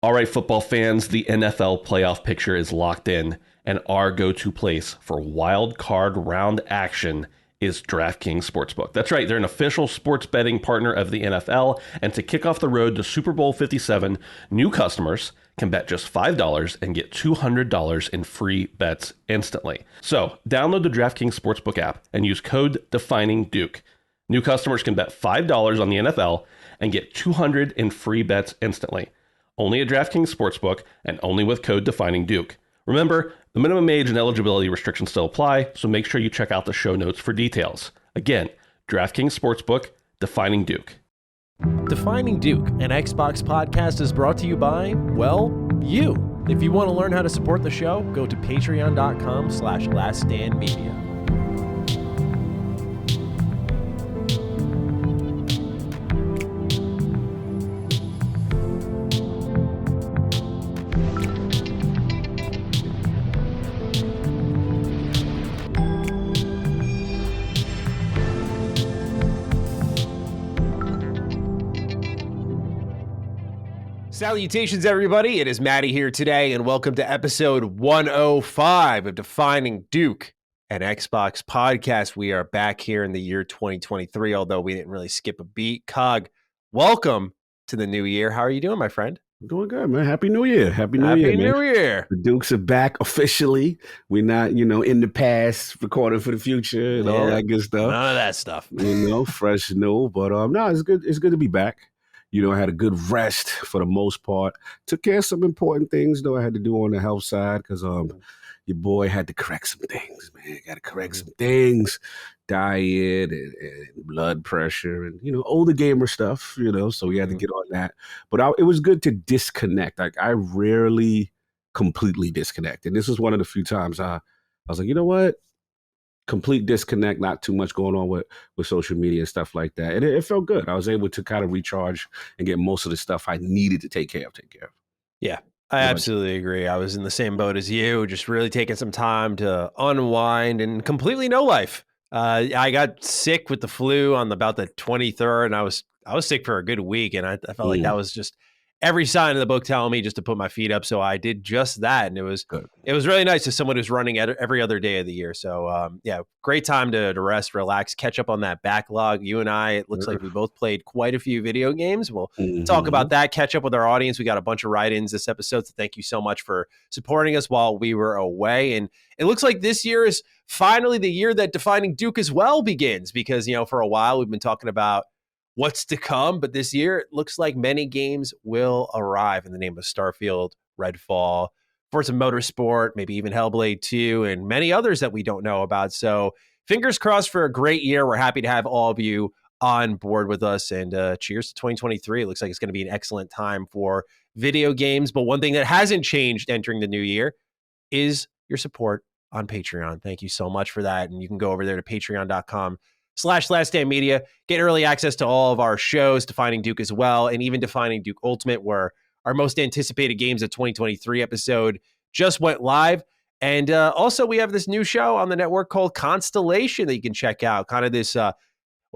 All right, football fans, the NFL playoff picture is locked in, and our go-to place for wild card round action is DraftKings Sportsbook. That's right, they're an official sports betting partner of the NFL, and to kick off the road to Super Bowl 57, new customers can bet just $5 and get $200 in free bets instantly. So, download the DraftKings Sportsbook app and use code DEFININGDUKE. New customers can bet $5 on the NFL and get $200 in free bets instantly. Only at DraftKings Sportsbook and only with code DEFININGDUKE. Remember, the minimum age and eligibility restrictions still apply, so make sure you check out the show notes for details. Again, DraftKings Sportsbook, Defining Duke. Defining Duke, an Xbox podcast, is brought to you by, well, you. If you want to learn how to support the show, go to patreon.com/laststandmedia. Salutations, everybody. It is Matty here today, and welcome to episode 105 of Defining Duke, an Xbox podcast. We are back here in the year 2023, although we didn't really skip a beat. COG, welcome to the new year. How are you doing, my friend? I'm doing good, man. Happy New Year. Happy New Year. The Dukes are back officially. We're not, in the past, recording for the future and all that good stuff. None of that stuff. Fresh, new. But no, it's good. It's good to be back. I had a good rest for the most part. Took care of some important things, though, I had to do on the health side because your boy had to correct some things, man. Got to correct some things. Diet and blood pressure and, older gamer stuff, so we had to get on that. But it was good to disconnect. Like, I rarely completely disconnect. And this was one of the few times I was like, you know what? Complete disconnect, not too much going on with social media and stuff like that. And it felt good. I was able to kind of recharge and get most of the stuff I needed to take care of. Yeah, I absolutely agree. I was in the same boat as you, just really taking some time to unwind and completely no life. I got sick with the flu on about the 23rd, and I was sick for a good week, and I felt like that was just every sign in the book telling me just to put my feet up. So I did just that. And it was good. It was really nice as someone who's running every other day of the year. So great time to rest, relax, catch up on that backlog. You and I, it looks like we both played quite a few video games. We'll talk about that, catch up with our audience. We got a bunch of write-ins this episode. So thank you so much for supporting us while we were away. And it looks like this year is finally the year that Defining Duke as well begins, because, for a while we've been talking about what's to come, but this year it looks like many games will arrive in the name of Starfield-Redfall, Forza Motorsport, maybe even Hellblade II, and many others that we don't know about. So fingers crossed for a great year. We're happy to have all of you on board with us, and cheers to 2023. It looks like it's going to be an excellent time for video games. But one thing that hasn't changed entering the new year is your support on Patreon. Thank you so much for that. And you can go over there to patreon.com/laststandmedia, get early access to all of our shows, Defining Duke as well, and even Defining Duke Ultimate, where our most anticipated games of 2023 episode just went live. And also we have this new show on the network called Constellation that you can check out. Kind of this,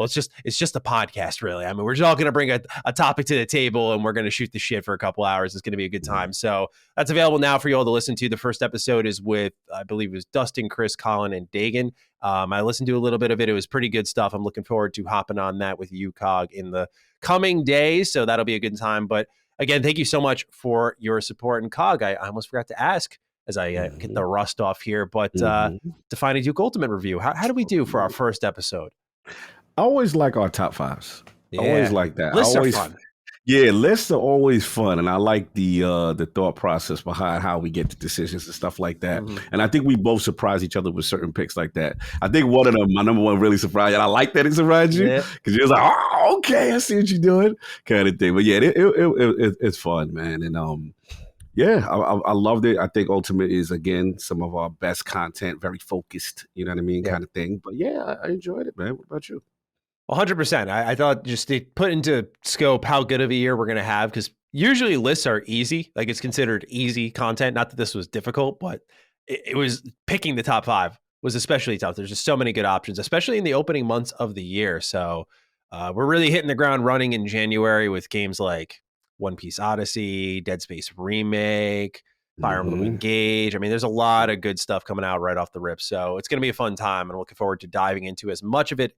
it's just a podcast, really. I mean, we're just all going to bring a topic to the table and we're going to shoot the shit for a couple hours. It's going to be a good time. So that's available now for you all to listen to. The first episode is with, I believe it was Dustin, Chris, Colin, and Dagan. I listened to a little bit of it. It was pretty good stuff. I'm looking forward to hopping on that with you, COG, in the coming days. So that'll be a good time. But again, thank you so much for your support. And COG, I almost forgot to ask as I get the rust off here, but Defining Duke Ultimate review. How do we do for our first episode? I always like our top fives. Yeah. I always like that. Lists are fun. Yeah, lists are always fun, and I like the thought process behind how we get to decisions and stuff like that. And I think we both surprise each other with certain picks like that. I think one of them, my number one, really surprised, and I like that it surprised you because you're like, oh, okay, I see what you're doing, kind of thing. But yeah, it's fun, man, and I loved it. I think Ultimate is, again, some of our best content, very focused, you know what I mean, kind of thing. But yeah, I enjoyed it, man. What about you? 100%. I thought just to put into scope how good of a year we're going to have, because usually lists are easy. Like, it's considered easy content. Not that this was difficult, but it was picking the top five was especially tough. There's just so many good options, especially in the opening months of the year. So we're really hitting the ground running in January with games like One Piece Odyssey, Dead Space Remake, Fire Emblem Mhm. Engage. I mean, there's a lot of good stuff coming out right off the rip. So it's going to be a fun time, and I'm looking forward to diving into as much of it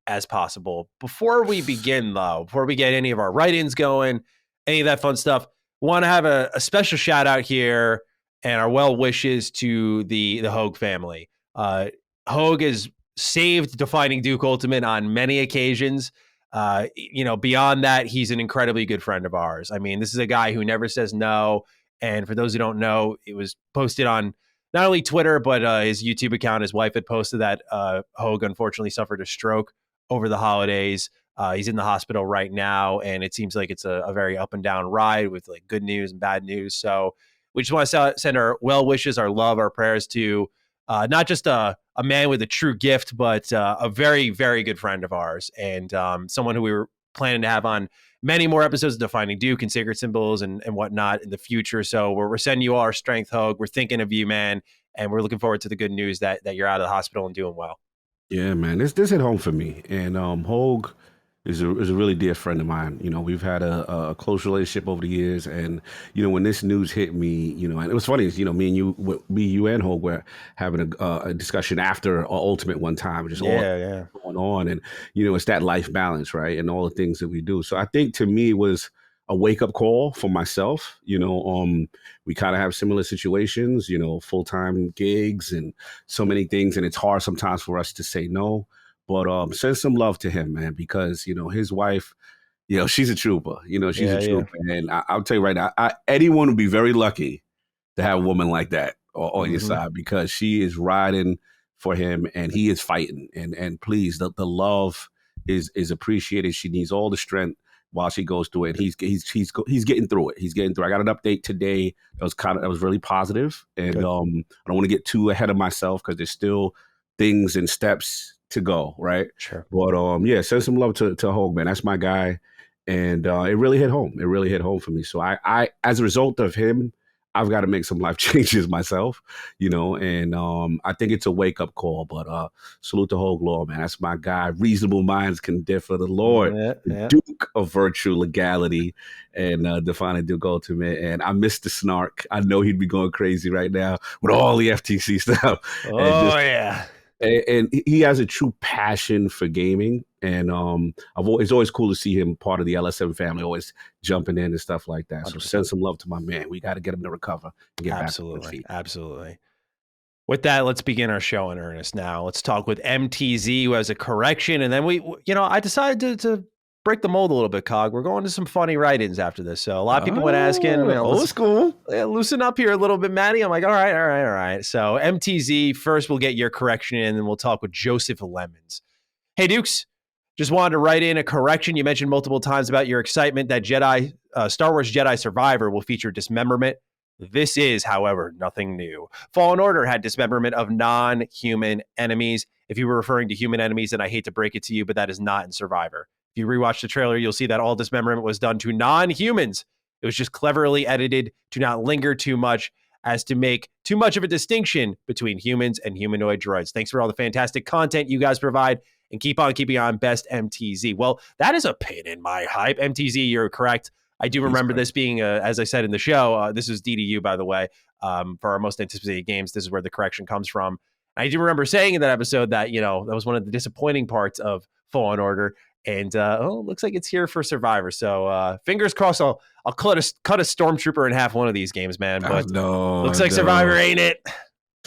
as possible. Before we begin, though, before we get any of our write-ins going, any of that fun stuff, want to have a special shout out here and our well wishes to the HOEG family. HOEG has saved Defining Duke Ultimate on many occasions. Beyond that, he's an incredibly good friend of ours. I mean, this is a guy who never says no. And for those who don't know, it was posted on not only Twitter, but his YouTube account. His wife had posted that HOEG unfortunately suffered a stroke over the holidays. He's in the hospital right now, and it seems like it's a very up and down ride with like good news and bad news. So we just want to send our well wishes, our love, our prayers to not just a man with a true gift, but a very, very good friend of ours, and someone who we were planning to have on many more episodes of Defining Duke and Sacred Symbols and whatnot in the future. So we're sending you all our strength, HOEG. We're thinking of you, man, and we're looking forward to the good news that you're out of the hospital and doing well. Yeah, man, this hit home for me, and HOEG is a really dear friend of mine. You know, we've had a close relationship over the years, and when this news hit me, and it was funny, is me and you and HOEG were having a discussion after Ultimate one time, just all going on, and it's that life balance, right, and all the things that we do. So I think to me it was a wake up call for myself. We kind of have similar situations, full-time gigs and so many things, and it's hard sometimes for us to say no. But send some love to him, man, because his wife, she's a trooper. She's a trooper, and I'll tell you right now, anyone would be very lucky to have a woman like that on your side, because she is riding for him and he is fighting. And please, the love is appreciated. She needs all the strength while she goes through it. He's getting through it. He's getting through. I got an update today that was really positive, and I don't want to get too ahead of myself because there's still things and steps to go, right? Sure. But send some love to HOEG, man. That's my guy, and it really hit home. It really hit home for me. So I as a result of him, I've got to make some life changes myself, and I think it's a wake up call. But salute to HOEG Law, man. That's my guy. Reasonable minds can differ. The Lord, the Duke of virtue, legality, and Defining Duke Ultimate. And I miss the snark. I know he'd be going crazy right now with all the FTC stuff. And he has a true passion for gaming, and it's always cool to see him part of the LSM family, always jumping in and stuff like that. 100%. So send some love to my man. We got to get him to recover and get back on his feet. Absolutely. With that, let's begin our show in earnest now. Let's talk with MTZ, who has a correction, and then I decided to break the mold a little bit, Cog. We're going to some funny write-ins after this. So a lot of people went asking, old school. Loosen up here a little bit, Matty. I'm like, all right. So MTZ, first we'll get your correction in, and then we'll talk with Joseph Lemons. Hey, Dukes, just wanted to write in a correction. You mentioned multiple times about your excitement that Star Wars Jedi Survivor will feature dismemberment. This is, however, nothing new. Fallen Order had dismemberment of non-human enemies. If you were referring to human enemies, then I hate to break it to you, but that is not in Survivor. If you rewatch the trailer, you'll see that all dismemberment was done to non-humans. It was just cleverly edited to not linger too much as to make too much of a distinction between humans and humanoid droids. Thanks for all the fantastic content you guys provide, and keep on keeping on. Best MTZ. Well, that is a pin in my hype. MTZ, you're correct. I do remember this being, as I said in the show, this is DDU, by the way, for our most anticipated games. This is where the correction comes from. I do remember saying in that episode that, that was one of the disappointing parts of Fallen Order. And looks like it's here for Survivor. So fingers crossed. I'll cut a stormtrooper in half one of these games, man. But looks like Survivor, ain't it?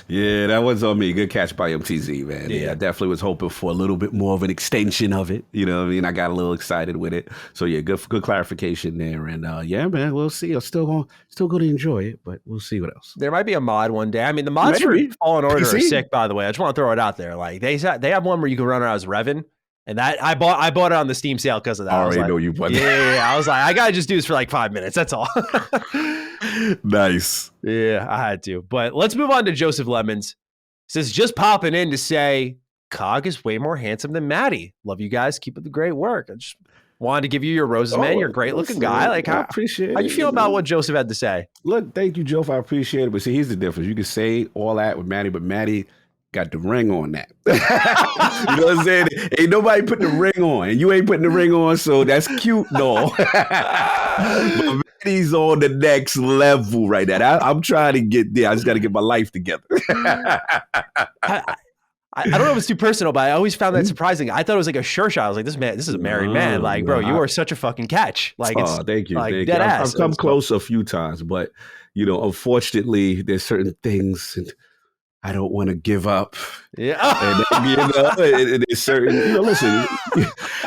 Yeah, that was on me. Good catch by MTZ, man. Yeah, I definitely was hoping for a little bit more of an extension of it. You know what I mean? I got a little excited with it. So yeah, good clarification there. And yeah, man, we'll see. I'm still going to enjoy it, but we'll see what else. There might be a mod one day. I mean, the mods for Fallen Order are sick, by the way. I just want to throw it out there. Like they have one where you can run around as Revan. And that I bought it on the Steam sale because of that. I already know you bought that. Yeah, I was like, I gotta just do this for like 5 minutes. That's all. Nice. Yeah, I had to. But let's move on to Joseph Lemons. Says just popping in to say, Cog is way more handsome than Matty. Love you guys. Keep up the great work. I just wanted to give you your roses, man. You're a great looking guy. Like, I appreciate it. How you feel about what Joseph had to say? Look, thank you, Joe. I appreciate it. But see, here's the difference. You can say all that with Matty, but Matty got the ring on that. You know what I'm saying? Ain't nobody putting the ring on, and you ain't putting the ring on, so that's cute, no. But Matty's on the next level right now. I'm trying to get there. I just got to get my life together. I don't know if it's too personal, but I always found that surprising. I thought it was like a sure shot. I was like, this is a married man. Like, bro, you are such a fucking catch. Like, it's thank you. Like, thank dead you. ass. I've come close a few times, but unfortunately, there's certain things I don't want to give up. Yeah. And there's certain, listen,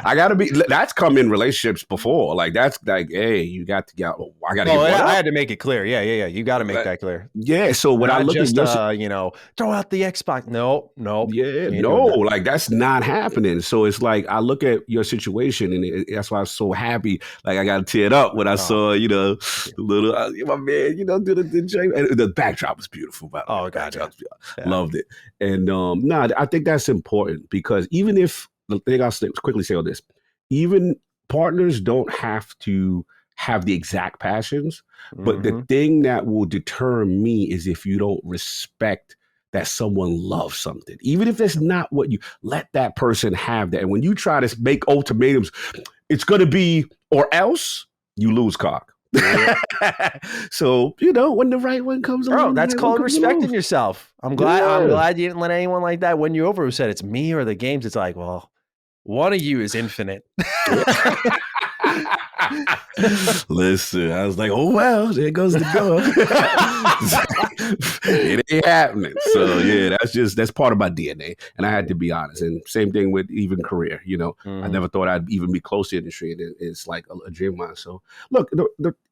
I gotta be. That's come in relationships before. Like that's like, hey, you got to get. I got to. I had to make it clear. Yeah. You got to make that clear. Yeah. So when I look at throw out the Xbox. No. Yeah. No. Like that's not happening. So it's like I look at your situation, and that's why I was so happy. Like I got teared up when I saw little my man, do the joint. And the backdrop was beautiful. By the way. God, loved it. And I think that's important because even if the thing I'll quickly say on this, even partners don't have to have the exact passions, but the thing that will deter me is if you don't respect that someone loves something, even if it's not what you let that person have that. And when you try to make ultimatums, it's going to be or else you lose cock. So when the right one comes along, that's called respecting yourself. I'm glad you didn't let anyone like that win you over who said it's me or the games. It's like, well, one of you is infinite. Listen, I was like, oh well, there goes the door. It ain't happening. So yeah, that's part of my DNA, and I had to be honest. And same thing with even career. I never thought I'd even be close to the industry, and it's like a dream of mine. So look,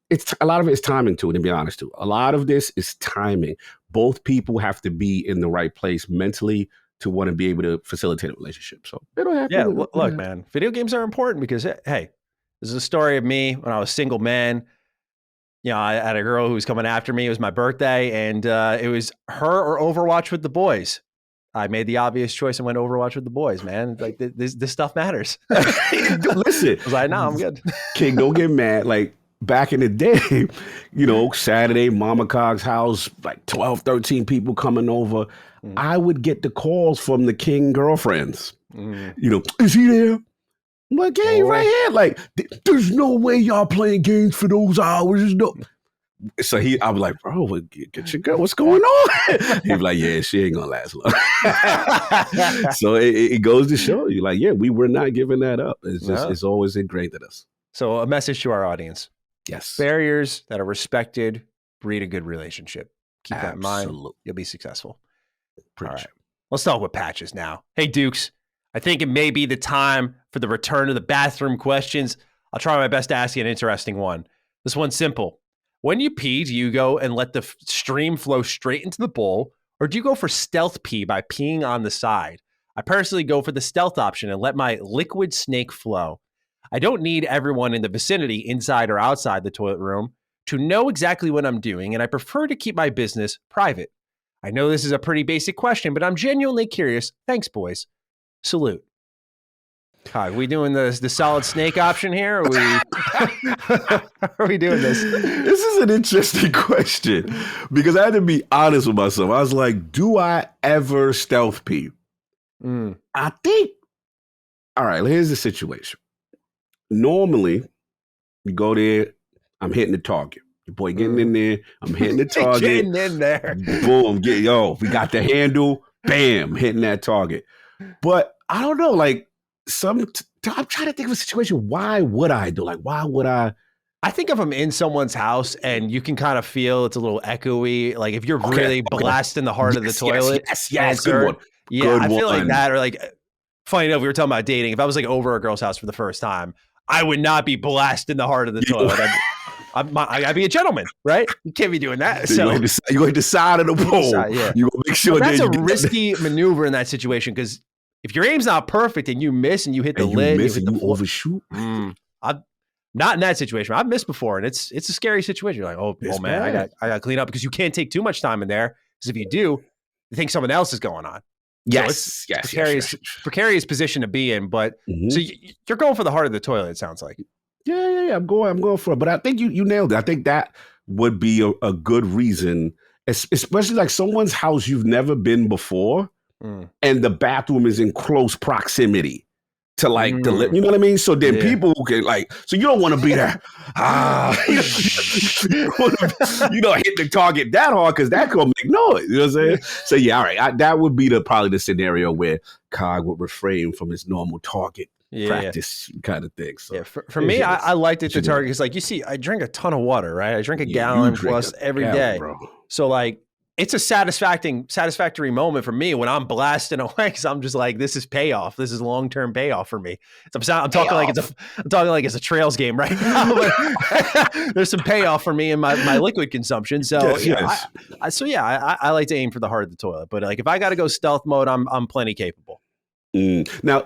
it's a lot of it is timing too. To be honest, too, a lot of this is timing. Both people have to be in the right place mentally to want to be able to facilitate a relationship. So it'll happen. Yeah, look, man, video games are important because hey. This is a story of me when I was a single man. I had a girl who was coming after me. It was my birthday, and it was her or Overwatch with the boys. I made the obvious choice and went Overwatch with the boys, man. Like this stuff matters. Listen, I was like, no, I'm good. King, don't get mad. Like back in the day, Saturday, Mama Cog's house, like 12, 13 people coming over. I would get the calls from the King girlfriends. Is he there? I'm like, yeah, right here. Like, there's no way y'all playing games for those hours. No. So I was like, bro, get your girl. What's going on? He was like, yeah, she ain't gonna last long. So it goes to show you, like, yeah, we were not giving that up. It's just it's always ingrained in us. So a message to our audience: yes, barriers that are respected breed a good relationship. Keep that in mind. You'll be successful. All right, let's talk with patches now. Hey, Dukes. I think it may be the time for the return of the bathroom questions. I'll try my best to ask you an interesting one. This one's simple. When you pee, do you go and let the stream flow straight into the bowl, or do you go for stealth pee by peeing on the side? I personally go for the stealth option and let my liquid snake flow. I don't need everyone in the vicinity, inside or outside the toilet room, to know exactly what I'm doing, and I prefer to keep my business private. I know this is a pretty basic question, but I'm genuinely curious. Thanks, boys. Salute. Are we doing the solid snake option here? Are we doing this? This is an interesting question because I had to be honest with myself. I was like, do I ever stealth pee? I think, all right, here's the situation. Normally, you go there, I'm hitting the target. Your boy getting in there, I'm hitting the target. Getting in there. Boom, we got the handle, bam, hitting that target. But I don't know, like I'm trying to think of a situation. Why would I do? Like, why would I? I think if I'm in someone's house and you can kind of feel it's a little echoey, like if you're really blasting the heart of the toilet. Yes, good one. Yeah, good I feel one. like that. Or like, funny enough, we were talking about dating. If I was like over a girl's house for the first time, I would not be blasting the heart of the toilet. I'd be a gentleman, right? You can't be doing that. So you go to the side of the pole. Yeah. You go make sure that's a risky maneuver in that situation because if your aim's not perfect and you miss and you hit the lid, you hit the floor, overshoot. Not in that situation. I've missed before, and it's a scary situation. You're like, oh man, I got to clean up because you can't take too much time in there. Because if you do, you think someone else is going on. Yes, so it's precarious position to be in. But so you're going for the heart of the toilet. It sounds like. Yeah. I'm going for it. But I think you nailed it. I think that would be a good reason, especially like someone's house you've never been before. and the bathroom is in close proximity to like you know what I mean? So then people can like, so you don't want to be there. You don't hit the target that hard because that could make noise. You know what I'm saying? So yeah, all right. That would be probably the scenario where COG would refrain from his normal target practice kind of thing. So for me, I liked it to target because like you see, I drink a ton of water, right? I drink a gallon plus every day. Bro. So like, it's a satisfactory moment for me when I'm blasting away because I'm just like, this is payoff. This is long-term payoff for me. I'm talking like it's a Trails game right now. There's some payoff for me in my liquid consumption. So I like to aim for the heart of the toilet. But like if I got to go stealth mode, I'm plenty capable. Now,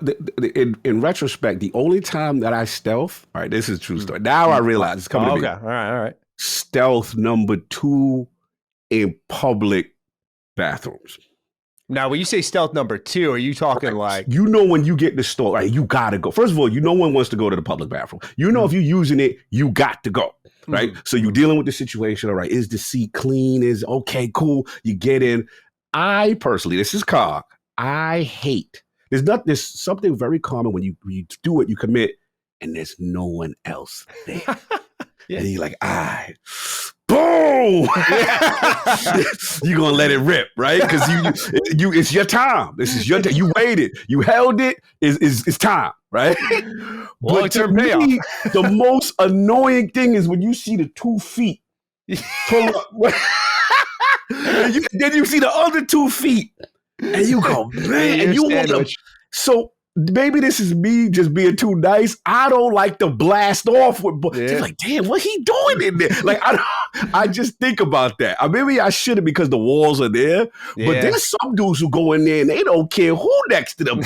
in retrospect, the only time that I stealth, all right, this is a true story. Now I realize it's coming to me. Okay, all right. Stealth number 2. In public bathrooms. Now, when you say stealth number 2, are you talking like... You know when you get in the store, right, you got to go. First of all, no one wants to go to the public bathroom. You know if you're using it, you got to go, right? So you're dealing with the situation, all right, is the seat clean? Is okay, cool, you get in. I personally, this is COG, I hate, there's something very common when you do it, you commit, and there's no one else there. And you're like, boom! You're gonna let it rip, right? Because you it's your time. This is your time. You waited. You held it. It's time, right? Long-term payoff. The most annoying thing is when you see the 2 feet pull up. Then you see the other 2 feet, and you go, man, and you want to. So maybe this is me just being too nice. I don't like to blast off with, just like, damn, what he doing in there? Like, I just think about that. Maybe I shouldn't because the walls are there, but there's some dudes who go in there and they don't care who next to them.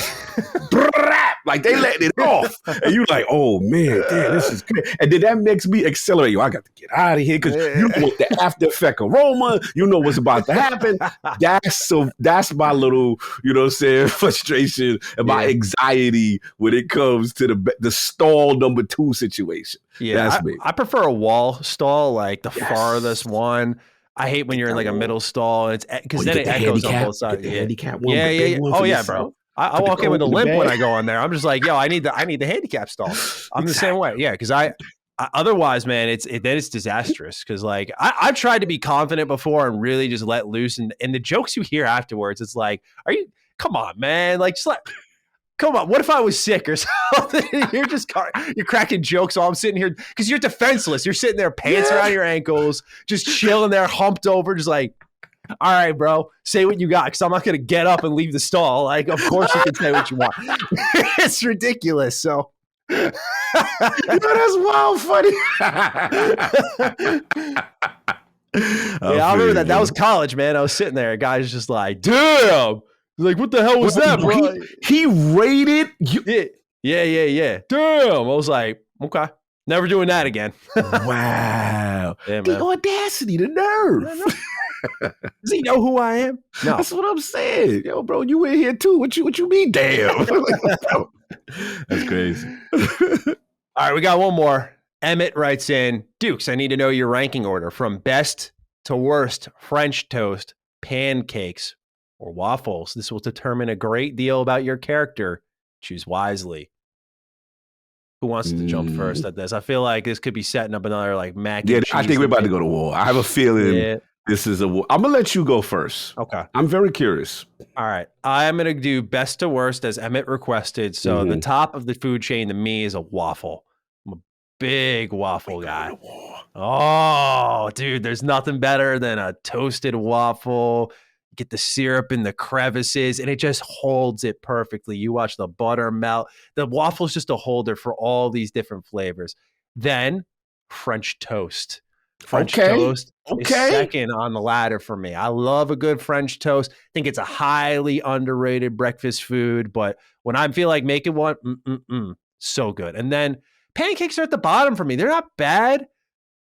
Like they letting it off, and you like, oh man, damn, this is good. And then that makes me accelerate. Yo, I got to get out of here because you want the after effect aroma. You know what's about to happen. That's my little, you know what I'm saying, frustration and my anxiety when it comes to the stall number 2 situation. Yeah, that's me. I prefer a wall stall, like the farthest one. I hate when you're in like a middle stall. It's because then it echoes on both sides. Handicap one. Yeah. Oh yeah, bro. I walk in with a limp when I go on there. I'm just like, yo, I need the handicap stall. I'm the same way. Yeah, because I otherwise, man, it's disastrous. Because like I've tried to be confident before and really just let loose, and the jokes you hear afterwards, it's like, come on, man, like just like. Come on, what if I was sick or something? You're cracking jokes while I'm sitting here because you're defenseless. You're sitting there, pants around your ankles, just chilling there, humped over, just like, all right, bro, say what you got because I'm not going to get up and leave the stall. Like, of course you can say what you want. It's ridiculous. So, that's wild funny. I remember that. That was college, man. I was sitting there. A guy's just like, damn. Like, what the hell was that, bro? He rated you. Yeah. Damn. I was like, okay. Never doing that again. Wow. Yeah, the audacity, the nerve. Does he know who I am? No. That's what I'm saying. Yo, bro, you in here too. What you mean, damn? That's crazy. All right, we got one more. Emmett writes in, Dukes, I need to know your ranking order from best to worst French toast, pancakes, or waffles. This will determine a great deal about your character. Choose wisely. Who wants to jump first at this? I feel like this could be setting up another like mac and cheese. I think we're about to go to war. I have a feeling this is a war. I'm going to let you go first. Okay. I'm very curious. All right. I'm going to do best to worst as Emmett requested. So the top of the food chain to me is a waffle. I'm a big waffle guy. Oh, dude, there's nothing better than a toasted waffle. Get the syrup in the crevices, and it just holds it perfectly. You watch the butter melt. The waffle's just a holder for all these different flavors. Then French toast. French toast is second on the ladder for me. I love a good French toast. I think it's a highly underrated breakfast food, but when I feel like making one, so good. And then pancakes are at the bottom for me. They're not bad,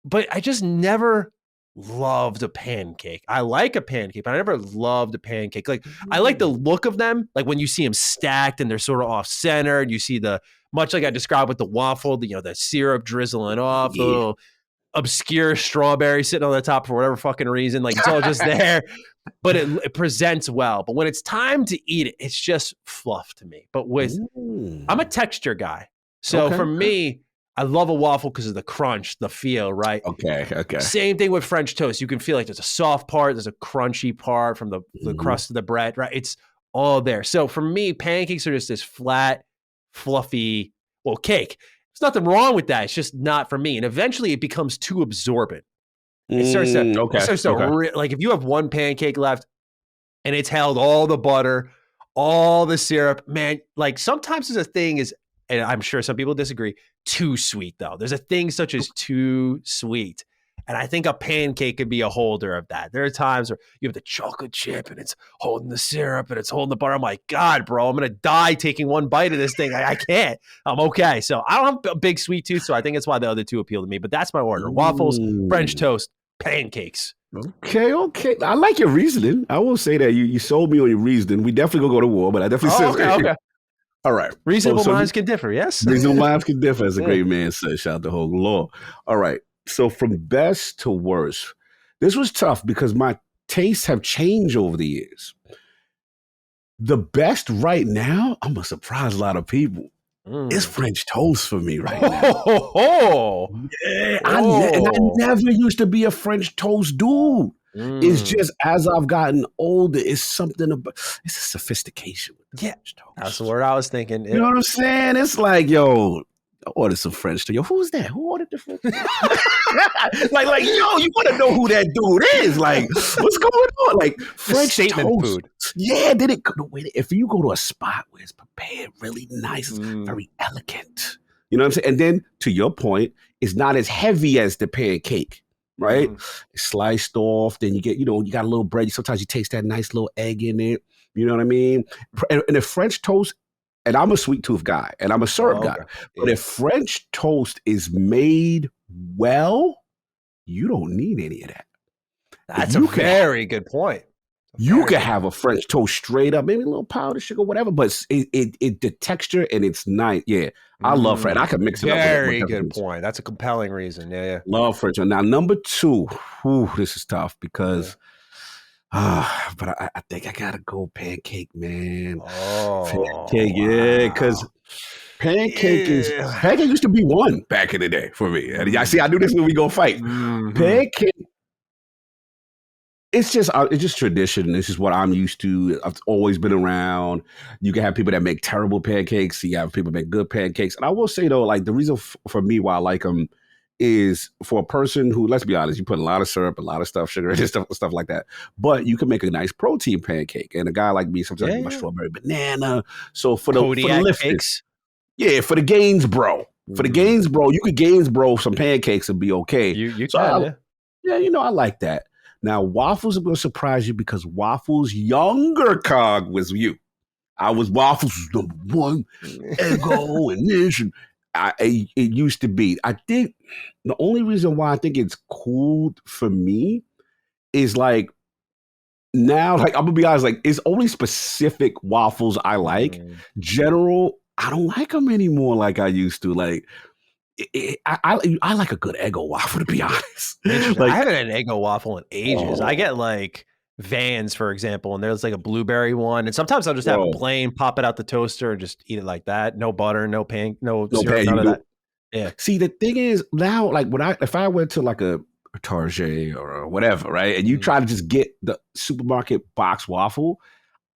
but I just never loved a pancake. I like a pancake, but I never loved a pancake. Like I like the look of them. Like when you see them stacked and they're sort of off center, you see much like I described with the waffle, the syrup drizzling off, the little obscure strawberry sitting on the top for whatever fucking reason. Like it's all just there, but it presents well. But when it's time to eat it, it's just fluff to me. But I'm a texture guy. So for me, I love a waffle because of the crunch, the feel, right? Okay. Same thing with French toast. You can feel like there's a soft part, there's a crunchy part from the crust of the bread, right? It's all there. So for me, pancakes are just this flat, fluffy, cake. There's nothing wrong with that. It's just not for me. And eventually it becomes too absorbent. It starts to like if you have one pancake left and it's held all the butter, all the syrup, man, like sometimes there's a thing is, and I'm sure some people disagree, too sweet though. There's a thing such as too sweet. And I think a pancake could be a holder of that. There are times where you have the chocolate chip and it's holding the syrup and it's holding the butter. I'm like, God, bro, I'm going to die taking one bite of this thing. I can't. I'm okay. So I don't have a big sweet tooth. So I think that's why the other two appeal to me. But that's my order. Waffles, French toast, pancakes. Okay. I like your reasoning. I will say that you sold me on your reasoning. We definitely gonna go to war, but I definitely said okay. All right. Reasonable minds can differ, yes? Reasonable minds can differ, as a great man says. Shout out to HOEG Law. All right. So from best to worst, this was tough because my tastes have changed over the years. The best right now, I'm going to surprise a lot of people. It's French toast for me right now. Yeah, I never used to be a French toast dude. It's just as I've gotten older, it's something about it's a sophistication with the French toast. That's the word I was thinking. You know what I'm saying? It's like, yo, I ordered some French toast. Yo, who's that? Who ordered the French toast? like, yo, you want to know who that dude is? Like, what's going on? Like, French toast. Food. Yeah, if you go to a spot where it's prepared really nice, it's very elegant. You know what I'm saying? And then, to your point, it's not as heavy as the pancake. Right? It's sliced off. Then you get, you got a little bread. Sometimes you taste that nice little egg in it. You know what I mean? And the French toast, and I'm a sweet tooth guy and I'm a syrup guy. But if French toast is made well, you don't need any of that. That's a very good point. You can have a French toast straight up, maybe a little powdered sugar, whatever, but the texture and it's nice. Yeah, I love French. I can mix it up. Very good point. That's a compelling reason. Yeah. Love French. Now, number two, this is tough because, but I think I gotta go pancake, man. Pancake, yeah, because pancake used to be one back in the day for me. And I knew this when we go fight. Pancake. It's just tradition. This is what I'm used to. I've always been around. You can have people that make terrible pancakes. You have people that make good pancakes. And I will say, though, like the reason for me why I like them is for a person who, let's be honest, you put a lot of syrup, a lot of stuff, sugar, and stuff like that. But you can make a nice protein pancake. And a guy like me, sometimes I make my strawberry banana. So for the lifters, for the gains, bro. For the gains, bro, you could gains, bro, some pancakes and be okay. You can, I like that. Now, waffles are going to surprise you because waffles younger cog was you. Waffles was number one, Eggo and this. And it used to be. I think the only reason why I think it's cool for me is like now, like I'm going to be honest, like it's only specific waffles I like. General, I don't like them anymore like I used to. Like, I like a good Eggo waffle, to be honest. Like, I haven't had an Eggo waffle in ages. I get like Vans, for example, and there's like a blueberry one, and sometimes I'll just have plain, pop it out the toaster, and just eat it like that. No butter, no syrup, none of that. Yeah. See, the thing is now, like if I went to like a Target or whatever, right, and you try to just get the supermarket box waffle,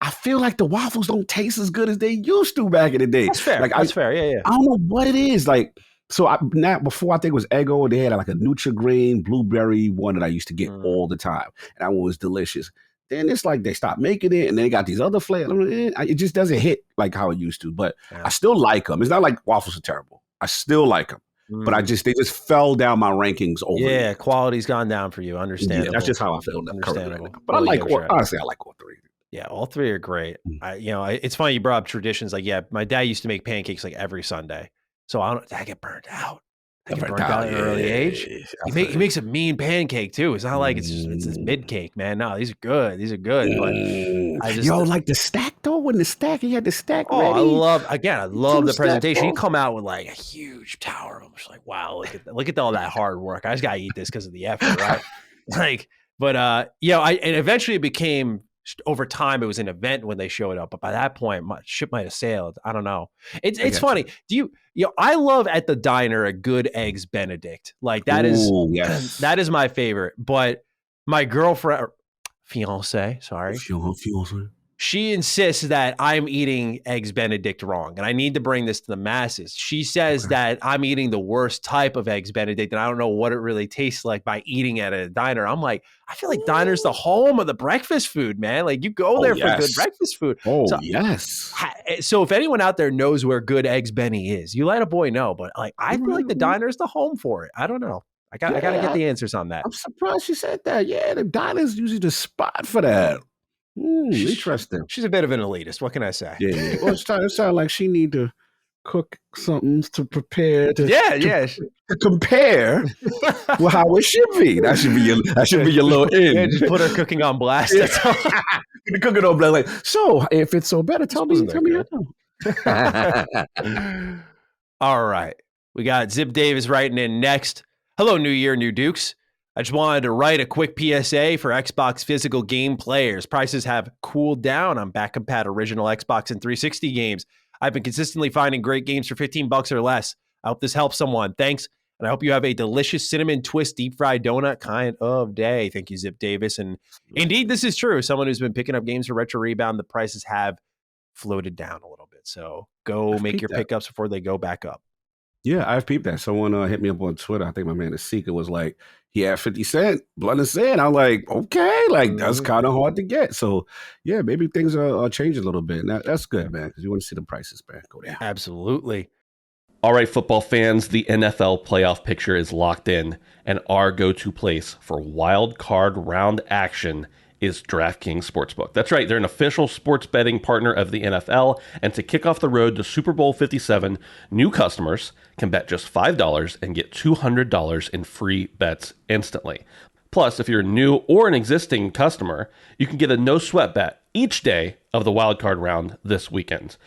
I feel like the waffles don't taste as good as they used to back in the day. That's fair. Like, that's fair. Yeah. I don't know what it is. Like, so before I think it was Eggo, they had like a Nutri-Grain blueberry one that I used to get all the time. And that one was delicious. Then it's like they stopped making it and they got these other flavors. It just doesn't hit like how it used to. But I still like them. It's not like waffles are terrible. I still like them. But they just fell down my rankings over. Yeah, quality's gone down for you. Understandable. Yeah, that's just how I feel. Understandable. But honestly, I like all three. Yeah, all three are great. It's funny you brought up traditions. Like, my dad used to make pancakes like every Sunday. So I get burned out. I get burnt out at an early age. He makes a mean pancake too. It's not like it's this mid cake, man. No, these are good. These are good. But I just like the stack though. When the stack, he had the stack ready. I love the presentation. You come out with like a huge tower. I'm just like, wow, look at all that hard work. I just gotta eat this because of the effort, right? And eventually it became, over time, it was an event when they showed up. But by that point, my ship might have sailed. I don't know. It's funny. I love at the diner a good eggs Benedict. Like that that is my favorite. But my girlfriend, fiance, she insists that I'm eating eggs Benedict wrong, and I need to bring this to the masses. She says that I'm eating the worst type of eggs Benedict, and I don't know what it really tastes like by eating at a diner. I'm like, I feel like diner's the home of the breakfast food, man. Like you go there for good breakfast food. So if anyone out there knows where good eggs Benny is, you let a boy know. But like, I feel like the diner's the home for it. I don't know. I got to get the answers on that. I'm surprised she said that. Yeah, the diner's usually the spot for that. Interesting. She's a bit of an elitist. What can I say? Yeah. Well, it sounds like she need to cook something to prepare. To compare with how it should be. That should be your little in. Yeah, just put her cooking on blast. That's all. Cooking on blast. Like, so if it's so better, tell me how. All right. We got Zip Davis writing in next. Hello, New Year, New Dukes. I just wanted to write a quick PSA for Xbox physical game players. Prices have cooled down on back-compat original Xbox and 360 games. I've been consistently finding great games for $15 or less. I hope this helps someone. Thanks. And I hope you have a delicious cinnamon twist deep fried donut kind of day. Thank you, Zip Davis. And indeed, this is true. Someone who's been picking up games for Retro Rebound, the prices have floated down a little bit. So go make your pickups before they go back up. Yeah, I've peeped that. Someone hit me up on Twitter. I think my man, the Seeker, was like, he had 50 Cent, Blunt and Sand. I'm like, okay, like that's kind of hard to get. So yeah, maybe things are changing a little bit. Now, that's good, man, because you want to see the prices, man, go down. Absolutely. All right, football fans, the NFL playoff picture is locked in, and our go-to place for wild card round action is DraftKings Sportsbook. That's right, they're an official sports betting partner of the NFL, and to kick off the road to Super Bowl 57, new customers can bet just $5 and get $200 in free bets instantly. Plus, if you're a new or an existing customer, you can get a no-sweat bet each day of the wild card round this weekend.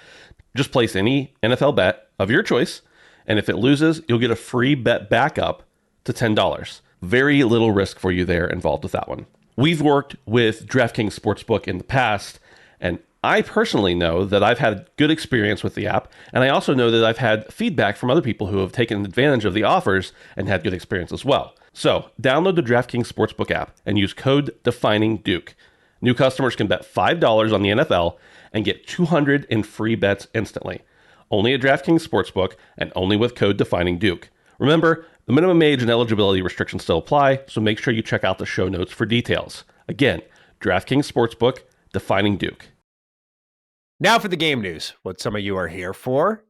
Just place any NFL bet of your choice, and if it loses, you'll get a free bet back up to $10. Very little risk for you there involved with that one. We've worked with DraftKings Sportsbook in the past, and I personally know that I've had good experience with the app, and I also know that I've had feedback from other people who have taken advantage of the offers and had good experience as well. So, download the DraftKings Sportsbook app and use code DEFININGDUKE. New customers can bet $5 on the NFL and get $200 in free bets instantly. Only at DraftKings Sportsbook and only with code DEFININGDUKE. Remember, the minimum age and eligibility restrictions still apply, so make sure you check out the show notes for details. Again, DraftKings Sportsbook, Defining Duke. Now for the game news, what some of you are here for.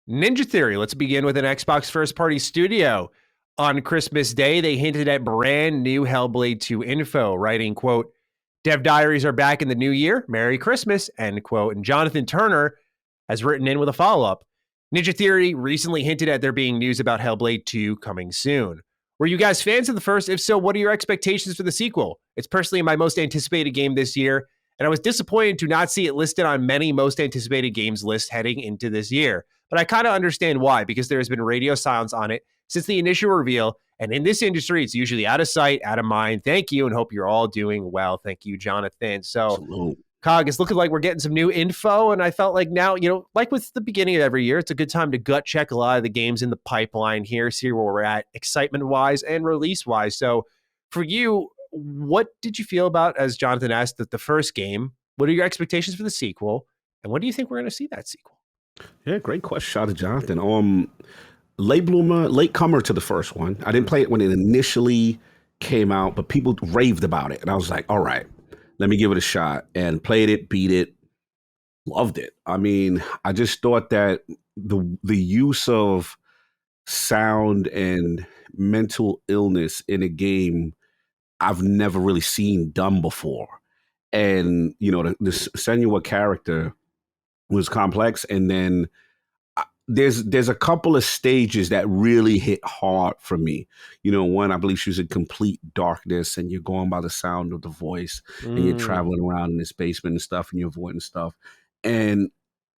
Ninja Theory, let's begin with an Xbox first-party studio. On Christmas Day, they hinted at brand new Hellblade II info, writing, quote, "Dev diaries are back in the new year. Merry Christmas," end quote. And Jonathan Turner has written in with a follow-up. Ninja Theory recently hinted at there being news about Hellblade 2 coming soon. Were you guys fans of the first? If so, what are your expectations for the sequel? It's personally my most anticipated game this year, and I was disappointed to not see it listed on many most anticipated games lists heading into this year. But I kind of understand why, because there has been radio silence on it since the initial reveal, and in this industry, it's usually out of sight, out of mind. Thank you, and hope you're all doing well. Thank you, Jonathan. So, Salute. Cog, it's looking like we're getting some new info, and I felt like now, like with the beginning of every year, it's a good time to gut check a lot of the games in the pipeline here, see where we're at excitement-wise and release-wise. So for you, what did you feel about, as Jonathan asked, the first game? What are your expectations for the sequel? And when do you think we're going to see that sequel? Yeah, great question. Shout out to Jonathan. Late bloomer, late comer to the first one. I didn't play it when it initially came out, but people raved about it. And I was like, all right, let me give it a shot, and played it, beat it, loved it. I mean, I just thought that the use of sound and mental illness in a game I've never really seen done before. And, the Senua character was complex, and then there's a couple of stages that really hit hard for me. One, I believe she was in complete darkness, and you're going by the sound of the voice, and you're traveling around in this basement and stuff, and you're avoiding stuff, and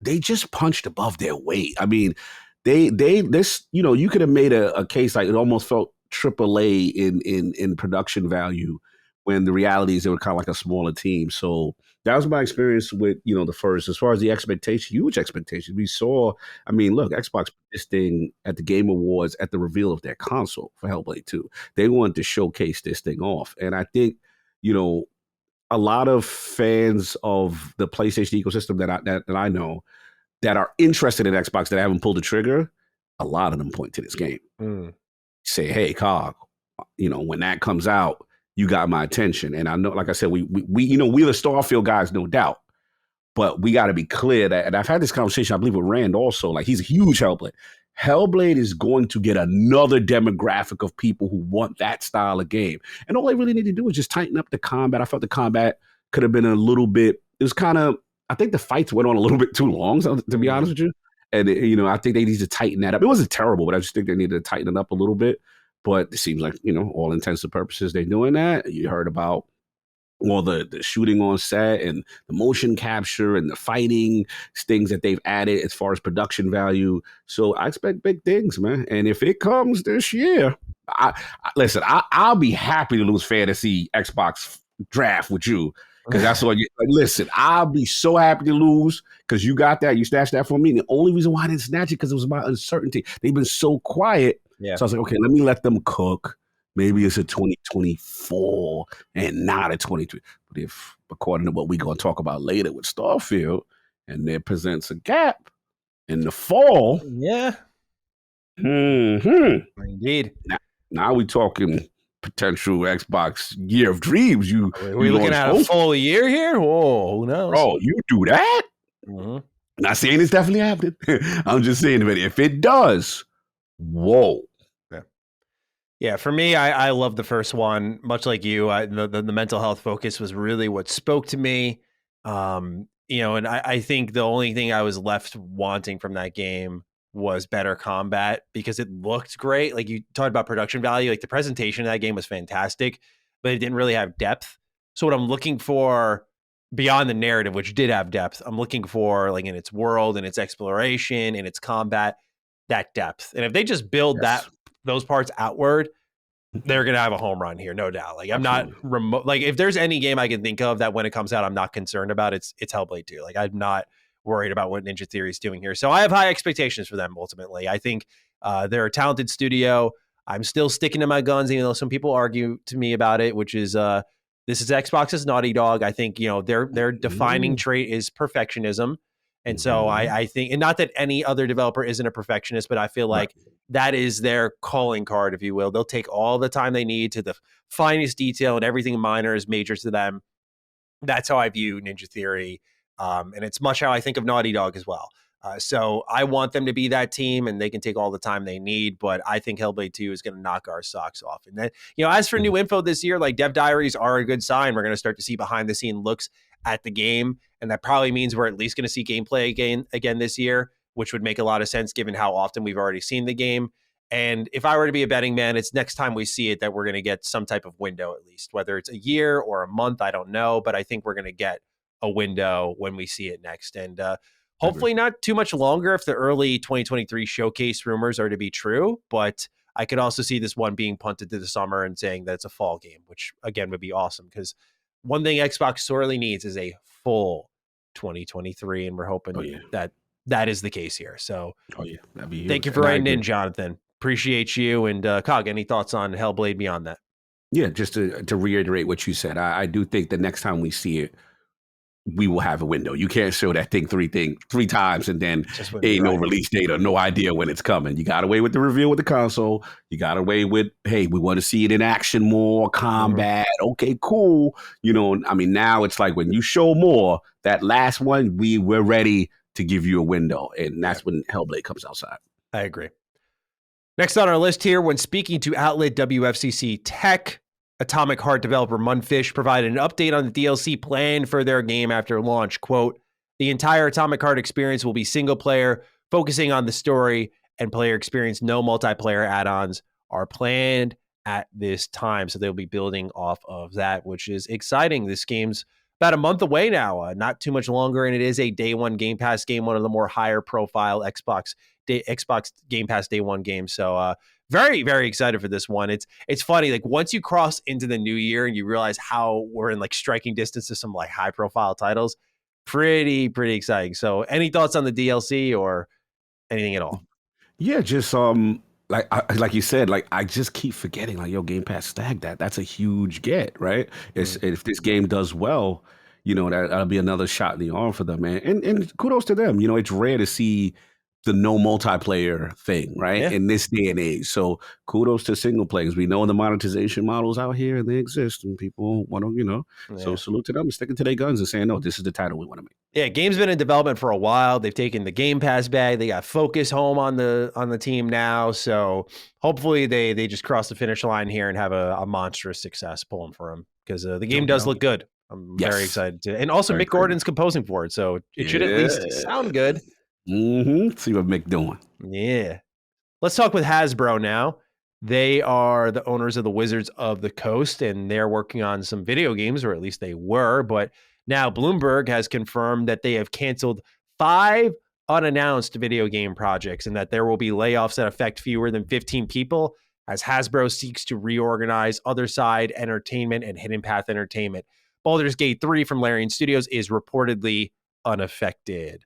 they just punched above their weight. I mean, this you could have made a case like it almost felt AAA in production value, when the reality is they were kind of like a smaller team. So that was my experience with, the first. As far as the expectation, huge expectations. We saw, I mean, look, Xbox put this thing at the Game Awards at the reveal of their console for Hellblade 2. They wanted to showcase this thing off. And I think, a lot of fans of the PlayStation ecosystem that I know that are interested in Xbox that haven't pulled the trigger, a lot of them point to this game. Say, hey, COG, when that comes out, you got my attention. And I know, like I said, we're the Starfield guys, no doubt. But we got to be clear that, and I've had this conversation, I believe, with Rand also, like he's a huge Hellblade. Hellblade is going to get another demographic of people who want that style of game. And all they really need to do is just tighten up the combat. I felt the combat could have been a little bit, it was kind of, I think the fights went on a little bit too long, to be honest with you. And, I think they need to tighten that up. It wasn't terrible, but I just think they need to tighten it up a little bit. But it seems like, all intents and purposes, they're doing that. You heard about all the shooting on set and the motion capture and the fighting things that they've added as far as production value. So I expect big things, man. And if it comes this year, listen, I'll be happy to lose fantasy Xbox draft with you. Because that's what listen, I'll be so happy to lose because you got that. You snatched that from me. And the only reason why I didn't snatch it because it was about uncertainty. They've been so quiet. Yeah. So I was like, okay, let me let them cook. Maybe it's a 2024 and not a 23. But if, according to what we're going to talk about later with Starfield, and there presents a gap in the fall. Yeah. Indeed. Now we're talking potential Xbox year of dreams. Are we looking at a full year here? Whoa, who knows? Oh, you do that? Mm-hmm. Not saying it's definitely happening. I'm just saying that if it does, whoa. Yeah, for me, I love the first one. Much like you, the mental health focus was really what spoke to me. And I think the only thing I was left wanting from that game was better combat because it looked great. Like you talked about production value, like the presentation of that game was fantastic, but it didn't really have depth. So what I'm looking for beyond the narrative, which did have depth, I'm looking for like in its world and its exploration and its combat, that depth. And if they just build those parts outward, they're going to have a home run here, no doubt. Like I'm not remote. Like if there's any game I can think of that when it comes out, I'm not concerned about, it's Hellblade 2. Like I'm not worried about what Ninja Theory is doing here. So I have high expectations for them ultimately. I think they're a talented studio. I'm still sticking to my guns, even though some people argue to me about it, which is this is Xbox's Naughty Dog. I think, their defining trait is perfectionism. And so I think, and not that any other developer isn't a perfectionist, but I feel like that is their calling card, if you will. They'll take all the time they need to the finest detail, and everything minor is major to them. That's how I view Ninja Theory. And it's much how I think of Naughty Dog as well. So I want them to be that team, and they can take all the time they need. But I think Hellblade 2 is going to knock our socks off. And then, as for new info this year, like dev diaries are a good sign. We're going to start to see behind the scene looks at the game. And that probably means we're at least going to see gameplay again this year, which would make a lot of sense given how often we've already seen the game. And if I were to be a betting man, it's next time we see it that we're going to get some type of window at least, whether it's a year or a month, I don't know. But I think we're going to get a window when we see it next. And hopefully not too much longer if the early 2023 showcase rumors are to be true. But I could also see this one being punted to the summer and saying that it's a fall game, which again would be awesome because one thing Xbox sorely needs is a full 2023, and we're hoping that is the case here. So that'd be thank you for writing in, Jonathan. Appreciate you. And COG, any thoughts on Hellblade beyond that? Yeah, just to reiterate what you said, I do think the next time we see it, we will have a window. You can't show that thing three times and then ain't no release date or no idea when it's coming. You got away with the reveal with the console. You got away with, hey, we want to see it in action more, combat. Okay, cool. Now it's like when you show more, that last one, we're ready to give you a window. And that's when Hellblade comes outside. I agree. Next on our list here, when speaking to outlet WFCC Tech, Atomic Heart developer Munfish provided an update on the DLC planned for their game after launch. Quote, the entire Atomic Heart experience will be single player focusing on the story and player experience. No multiplayer add-ons are planned at this time, so they'll be building off of that, which is exciting. This game's about a month away now, not too much longer, and it is a day one Game Pass game, one of the more higher profile Xbox Game Pass day one games. So very, very excited for this one. It's funny, like once you cross into the new year and you realize how we're in like striking distance to some like high profile titles, pretty exciting. So any thoughts on the DLC or anything at all? Yeah, just like you said, like I just keep forgetting, like, yo, Game Pass stag that's a huge get, right? It's if this game does well, that'll be another shot in the arm for them, man. And kudos to them. It's rare to see the no multiplayer thing, right? Yeah. In this day and age. So kudos to single players. We know the monetization models out here and they exist and people want to, so salute to them sticking to their guns and saying, no, this is the title we want to make. Yeah, game's been in development for a while. They've taken the Game Pass bag. They got Focus home on the team now. So hopefully they just cross the finish line here and have a monstrous success pulling for them because the game does look good. I'm very excited to. And also Mick Gordon's composing for it, so it should at least sound good. See what Mick doing. Yeah. Let's talk with Hasbro now. They are the owners of the Wizards of the Coast, and they're working on some video games, or at least they were. But now Bloomberg has confirmed that they have canceled 5 unannounced video game projects and that there will be layoffs that affect fewer than 15 people as Hasbro seeks to reorganize Other Side Entertainment and Hidden Path Entertainment. Baldur's Gate 3 from Larian Studios is reportedly unaffected.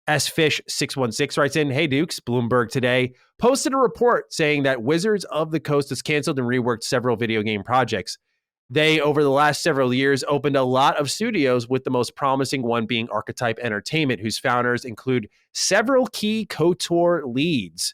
SFish616 writes in, hey Dukes, Bloomberg today posted a report saying that Wizards of the Coast has canceled and reworked several video game projects. They, over the last several years, opened a lot of studios, with the most promising one being Archetype Entertainment, whose founders include several key KOTOR leads.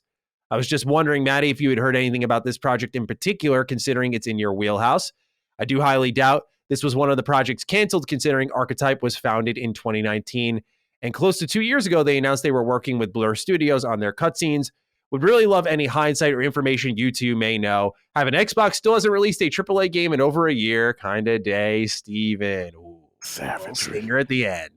I was just wondering, Matty, if you had heard anything about this project in particular, considering it's in your wheelhouse. I do highly doubt this was one of the projects canceled, considering Archetype was founded in 2019. And close to 2 years ago, they announced they were working with Blur Studios on their cutscenes. Would really love any hindsight or information you two may know. Have an Xbox, still hasn't released a AAA game in over a year. Kind of day, Steven. Ooh, savage. Stinger at the end.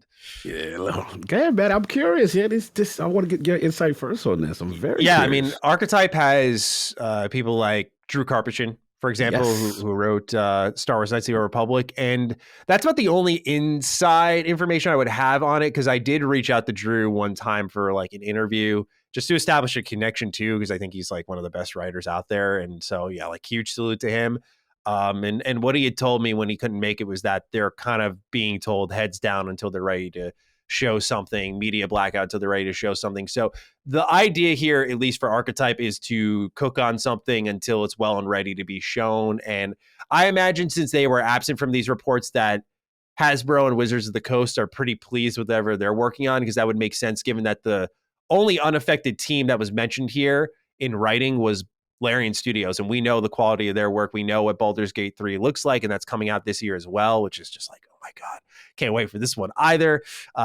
Yeah, okay, man. I'm curious. Yeah, this. I want to get your insight first on this. I'm very curious. I mean, Archetype has people like Drew Karpyshyn, for example, who wrote Star Wars Knights of the Old Republic. And that's about the only inside information I would have on it, because I did reach out to Drew one time for like an interview just to establish a connection too, because I think he's like one of the best writers out there. And so, yeah, like huge salute to him. And what he had told me when he couldn't make it was that they're kind of being told heads down until they're ready to show something, media blackout until they're ready to show something. So the idea here, at least for Archetype, is to cook on something until it's well and ready to be shown. And I imagine, since they were absent from these reports, that Hasbro and Wizards of the Coast are pretty pleased with whatever they're working on, because that would make sense given that the only unaffected team that was mentioned here in writing was Larian Studios. And we know the quality of their work. We know what Baldur's Gate 3 looks like, and that's coming out this year as well, which is just like, oh my God, can't wait for this one either.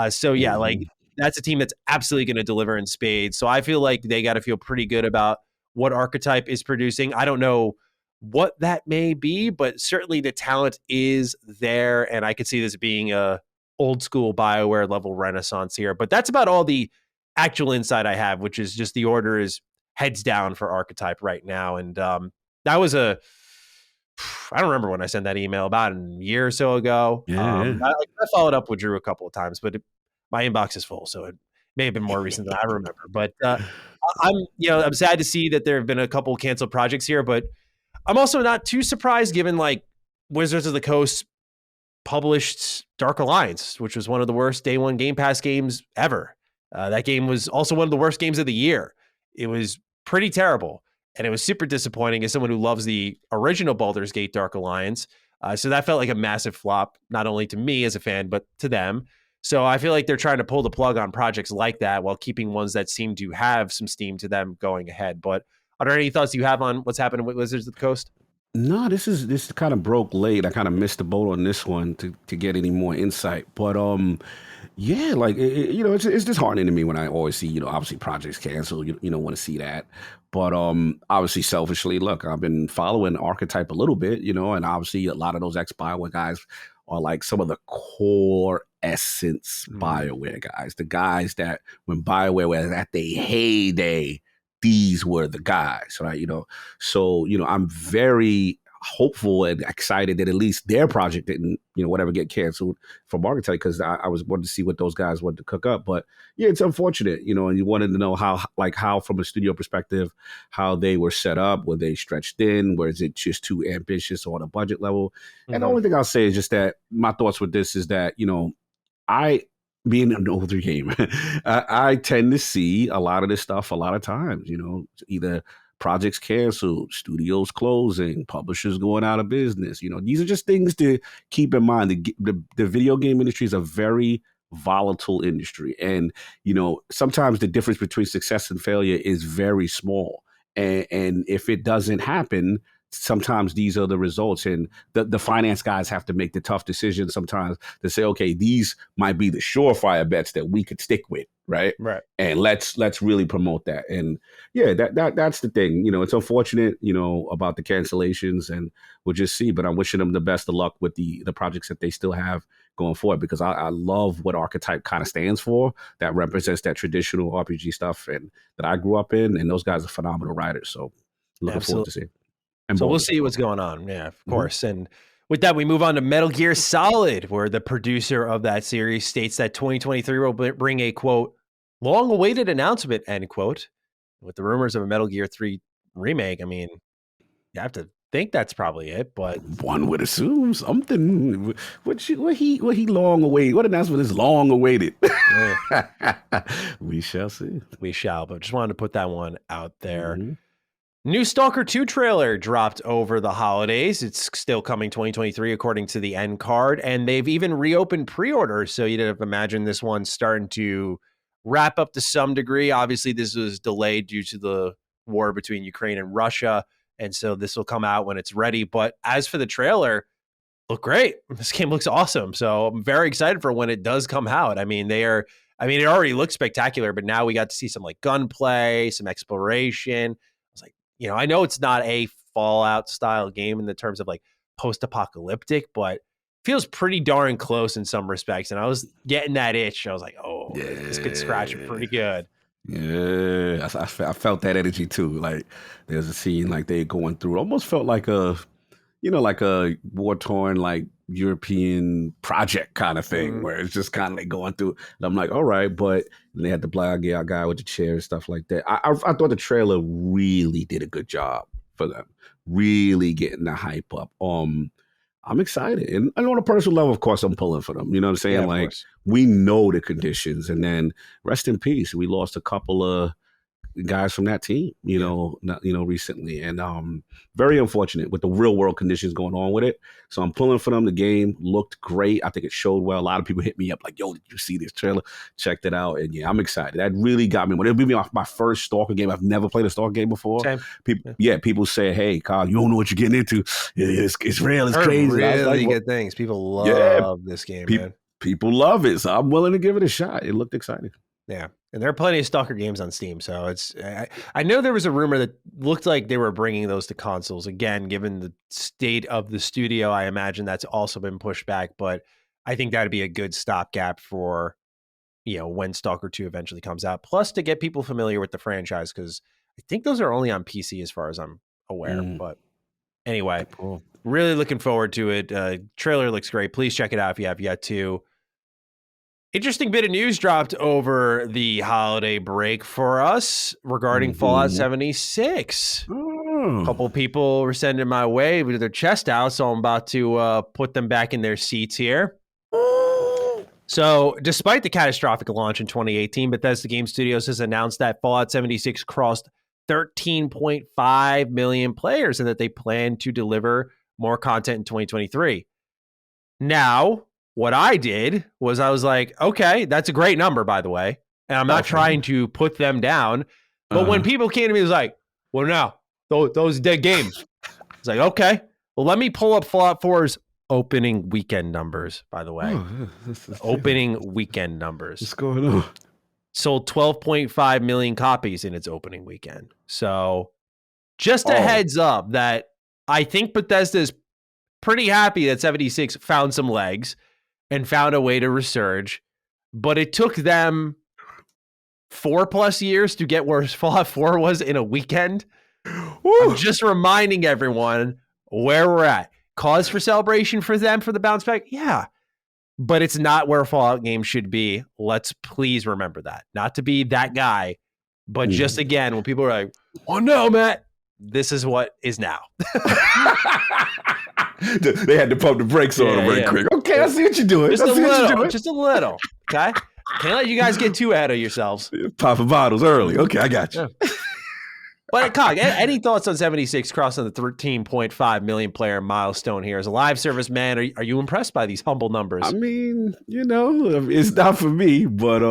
So yeah, like that's a team that's absolutely going to deliver in spades. So I feel like they got to feel pretty good about what Archetype is producing. I don't know what that may be, but certainly the talent is there. And I could see this being a old school BioWare level renaissance here, but that's about all the actual insight I have, which is just the order is heads down for Archetype right now. And that was I don't remember when I sent that email, about a year or so ago. I followed up with Drew a couple of times, but my inbox is full, so it may have been more recent than I remember. But I'm sad to see that there have been a couple canceled projects here, but I'm also not too surprised, given like Wizards of the Coast published Dark Alliance, which was one of the worst day one Game Pass games ever. That game was also one of the worst games of the year. It was pretty terrible, and it was super disappointing as someone who loves the original Baldur's Gate Dark Alliance. So that felt like a massive flop, not only to me as a fan, but to them. So I feel like they're trying to pull the plug on projects like that while keeping ones that seem to have some steam to them going ahead. But are there any thoughts you have on what's happening with Wizards of the Coast? No, this kind of broke late. I kind of missed the boat on this one to get any more insight. But yeah, like it's disheartening to me when I always see obviously projects canceled. You don't want to see that. But obviously, selfishly, look, I've been following Archetype a little bit, and obviously a lot of those ex-BioWare guys are like some of the core essence BioWare guys, the guys that when BioWare was at their heyday, these were the guys, right? So I'm very hopeful and excited that at least their project didn't, whatever, get canceled for marketing, because I was wanting to see what those guys wanted to cook up. But yeah, it's unfortunate, and you wanted to know how from a studio perspective, how they were set up. Were they stretched thin? Was it just too ambitious on a budget level? And the only thing I'll say is just that my thoughts with this is that, I, being an older gamer, I tend to see a lot of this stuff a lot of times, either projects canceled, studios closing, publishers going out of business. These are just things to keep in mind. The video game industry is a very volatile industry. And, sometimes the difference between success and failure is very small. And if it doesn't happen, sometimes these are the results, and the finance guys have to make the tough decisions sometimes to say, okay, these might be the surefire bets that we could stick with, right? And let's really promote that. And yeah, that's the thing. It's unfortunate, about the cancellations, and we'll just see. But I'm wishing them the best of luck with the projects that they still have going forward, because I love what Archetype kind of stands for. That represents that traditional RPG stuff and that I grew up in, and those guys are phenomenal writers. So looking forward to seeing. So we'll see what's going on. Yeah, of course. And with that, we move on to Metal Gear Solid, where the producer of that series states that 2023 will bring a, quote, long-awaited announcement, end quote. With the rumors of a Metal Gear 3 remake, I mean, you have to think that's probably it, but one would assume something. What he long awaited? What announcement is long awaited? We shall see. We shall, but just wanted to put that one out there. New Stalker 2 trailer dropped over the holidays. It's still coming 2023, according to the end card. And they've even reopened pre-orders. So you'd have imagined this one's starting to wrap up to some degree. Obviously, this was delayed due to the war between Ukraine and Russia. And so this will come out when it's ready. But as for the trailer, look great. This game looks awesome. So I'm very excited for when it does come out. I mean, it already looks spectacular, but now we got to see some like gunplay, some exploration. I know it's not a Fallout style game in the terms of like post-apocalyptic, but feels pretty darn close in some respects. And I was getting that itch. I was like, oh, yeah, this could scratch it pretty good. Yeah, I felt that energy too. Like there's a scene like they going through. It almost felt like a war-torn like European project kind of thing, where it's just kind of like going through. And I'm like, all right, but they had the black guy with the chair and stuff like that. I thought the trailer really did a good job for them, really getting the hype up. I'm excited, and on a personal level, of course, I'm pulling for them. You know what I'm saying? Yeah, like we know the conditions, and then rest in peace. We lost a couple of guys from that team, recently, and very unfortunate with the real world conditions going on with it. So I'm pulling for them. The game looked great. I think it showed well. A lot of people hit me up like, "Yo, did you see this trailer? Checked it out." And yeah, I'm excited. That really got me. When it'll be my first Stalker game. I've never played a Stalker game before. Same. People say, "Hey, Kyle, you don't know what you're getting into. It's real. It's crazy." Really good things. People love this game. Man. People love it, so I'm willing to give it a shot. It looked exciting. Yeah. And there are plenty of Stalker games on Steam. So I know there was a rumor that looked like they were bringing those to consoles. Again, given the state of the studio, I imagine that's also been pushed back. But I think that'd be a good stopgap for, when Stalker 2 eventually comes out. Plus to get people familiar with the franchise, because I think those are only on PC as far as I'm aware. But anyway, cool. Really looking forward to it. Trailer looks great. Please check it out if you have yet to. Interesting bit of news dropped over the holiday break for us regarding Fallout 76. A couple people were sending my way with their chest out, so I'm about to put them back in their seats here. So, despite the catastrophic launch in 2018, Bethesda Game Studios has announced that Fallout 76 crossed 13.5 million players and that they plan to deliver more content in 2023. Now, what I did was I was like, okay, that's a great number, by the way. And I'm not trying to put them down. But when people came to me, it was like, well, no, those dead games. It's like, okay, well, let me pull up Fallout 4's opening weekend numbers, by the way. Opening weekend numbers. What's going on? Sold 12.5 million copies in its opening weekend. So just a heads up that I think Bethesda is pretty happy that 76 found some legs. and found a way to resurge, but it took them 4+ years to get where Fallout 4 was in a weekend. Woo! I'm just reminding everyone where we're at. Cause for celebration for them for the bounce back? Yeah. But it's not where Fallout games should be. Let's please remember that. Not to be that guy, but just again, when people are like, oh no, Matt, this is what is now. They had to pump the brakes on them right quick. Okay, I see what you're doing. Just a little. Okay? Can't let you guys get too ahead of yourselves. Popping bottles early. Okay, I got you. Yeah. But Cog, any thoughts on 76 crossing the 13.5 million player milestone here as a live service man? Are you impressed by these humble numbers? I mean, it's not for me, but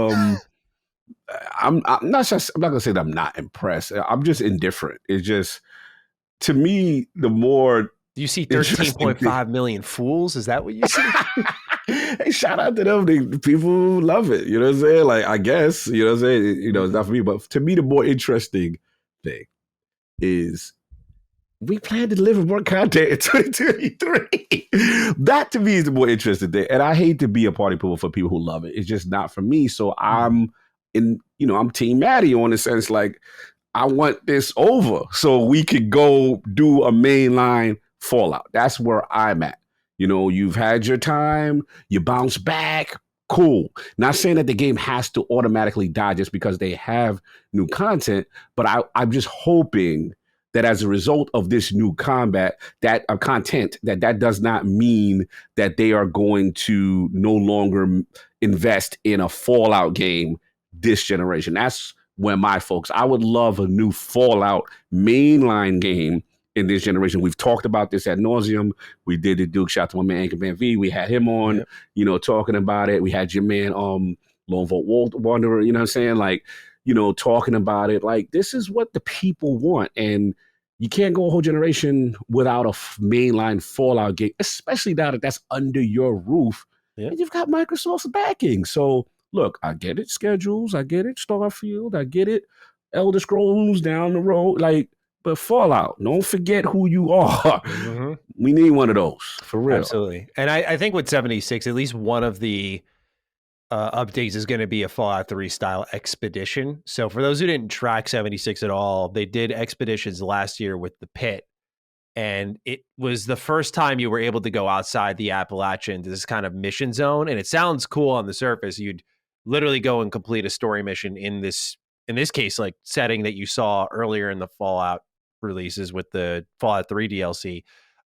I'm not gonna say that I'm not impressed. I'm just indifferent. It's just, to me, the more do you see 13.5 million fools? Is that what you see? Hey, shout out to them. The people who love it. You know what I'm saying? Like, I guess, you know what I'm saying? It's not for me. But to me, the more interesting thing is we plan to deliver more content in 2023. That to me is the more interesting thing. And I hate to be a party pooper for people who love it. It's just not for me. So I'm Team Matty on the sense, like, I want this over so we could go do a mainline Fallout. That's where I'm at. You've had your time, you bounce back, cool. Not saying that the game has to automatically die just because they have new content, but I'm just hoping that as a result of this new content, that does not mean that they are going to no longer invest in a Fallout game this generation. That's where my folks, I would love a new Fallout mainline game in this generation. We've talked about this ad nauseum. We did the Duke. Shout out to my man Anchorman V. We had him on, talking about it. We had your man Lone Vote Wanderer, you know what I'm saying? Like, talking about it. Like, this is what the people want. And you can't go a whole generation without a mainline Fallout game, especially now that that's under your roof. Yeah. And you've got Microsoft's backing. So look, I get it, schedules. I get it, Starfield. I get it, Elder Scrolls down the road. Like, but Fallout, don't forget who you are. Mm-hmm. We need one of those, for real. Absolutely. And I think with 76, at least one of the updates is going to be a Fallout 3 style expedition. So for those who didn't track 76 at all, they did expeditions last year with the Pit. And it was the first time you were able to go outside the Appalachian to this kind of mission zone. And it sounds cool on the surface. You'd literally go and complete a story mission in this case, like setting that you saw earlier in the Fallout releases with the Fallout 3 DLC.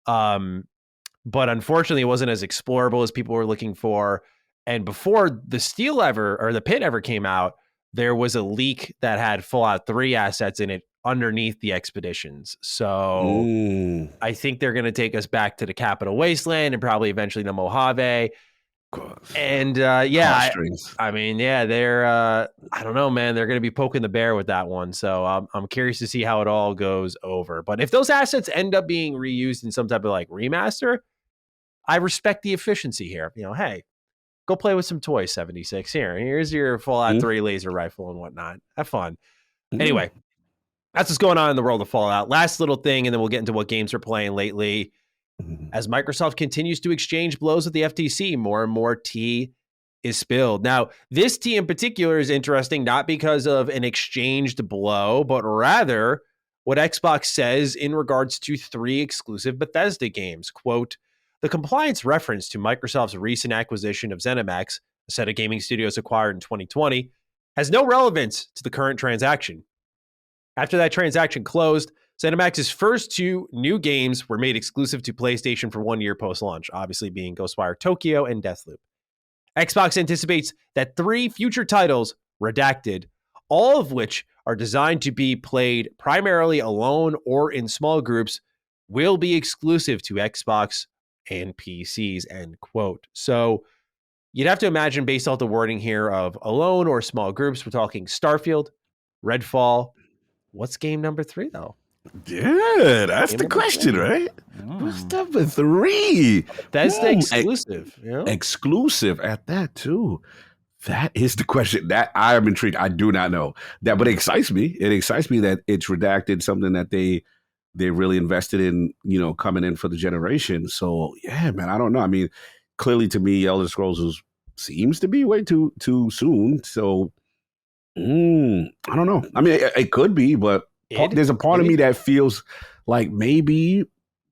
But unfortunately, it wasn't as explorable as people were looking for. And before the Pit ever came out, there was a leak that had Fallout 3 assets in it underneath the expeditions. So I think they're going to take us back to the Capital Wasteland and probably eventually to Mojave. And they're I don't know, man, they're going to be poking the bear with that one. So I'm curious to see how it all goes over. But if those assets end up being reused in some type of like remaster, I respect the efficiency here. Hey, go play with some toys, 76. Here's your Fallout 3 laser rifle and whatnot. Have fun. Anyway, that's what's going on in the world of Fallout. Last little thing, and then we'll get into what games we're playing lately. As Microsoft continues to exchange blows with the FTC, more and more tea is spilled. Now, this tea in particular is interesting, not because of an exchanged blow, but rather what Xbox says in regards to 3 exclusive Bethesda games. Quote, the compliance reference to Microsoft's recent acquisition of ZeniMax, a set of gaming studios acquired in 2020, has no relevance to the current transaction. After that transaction closed, ZeniMax's first 2 new games were made exclusive to PlayStation for 1 year post-launch, obviously being Ghostwire Tokyo and Deathloop. Xbox anticipates that 3 future titles, redacted, all of which are designed to be played primarily alone or in small groups, will be exclusive to Xbox and PCs, end quote. So you'd have to imagine, based off the wording here of alone or small groups, we're talking Starfield, Redfall. What's game number 3, though? Yeah, that's the question, right? What's number 3? That's the exclusive. Exclusive at that, too. That is the question. That I am intrigued. I do not know that, but it excites me. It excites me that it's redacted, something that they really invested in, coming in for the generation. So, yeah, man, I don't know. I mean, clearly to me, Elder Scrolls seems to be way too soon. So I don't know. I mean, it could be, but there's a part of me that feels like maybe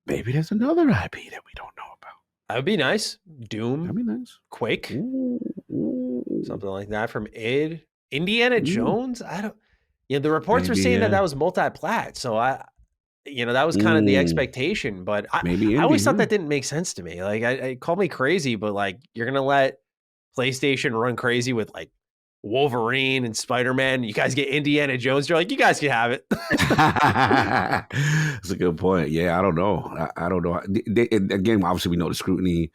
there's another IP that we don't know about. That would be nice. Doom. That'd be nice. Quake. Ooh. Something like that from id. Indiana Jones. I don't. The reports were saying that was multi-plat. So that was kind of the expectation. But I always thought that didn't make sense to me. Like, I call me crazy, but like, you're gonna let PlayStation run crazy with like Wolverine and Spider-Man. You guys get Indiana Jones. You're like, you guys can have it. That's a good point. Yeah, I don't know. I don't know. Again, obviously, we know the scrutiny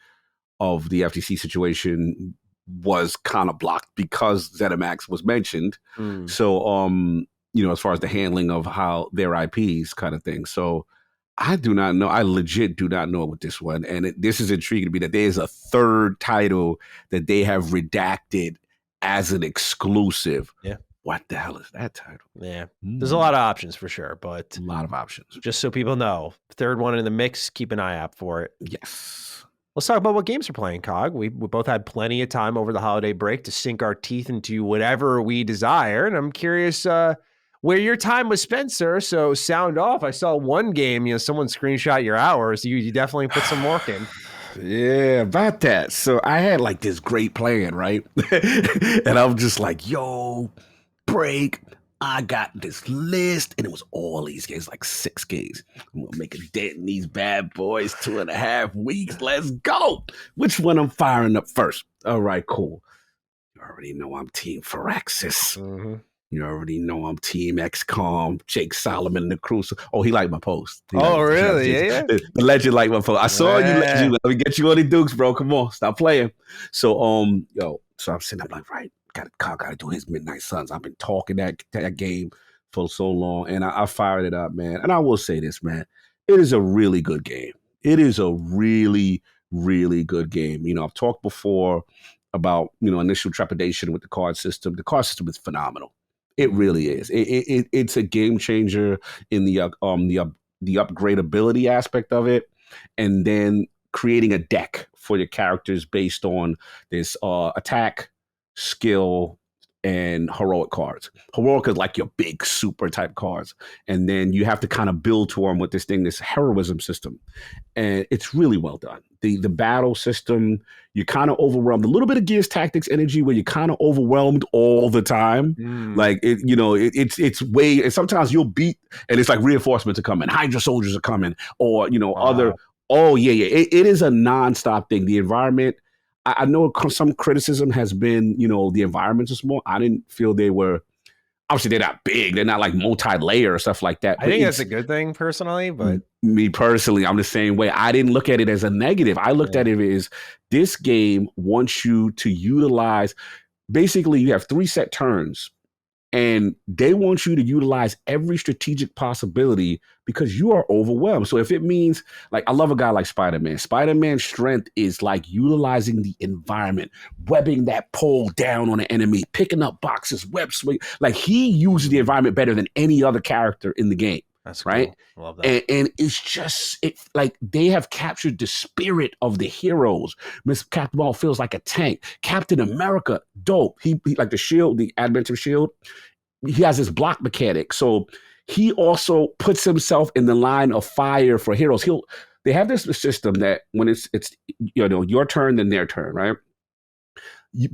of the FTC situation was kind of blocked because ZeniMax was mentioned. So, as far as the handling of how their IPs kind of thing. So I do not know. I legit do not know with this one. And this is intriguing to me that there's a third title that they have redacted as an exclusive. Yeah. What the hell is that title? Yeah. There's a lot of options for sure, but a lot of options. Just so people know, third one in the mix, keep an eye out for it. Yes. Let's talk about what games we're playing, Cog. We both had plenty of time over the holiday break to sink our teeth into whatever we desire. And I'm curious where your time was spent, sir. So sound off. I saw one game, someone screenshot your hours. You definitely put some work in. Yeah, about that. So I had like this great plan, right? And I'm just like, yo, break. I got this list, and it was all these games, like 6 games. I'm going to make a dent in these bad boys, 2.5 weeks. Let's go. Which one I'm firing up first? All right, cool. You already know I'm Team Firaxis. Mm-hmm. You already know I'm Team XCOM, Jake Solomon, the Crucible. Oh, he liked my post. Really? Yeah. The legend liked my post. I saw you, legend. Let me get you on the Dukes, bro. Come on, stop playing. So, so I'm sitting up like, right, gotta do his Midnight Suns. I've been talking that game for so long, and I fired it up, man. And I will say this, man, it is a really good game. It is a really, really good game. I've talked before about initial trepidation with the card system. The card system is phenomenal. It really is. It's a game changer in the upgradability aspect of it, and then creating a deck for your characters based on this attack, skill, and heroic cards. Heroic is like your big super type cards, and then you have to kind of build to them with this heroism system, and it's really well done. The battle system, you're kind of overwhelmed. A little bit of Gears Tactics energy where you're kind of overwhelmed all the time. Like it's way. And sometimes you'll beat, and it's like reinforcements are coming, Hydra soldiers are coming, or other. Oh yeah. It is a nonstop thing. The environment. I know some criticism has been, the environments are small. I didn't feel they were. Obviously, they're not big. They're not like multi-layer or stuff like that. I think that's a good thing personally, but me personally, I'm the same way. I didn't look at it as a negative. I looked at it as this game wants you to utilize. Basically, you have 3 set turns, and they want you to utilize every strategic possibility because you are overwhelmed. So if it means, like, I love a guy like Spider-Man. Spider-Man's strength is like utilizing the environment, webbing that pole down on an enemy, picking up boxes, web swing. Like, he uses the environment better than any other character in the game. That's right. Cool. Love that. And it's just like they have captured the spirit of the heroes. Miss Captain Marvel feels like a tank. Captain America, dope. He like the shield, the adventure shield. He has his block mechanic, so he also puts himself in the line of fire for heroes. They have this system that when it's your turn, then their turn, right?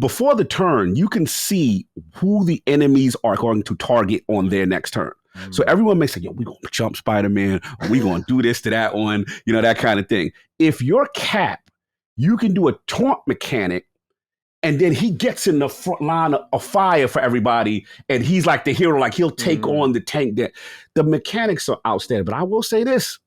Before the turn, you can see who the enemies are going to target on their next turn. So everyone may say, yo, we're going to jump Spider-Man, or we're going to do this to that one, that kind of thing. If you're Cap, you can do a taunt mechanic, and then he gets in the front line of fire for everybody, and he's like the hero, like he'll take on the tank. The mechanics are outstanding. But I will say this,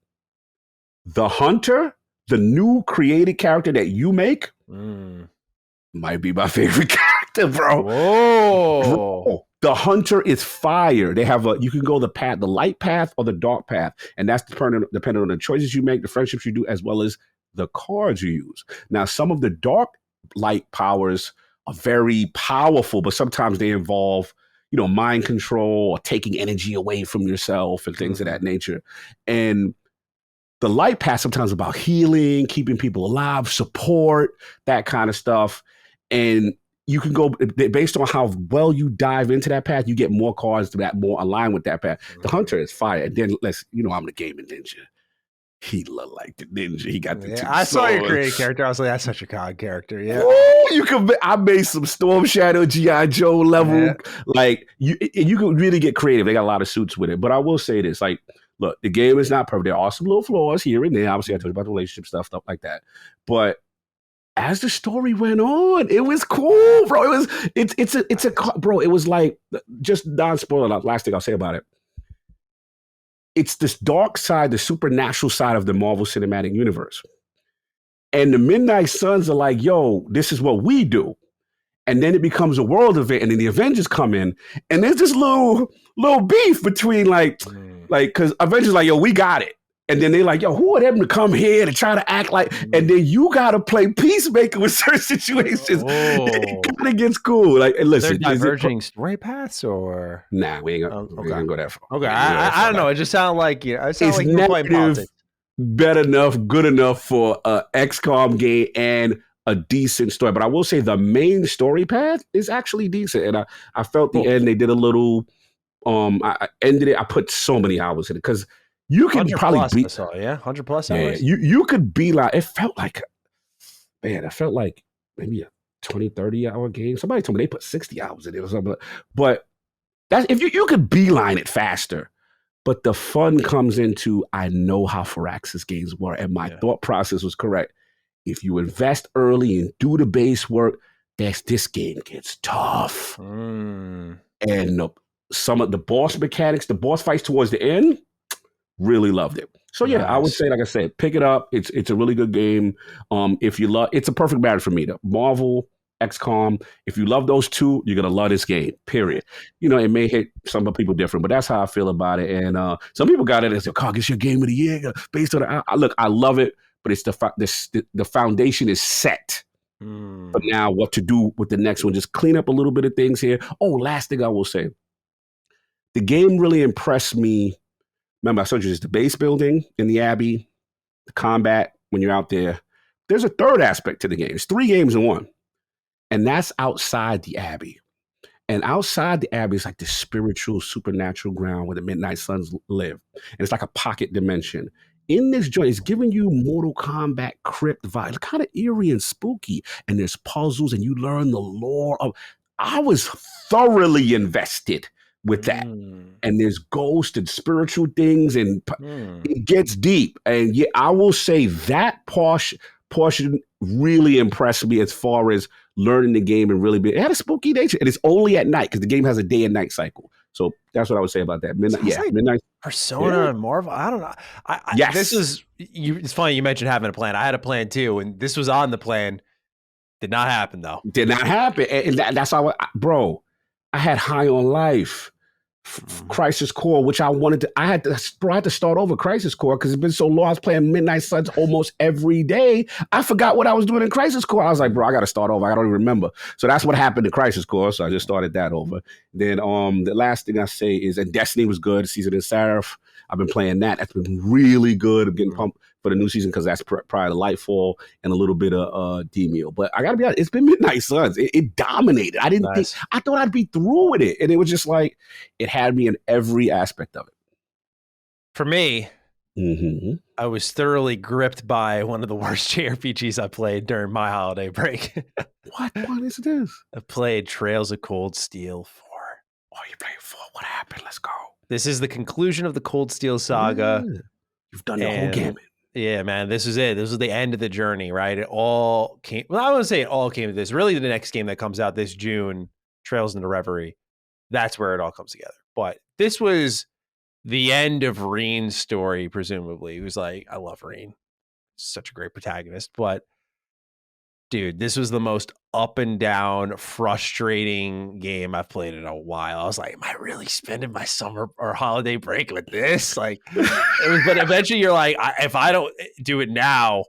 the Hunter, the new created character that you make, might be my favorite character, bro. Whoa. Bro. The Hunter is fire. They have you can go the light path or the dark path. And that's dependent on the choices you make, the friendships you do, as well as the cards you use. Now, some of the dark light powers are very powerful, but sometimes they involve, mind control or taking energy away from yourself and things of that nature. And The light path sometimes about healing, keeping people alive, support, that kind of stuff. And you can go based on how well you dive into that path, you get more cards that more align with that path. The hunter is fire. And then I'm the gaming ninja. He looked like the ninja. He got the two I saw your swords. creative character. I was like, that's such a COG character. Yeah. Ooh, I made some Storm Shadow G.I. Joe level. Yeah. Like you can really get creative. They got a lot of suits with it. But I will say this, like, look, the game is not perfect. There are some little flaws here and there. Obviously, I told you about the relationship stuff like that. But as the story went on, it was cool, bro. Bro, it was like, just non-spoiler, last thing I'll say about it. It's this dark side, the supernatural side of the Marvel Cinematic Universe. And the Midnight Suns are like, yo, this is what we do. And then it becomes a world event, and then the Avengers come in, and there's this little beef between because Avengers like, yo, we got it. And then they're like, yo, who are them to come here to try to act like, and then you got to play peacemaker with certain situations. It kind of gets cool. Like, and listen, they're diverging story paths, or nah, we ain't gonna go that far. Okay, I don't know. It just sounded like you were playing politics. Better enough, good enough for a XCOM game and a decent story. But I will say the main story path is actually decent, and I felt the end. They did a little. I ended it. I put so many hours in it because. You can probably beat 100 plus hours. You could be like, it felt like maybe a 20, 30 hour game. Somebody told me they put 60 hours in it or something. But that's if you could beeline it faster. But the fun comes into I know how Firaxis games were, and my thought process was correct. If you invest early and do the base work, this game gets tough. And some of the boss mechanics, the boss fights towards the end. Really loved it. So yeah, nice. I would say, like I said, pick it up. It's a really good game. If you love, it's a perfect marriage for me. The Marvel, XCOM. If you love those two, you're gonna love this game. Period. It may hit some people different, but that's how I feel about it. And some people got it and say, "COG, it's your game of the year." Based on it, look, I love it, but it's the foundation is set. But now, what to do with the next one? Just clean up a little bit of things here. Oh, last thing I will say, the game really impressed me. Remember, I told you it's the base building in the Abbey, the combat when you're out there. There's a third aspect to the game. It's 3 games in one. And that's outside the Abbey. And outside the Abbey is like the spiritual, supernatural ground where the Midnight Suns live. And it's like a pocket dimension. In this joint, it's giving you Mortal Kombat crypt vibe. It's kind of eerie and spooky. And there's puzzles and you learn the lore of... I was thoroughly invested with that. And there's ghosts and spiritual things, and it gets deep. And yeah, I will say that portion really impressed me as far as learning the game and really it had a spooky nature. And it's only at night because the game has a day and night cycle. So that's what I would say about that. Midnight Persona and Marvel. I don't know. Yes. This is it's funny you mentioned having a plan. I had a plan too, and this was on the plan. Did not happen though. Did not happen. And that's how bro. I had High on Life, Crisis Core, which I had to start over Crisis Core because it's been so long. I was playing Midnight Suns almost every day. I forgot what I was doing in Crisis Core. I was like, bro, I got to start over. I don't even remember. So that's what happened to Crisis Core. So I just started that over. Then the last thing I say is, and Destiny was good. Season of Seraph. I've been playing that. That's been really good. I'm getting pumped for the new season because that's prior to Lightfall and a little bit of Demio. But I got to be honest, it's been Midnight Suns. It dominated. I didn't think, I thought I'd be through with it. And it was just like, it had me in every aspect of it. For me, I was thoroughly gripped by one of the worst JRPGs I played during my holiday break. What is this? I played Trails of Cold Steel 4. Oh, you played 4? What happened? Let's go. This is the conclusion of the Cold Steel saga. Yeah. You've done the whole gamut. Yeah, man, this is it. This was the end of the journey, right? It all came. Well, I wouldn't say it all came to this. Really, the next game that comes out this June, Trails into Reverie, that's where it all comes together. But this was the end of Reen's story, presumably. He was like, I love Reen. Such a great protagonist. But, dude, this was the most up and down, frustrating game I've played in a while. I was like, am I really spending my summer or holiday break with this? Like, but eventually you're like, if I don't do it now,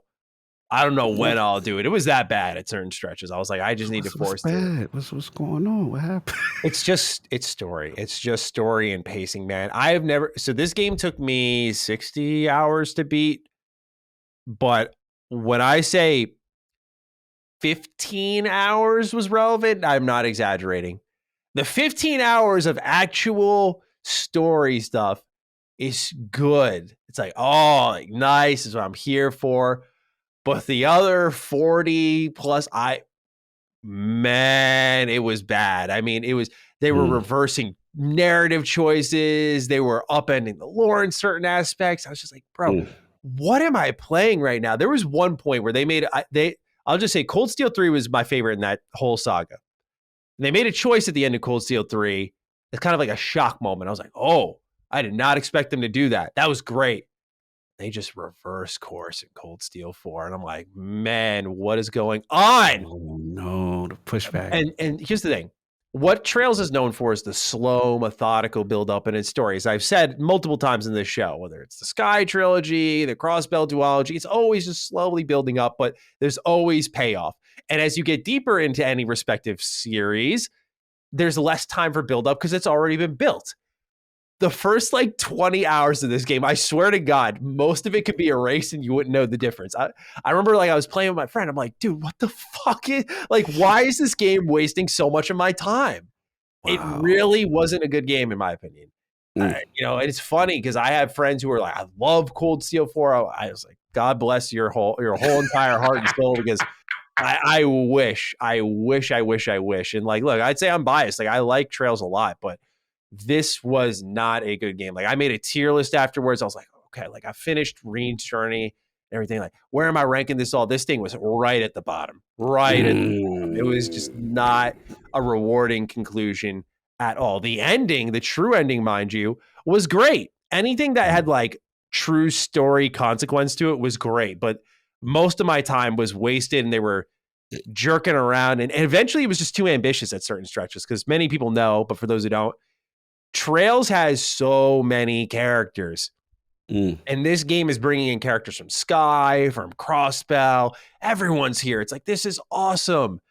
I don't know when I'll do it. It was that bad at certain stretches. I was like, I just need to force it. What's going on? What happened? It's story. It's just story and pacing, man. So this game took me 60 hours to beat. But when I say 15 hours was relevant, I'm not exaggerating. The 15 hours of actual story stuff is good. It's like, oh, like, nice is what I'm here for. But the other 40 plus, man, it was bad. I mean, they were reversing narrative choices. They were upending the lore in certain aspects. I was just like, bro, what am I playing right now? There was one point where I'll just say Cold Steel 3 was my favorite in that whole saga. And they made a choice at the end of Cold Steel 3. It's kind of like a shock moment. I was like, oh, I did not expect them to do that. That was great. They just reverse course in Cold Steel 4. And I'm like, man, what is going on? Oh, no, the pushback. And here's the thing. What Trails is known for is the slow, methodical build-up in its stories. I've said multiple times in this show, whether it's the Sky Trilogy, the Crossbell Duology, it's always just slowly building up, but there's always payoff. And as you get deeper into any respective series, there's less time for build-up because it's already been built. The first 20 hours of this game, I swear to God, most of it could be erased and you wouldn't know the difference. I remember I was playing with my friend. I'm like, dude, what the fuck is why is this game wasting so much of my time? Wow. It really wasn't a good game in my opinion. And it's funny because I have friends who are like, I love Cold Steel 4. I was like, God bless your whole entire heart and soul because I wish. And look, I'd say I'm biased. I like Trails a lot, but this was not a good game. I made a tier list afterwards. I was like, okay, I finished Reen's Journey and everything. Where am I ranking this all? This thing was right at the bottom. Right at the bottom. It was just not a rewarding conclusion at all. The ending, the true ending, mind you, was great. Anything that had true story consequence to it was great. But most of my time was wasted and they were jerking around. And eventually it was just too ambitious at certain stretches because many people know, but for those who don't, Trails has so many characters. And this game is bringing in characters from Sky, from Crossbell. Everyone's here. It's this is awesome.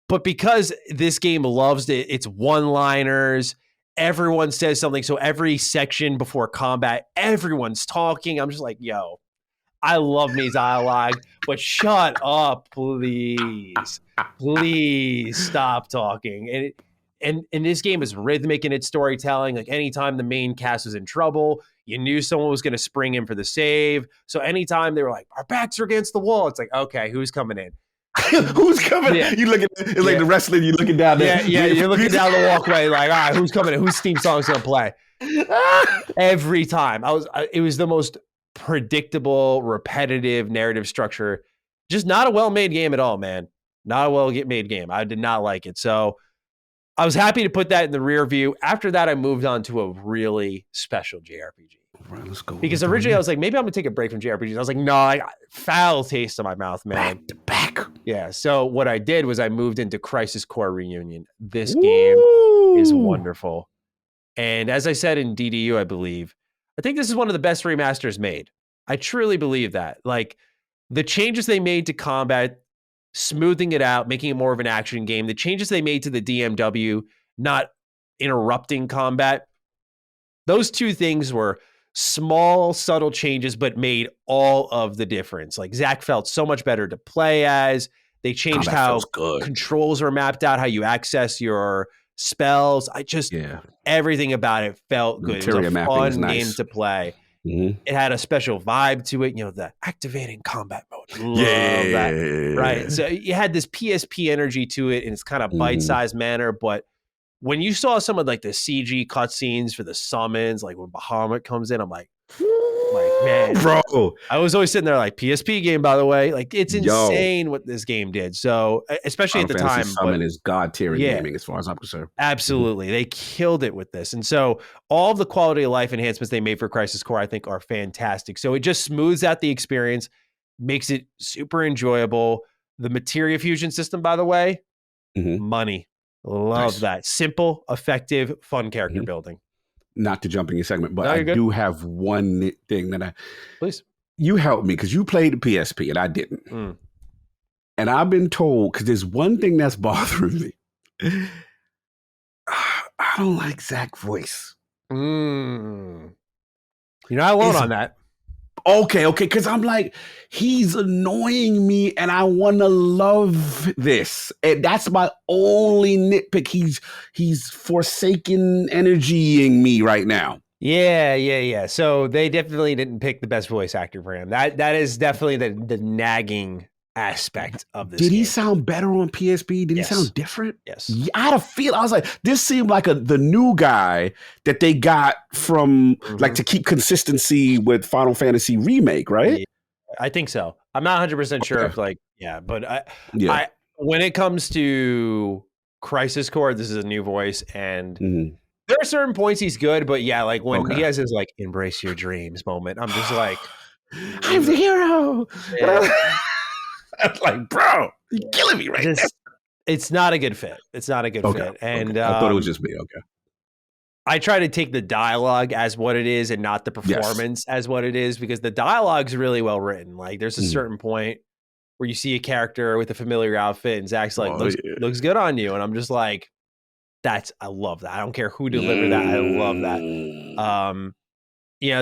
But because this game loves its one-liners, everyone says something. So every section before combat, everyone's talking. I'm just like, yo, I love me dialogue, but shut up, please. Please stop talking. And this game is rhythmic in its storytelling. Anytime the main cast was in trouble, you knew someone was going to spring in for the save. So anytime they were like, our backs are against the wall, it's okay, who's coming in? Who's coming? Yeah. You look at it's like the wrestling. You're looking down there. Yeah, you're looking down the walkway. All right, who's coming in? Whose theme song's gonna play? Every time, it was the most predictable, repetitive narrative structure. Just not a well-made game at all, man. Not a well-made game. I did not like it. So I was happy to put that in the rear view. After that, I moved on to a really special JRPG. All right, let's go. Because originally I was like, maybe I'm going to take a break from JRPGs. I was like, no, I got foul taste in my mouth, man. Back to back. Yeah. So what I did was I moved into Crisis Core Reunion. This game is wonderful. And as I said in DDU, I believe, I think this is one of the best remasters made. I truly believe that. The changes they made to combat, smoothing it out, making it more of an action game, the changes they made to the DMW, not interrupting combat, those two things were small, subtle changes, but made all of the difference. Zack felt so much better to play as. They changed how controls were mapped out, how you access your spells. Everything about it felt good. It was a fun game to play. Mm-hmm. It had a special vibe to it, the activating combat mode. Love that. Right. So you had this PSP energy to it in its kind of bite-sized manner, but when you saw some of the CG cutscenes for the summons, when Bahamut comes in, I'm like, man, bro. I was always sitting there PSP game, by the way. It's insane what this game did. So especially at the time, Summon is god tier in gaming as far as I'm concerned. Absolutely. They killed it with this. And so all of the quality of life enhancements they made for Crisis Core, I think, are fantastic. So it just smooths out the experience, makes it super enjoyable. The materia fusion system, by the way, money. Love that. Simple, effective, fun character building. Not to jump in your segment, but I do have one thing that please. You helped me because you played the PSP and I didn't. And I've been told, because there's one thing that's bothering me. I don't like Zach's voice. You're not alone on that. Okay, because I'm like, he's annoying me, and I want to love this, and that's my only nitpick. He's forsaken energying me right now. Yeah. So they definitely didn't pick the best voice actor for him. That is definitely the nagging aspect of this Did he game. sound better on PSP? Did Yes. he sound different? Yes. Yeah, I had a feel. I was like, this seemed like the new guy that they got from like to keep consistency with Final Fantasy Remake, right? Yeah, I think so. I'm not 100% sure if but I when it comes to Crisis Core, this is a new voice, and there are certain points he's good, but yeah, like when he has his like embrace your dreams moment, I'm just like, I'm the hero. Yeah. I'm like, bro, you're killing me right now. It's not a good fit. It's not a good fit. And I thought it was just me. Okay. I try to take the dialogue as what it is and not the performance as what it is, because the dialogue's really well written. Like there's a certain point where you see a character with a familiar outfit and Zach's like, looks good on you. And I'm just like, I love that. I don't care who delivered that. I love that.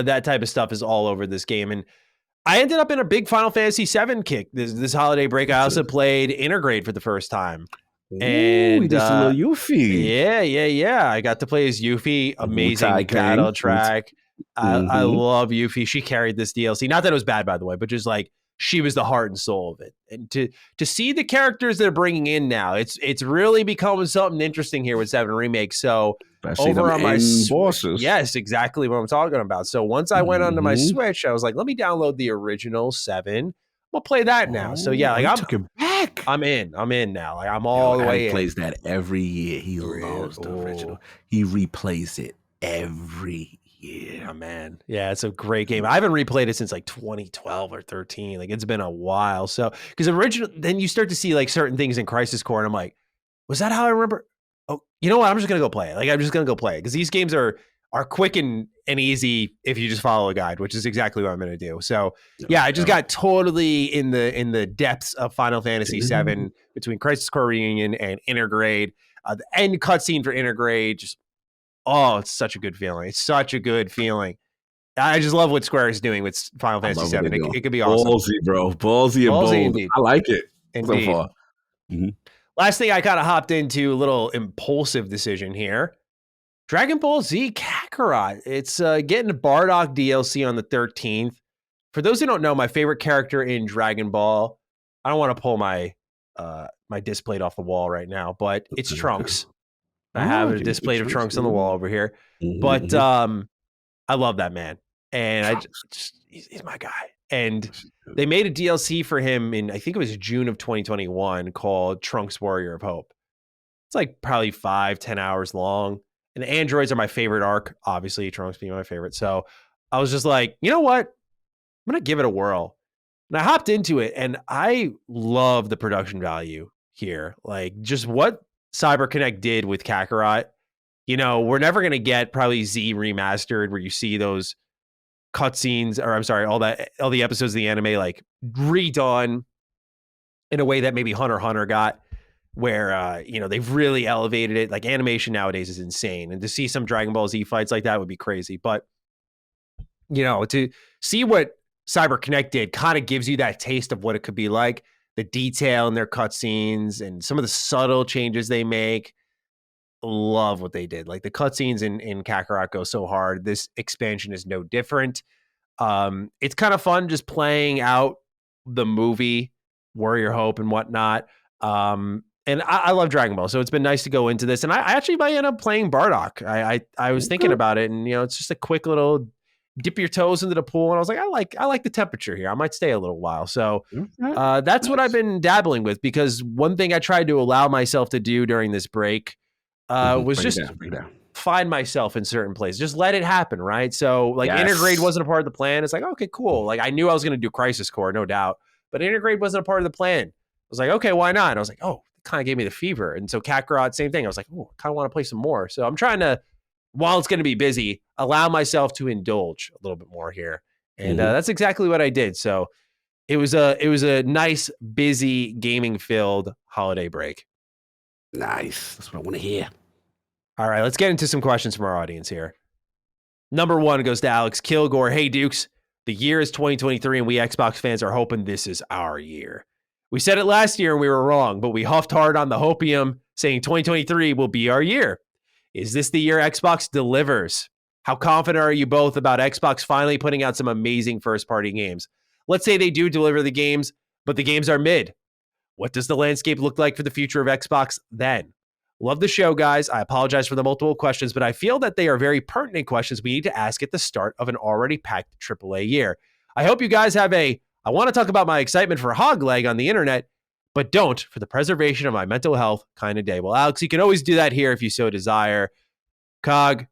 That type of stuff is all over this game. And I ended up in a big Final Fantasy VII kick this holiday break. I also played Intergrade for the first time. And just a little Yuffie. Yeah. I got to play as Yuffie. Amazing battle track. I love Yuffie. She carried this DLC. Not that it was bad, by the way, but just like she was the heart and soul of it. And to see the characters they're bringing in now, it's really becoming something interesting here with 7 Remake. So over on my bosses. Yes, exactly what I'm talking about. So once I went onto my Switch, I was like, let me download the original 7. We'll play that now. So yeah, like took it back. I'm in now. Like I'm all the way in. He plays that every year. He loves the original. He replays it every year. Oh, man. Yeah, it's a great game. I haven't replayed it since like 2012 or 13. Like it's been a while. So because then you start to see like certain things in Crisis Core, and I'm like, was that how I remember? Oh, you know what? I'm just gonna go play it. Like I'm just gonna go play it because these games are quick and easy if you just follow a guide, which is exactly what I'm going to do. So I just got totally in the depths of Final Fantasy VII between Crisis Core Reunion and Intergrade. The end cutscene for Intergrade, it's such a good feeling. It's such a good feeling. I just love what Square is doing with Final Fantasy VII. It could be awesome. Ballsy, bro. Ballsy and bold. Indeed. I like it so far. Last thing I kind of hopped into, a little impulsive decision here. Dragon Ball Z Kakarot. It's getting a Bardock DLC on the 13th. For those who don't know, my favorite character in Dragon Ball, I don't want to pull my my disc plate off the wall right now, but it's Trunks. I have a disc plate of Trunks on the wall over here. But I love that man. And he's my guy. And they made a DLC for him in, I think it was June of 2021, called Trunks Warrior of Hope. It's like probably 5-10 hours long. And the androids are my favorite arc, obviously, Trunks being my favorite. So I was just like, you know what? I'm going to give it a whirl. And I hopped into it, and I love the production value here. Like, just what CyberConnect did with Kakarot. We're never going to get probably Z remastered where you see those cutscenes, or I'm sorry, all the episodes of the anime like redone in a way that maybe Hunter x Hunter got, where they've really elevated it. Like animation nowadays is insane, and to see some Dragon Ball Z fights like that would be crazy. But to see what CyberConnect did kind of gives you that taste of what it could be like. The detail in their cutscenes and some of the subtle changes they make. Love what they did. Like the cutscenes in Kakarot go so hard. This expansion is no different. It's kind of fun just playing out the movie Warrior Hope and whatnot. And I love Dragon Ball, so it's been nice to go into this. And I actually might end up playing Bardock. I was thinking about it, and it's just a quick little dip your toes into the pool. And I was like, I like the temperature here. I might stay a little while. So that's what I've been dabbling with, because one thing I tried to allow myself to do during this break was just find myself in certain places. Just let it happen, right? So like Intergrade wasn't a part of the plan. It's like, okay, cool. Like I knew I was going to do Crisis Core, no doubt. But Intergrade wasn't a part of the plan. I was like, okay, why not? And I was like, oh, it kind of gave me the fever. And so Kakarot, same thing. I was like, oh, I kind of want to play some more. So I'm trying to, while it's going to be busy, allow myself to indulge a little bit more here. And that's exactly what I did. So it was a nice, busy, gaming-filled holiday break. Nice. That's what I want to hear. All right, let's get into some questions from our audience here. Number 1 goes to Alex Kilgore. Hey, Dukes. The year is 2023, and we Xbox fans are hoping this is our year. We said it last year and we were wrong, but we huffed hard on the hopium saying 2023 will be our year. Is this the year Xbox delivers? How confident are you both about Xbox finally putting out some amazing first-party games? Let's say they do deliver the games, but the games are mid. What does the landscape look like for the future of Xbox then? Love the show, guys. I apologize for the multiple questions, but I feel that they are very pertinent questions we need to ask at the start of an already packed AAA year. I hope you guys have I want to talk about my excitement for HOEG leg on the internet, but don't for the preservation of my mental health kind of day. Well, Alex, you can always do that here if you so desire. COG,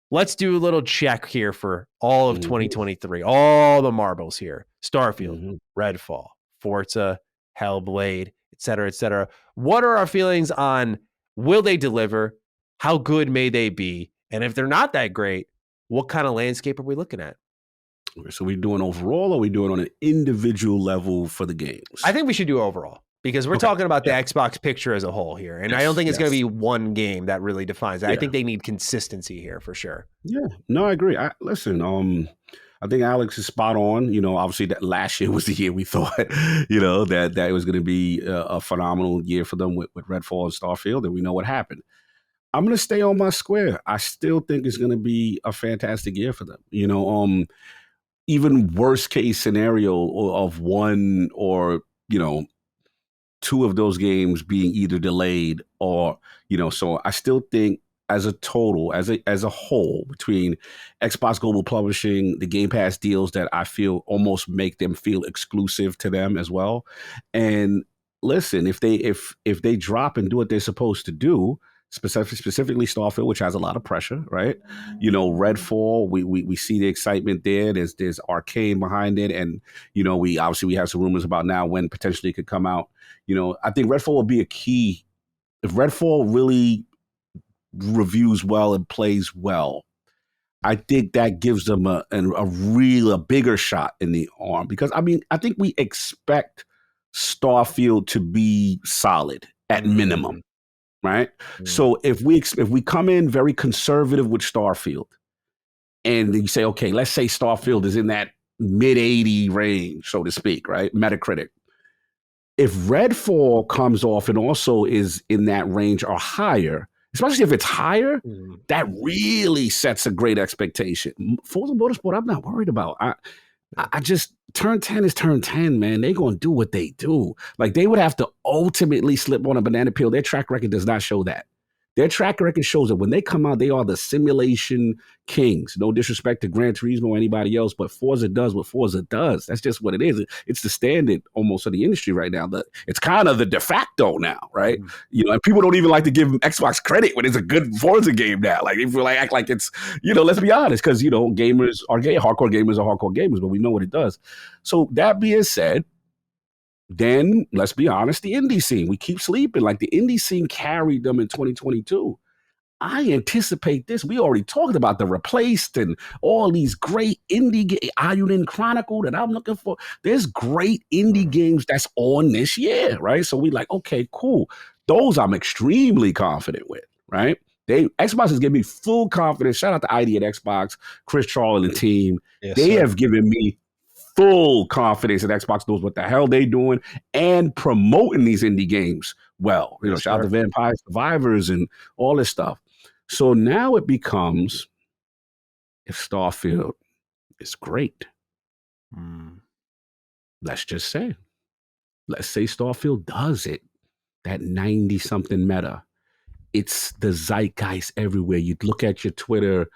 let's do a little check here for all of 2023, all the marbles here. Starfield, Redfall, Forza, Hellblade, et cetera, et cetera. What are our feelings on will they deliver? How good may they be? And if they're not that great, what kind of landscape are we looking at? So we're doing overall, or are we doing on an individual level for the games? I think we should do overall because we're talking about the Xbox picture as a whole here. And I don't think it's going to be one game that really defines it. I think they need consistency here for sure. Yeah, no, I agree. Listen, I think Alex is spot on. Obviously that last year was the year we thought, that it was going to be a phenomenal year for them with Redfall and Starfield, and we know what happened. I'm going to stay on my square. I still think it's going to be a fantastic year for them. Even worst case scenario of one or, two of those games being either delayed or, so I still think as a total, as a whole, between Xbox Global Publishing, the Game Pass deals that I feel almost make them feel exclusive to them as well. And listen, if they drop and do what they're supposed to do, specifically Starfield, which has a lot of pressure, right? Redfall, we see the excitement there. There's Arcane behind it, and we have some rumors about now when potentially it could come out. I think Redfall will be a key. If Redfall really reviews well and plays well, I think that gives them a bigger shot in the arm, because I think we expect Starfield to be solid at minimum. Right. So if we come in very conservative with Starfield and you say, okay, let's say Starfield is in that mid 80 range, so to speak, right? Metacritic. If Redfall comes off and also is in that range or higher, especially if it's higher, that really sets a great expectation. Forza Motorsport, I'm not worried about. I just, turn 10 is turn 10, man. They're going to do what they do. Like, they would have to ultimately slip on a banana peel. Their track record does not show that. Their track record shows that when they come out, they are the simulation kings. No disrespect to Gran Turismo or anybody else, but Forza does what Forza does. That's just what it is. It's the standard almost of the industry right now. It's kind of the de facto now, right? And people don't even like to give Xbox credit when it's a good Forza game now. Like, they feel like act like it's, let's be honest, because, gamers are gay, hardcore gamers are hardcore gamers, but we know what it does. So that being said, then let's be honest, the indie scene, we keep sleeping. Like, the indie scene carried them in 2022. I anticipate this. We already talked about The Replaced and all these great indie Ayunin Chronicle that I'm looking for. There's great indie games that's on this year, right? So we like, okay, cool. Those I'm extremely confident with, right? Xbox has given me full confidence. Shout out to ID at Xbox, Chris Charles and the team. Yes, they have given me full confidence that Xbox knows what the hell they're doing and promoting these indie games well. Shout out to Vampire Survivors and all this stuff. So now it becomes, if Starfield is great, let's say Starfield does it, that 90-something meta. It's the zeitgeist everywhere. You look at your Twitter,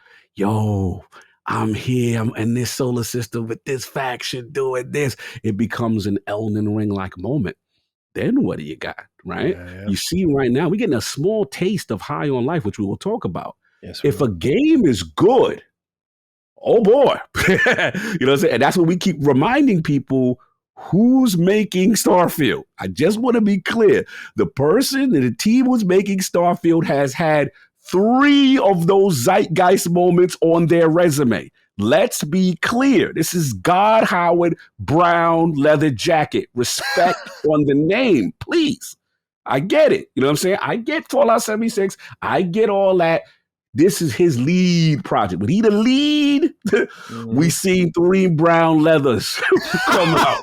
I'm here, I'm in this solar system with this faction doing this. It becomes an Elden Ring-like moment. Then what do you got, right? Yeah. You see right now, we're getting a small taste of High on Life, which we will talk about. Yes, if a game is good, oh boy. You know what I'm saying? And that's what we keep reminding people, who's making Starfield. I just want to be clear. The person and the team who's making Starfield has had 3 of those zeitgeist moments on their resume. Let's be clear. This is God Howard Brown leather jacket. Respect on the name, please. I get it. You know what I'm saying? I get Fallout 76. I get all that. This is his lead project. But he the lead. We seen 3 brown leathers come out.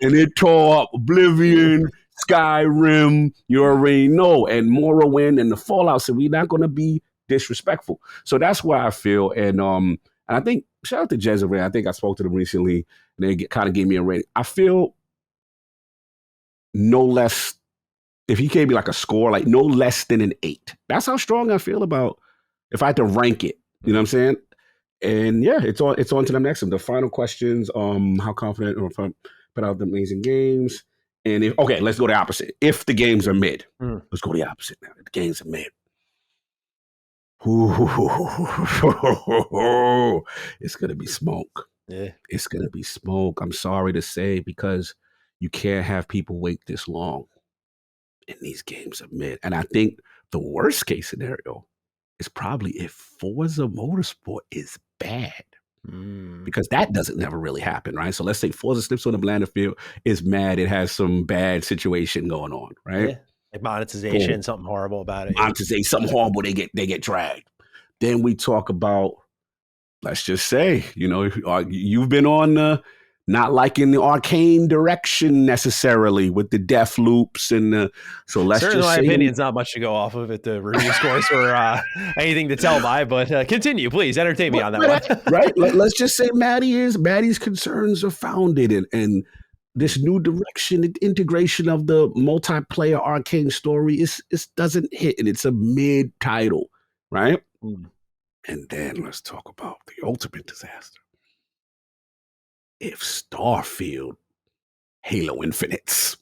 And it tore up Oblivion, Skyrim, you already know, and Morrowind and the Fallout. So we're not going to be disrespectful. So that's why I feel. And I think, shout out to Jezebel. I think I spoke to them recently, and they kind of gave me a rating. I feel no less, if he gave me like a score, like no less than an 8. That's how strong I feel about if I had to rank it. You know what I'm saying? And yeah, it's on to the next one. The final questions, how confident or put out the amazing games. And let's go the opposite. If the games are mid, let's go the opposite now. If the games are mid. It's gonna be smoke. Yeah. It's gonna be smoke. I'm sorry to say, because you can't have people wait this long. And these games are mid. And I think the worst case scenario is probably if Forza Motorsport is bad. Because that doesn't never really happen, right? So let's say Forza slips on the blender field, is mad, it has some bad situation going on, right? Yeah. Like monetization, something horrible about it. Monetization, something horrible, they get dragged. Then we talk about, let's just say, you've been on not liking the arcane direction necessarily with the Deathloops and so let's certainly just my say opinion's not much to go off of at the review scores or anything to tell by, but continue, please entertain me on that one. Right? Let's just say Matty's concerns are founded, and this new direction, the integration of the multiplayer arcane story is doesn't hit, and it's a mid title, right? And then let's talk about the ultimate disaster. If Starfield, Halo Infinites.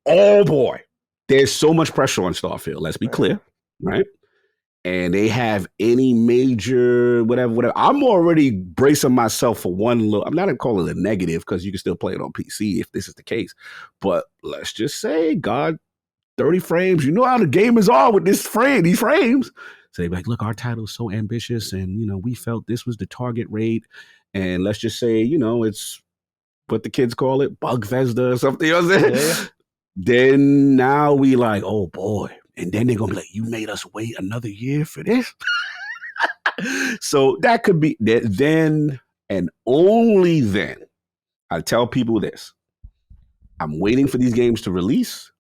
Oh boy. There's so much pressure on Starfield, let's be clear, right? And they have any major whatever. I'm already bracing myself for one little, I'm not going to call it a negative because you can still play it on PC if this is the case. But let's just say, God, 30 frames. You know how the gamers are with these frames. So they're like, look, our title is so ambitious, and we felt this was the target rate. And let's just say, it's what the kids call it, Bugfesta or something. You know what I'm saying? Yeah. Then now we like, oh boy. And then they're going to be like, you made us wait another year for this? So that could be, then and only then, I tell people this. I'm waiting for these games to release,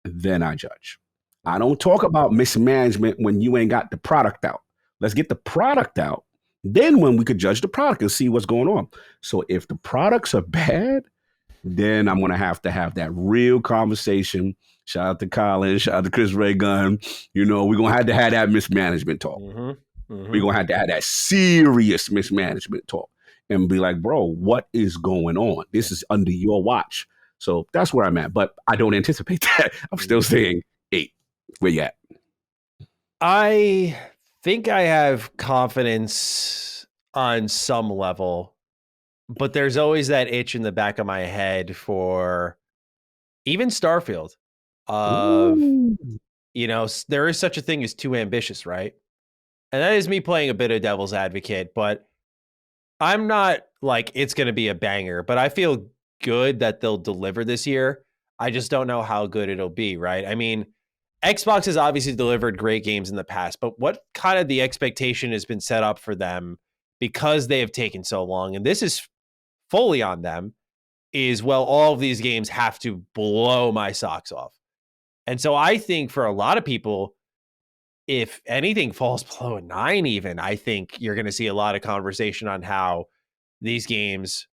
then I judge. I don't talk about mismanagement when you ain't got the product out. Let's get the product out. Then when we could judge the product and see what's going on. So if the products are bad, then I'm going to have that real conversation. Shout out to Colin, shout out to Chris Ray Gunn. We're going to have that mismanagement talk. We're going to have that serious mismanagement talk and be like, bro, what is going on? This is under your watch. So that's where I'm at. But I don't anticipate that. I'm still saying 8. Where you at? I think I have confidence on some level, but there's always that itch in the back of my head for even Starfield of, there is such a thing as too ambitious, right? And that is me playing a bit of devil's advocate, but I'm not like it's going to be a banger, but I feel good that they'll deliver this year. I just don't know how good it'll be, right? I mean, Xbox has obviously delivered great games in the past, but what kind of the expectation has been set up for them because they have taken so long, and this is fully on them, is, well, all of these games have to blow my socks off. And so I think for a lot of people, if anything falls below a 9 even, I think you're going to see a lot of conversation on how these games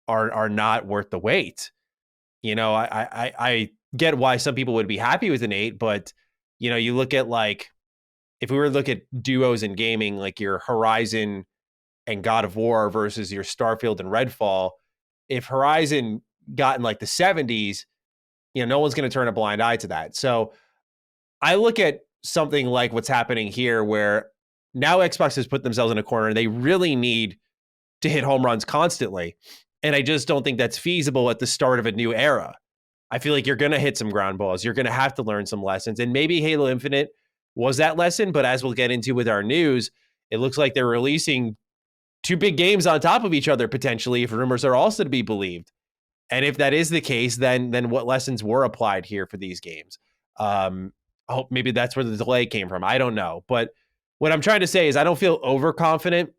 are not worth the wait. I get why some people would be happy with an 8, but you look at, like, if we were to look at duos in gaming, like your Horizon and God of War versus your Starfield and Redfall, if Horizon got in like the 70s, no one's going to turn a blind eye to that. So I look at something like what's happening here, where now Xbox has put themselves in a corner and they really need to hit home runs constantly. And I just don't think that's feasible at the start of a new era. I feel like you're going to hit some ground balls. You're going to have to learn some lessons. And maybe Halo Infinite was that lesson. But as we'll get into with our news, it looks like they're releasing 2 big games on top of each other, potentially, if rumors are also to be believed. And if that is the case, then what lessons were applied here for these games? I hope maybe that's where the delay came from. I don't know. But what I'm trying to say is I don't feel overconfident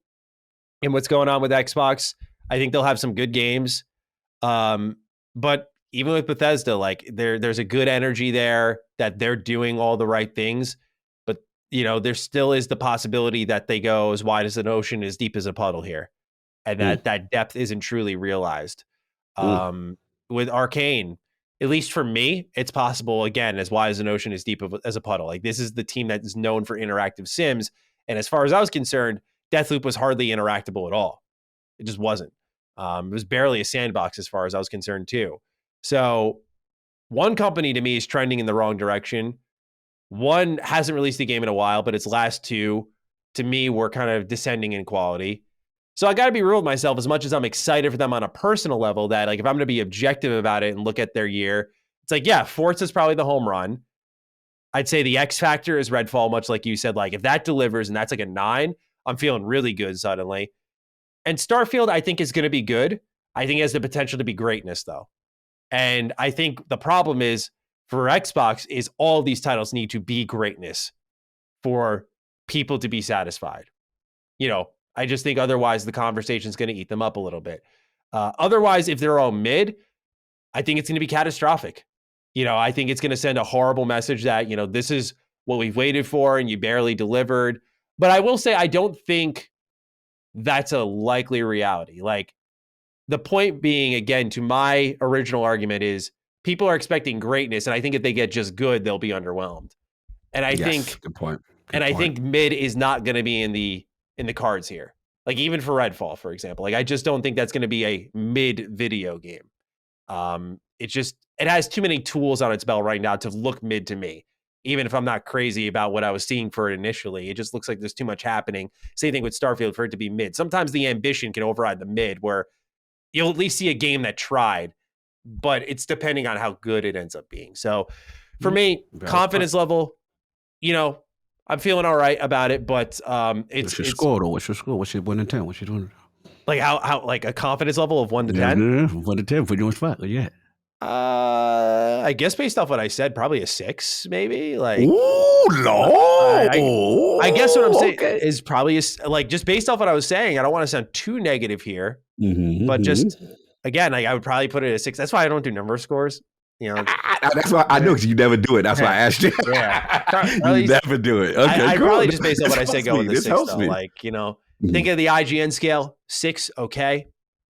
in what's going on with Xbox. I think they'll have some good games. But even with Bethesda, like there's a good energy there that they're doing all the right things. But, there still is the possibility that they go as wide as an ocean, as deep as a puddle here. And that depth isn't truly realized. With Arcane, at least for me, it's possible, again, as wide as an ocean, as deep as a puddle. Like, this is the team that is known for interactive sims. And as far as I was concerned, Deathloop was hardly interactable at all. It just wasn't. It was barely a sandbox as far as I was concerned, too. So one company to me is trending in the wrong direction. One hasn't released a game in a while, but its last two, to me, were kind of descending in quality. So I got to be real with myself, as much as I'm excited for them on a personal level, that like if I'm going to be objective about it and look at their year, it's like, yeah, Forza's probably the home run. I'd say the X factor is Redfall, much like you said. Like if that delivers and that's like a 9, I'm feeling really good suddenly. And Starfield, I think, is going to be good. I think it has the potential to be greatness, though. And I think the problem is for Xbox is all these titles need to be greatness for people to be satisfied. I just think otherwise the conversation is going to eat them up a little bit. Otherwise, if they're all mid, I think it's going to be catastrophic. I think it's going to send a horrible message that, this is what we've waited for and you barely delivered. But I will say, I don't think that's a likely reality. Like the point being, again, to my original argument is people are expecting greatness. And I think if they get just good, they'll be underwhelmed. And I think, good point. I think mid is not going to be in the cards here. Like even for Redfall, for example, like I just don't think that's going to be a mid video game. It has too many tools on its belt right now to look mid to me. Even if I'm not crazy about what I was seeing for it initially, it just looks like there's too much happening. Same thing with Starfield for it to be mid. Sometimes the ambition can override the mid, where you'll at least see a game that tried, but it's depending on how good it ends up being. So for me, confidence level, I'm feeling all right about it, but What's your score though? What's your score? What's your 1 to 10? What you doing? Like how like a confidence level of 1 to 10? 1 to 10 for doing spot. Yeah. I guess based off what I said, probably a 6, maybe. Like, ooh, no. I guess what I'm saying is probably like just based off what I was saying. I don't want to sound too negative here, but just again, like I would probably put it at a 6. That's why I don't do number scores. That's why I know, because you never do it. That's why I asked you. Yeah, you never do it. Okay, I cool. probably just based on what I said go with the 6. Though. Me. Like think of the IGN scale, 6, okay.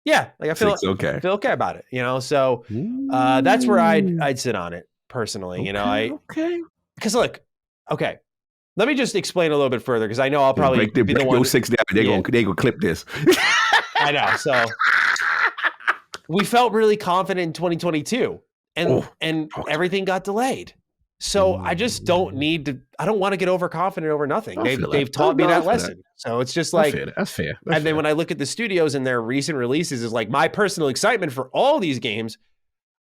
Yeah, like I feel 6, okay. Feel okay about it. So that's where I'd sit on it personally. Okay. Because look, okay. Let me just explain a little bit further, because I know I'll probably break the 6 down. They gonna clip this. I know. So we felt really confident in 2022. And everything got delayed. So I just don't need to. I don't want to get overconfident over nothing. They've taught me that lesson. So it's just like that's fair. And then when I look at the studios and their recent releases, is like my personal excitement for all these games.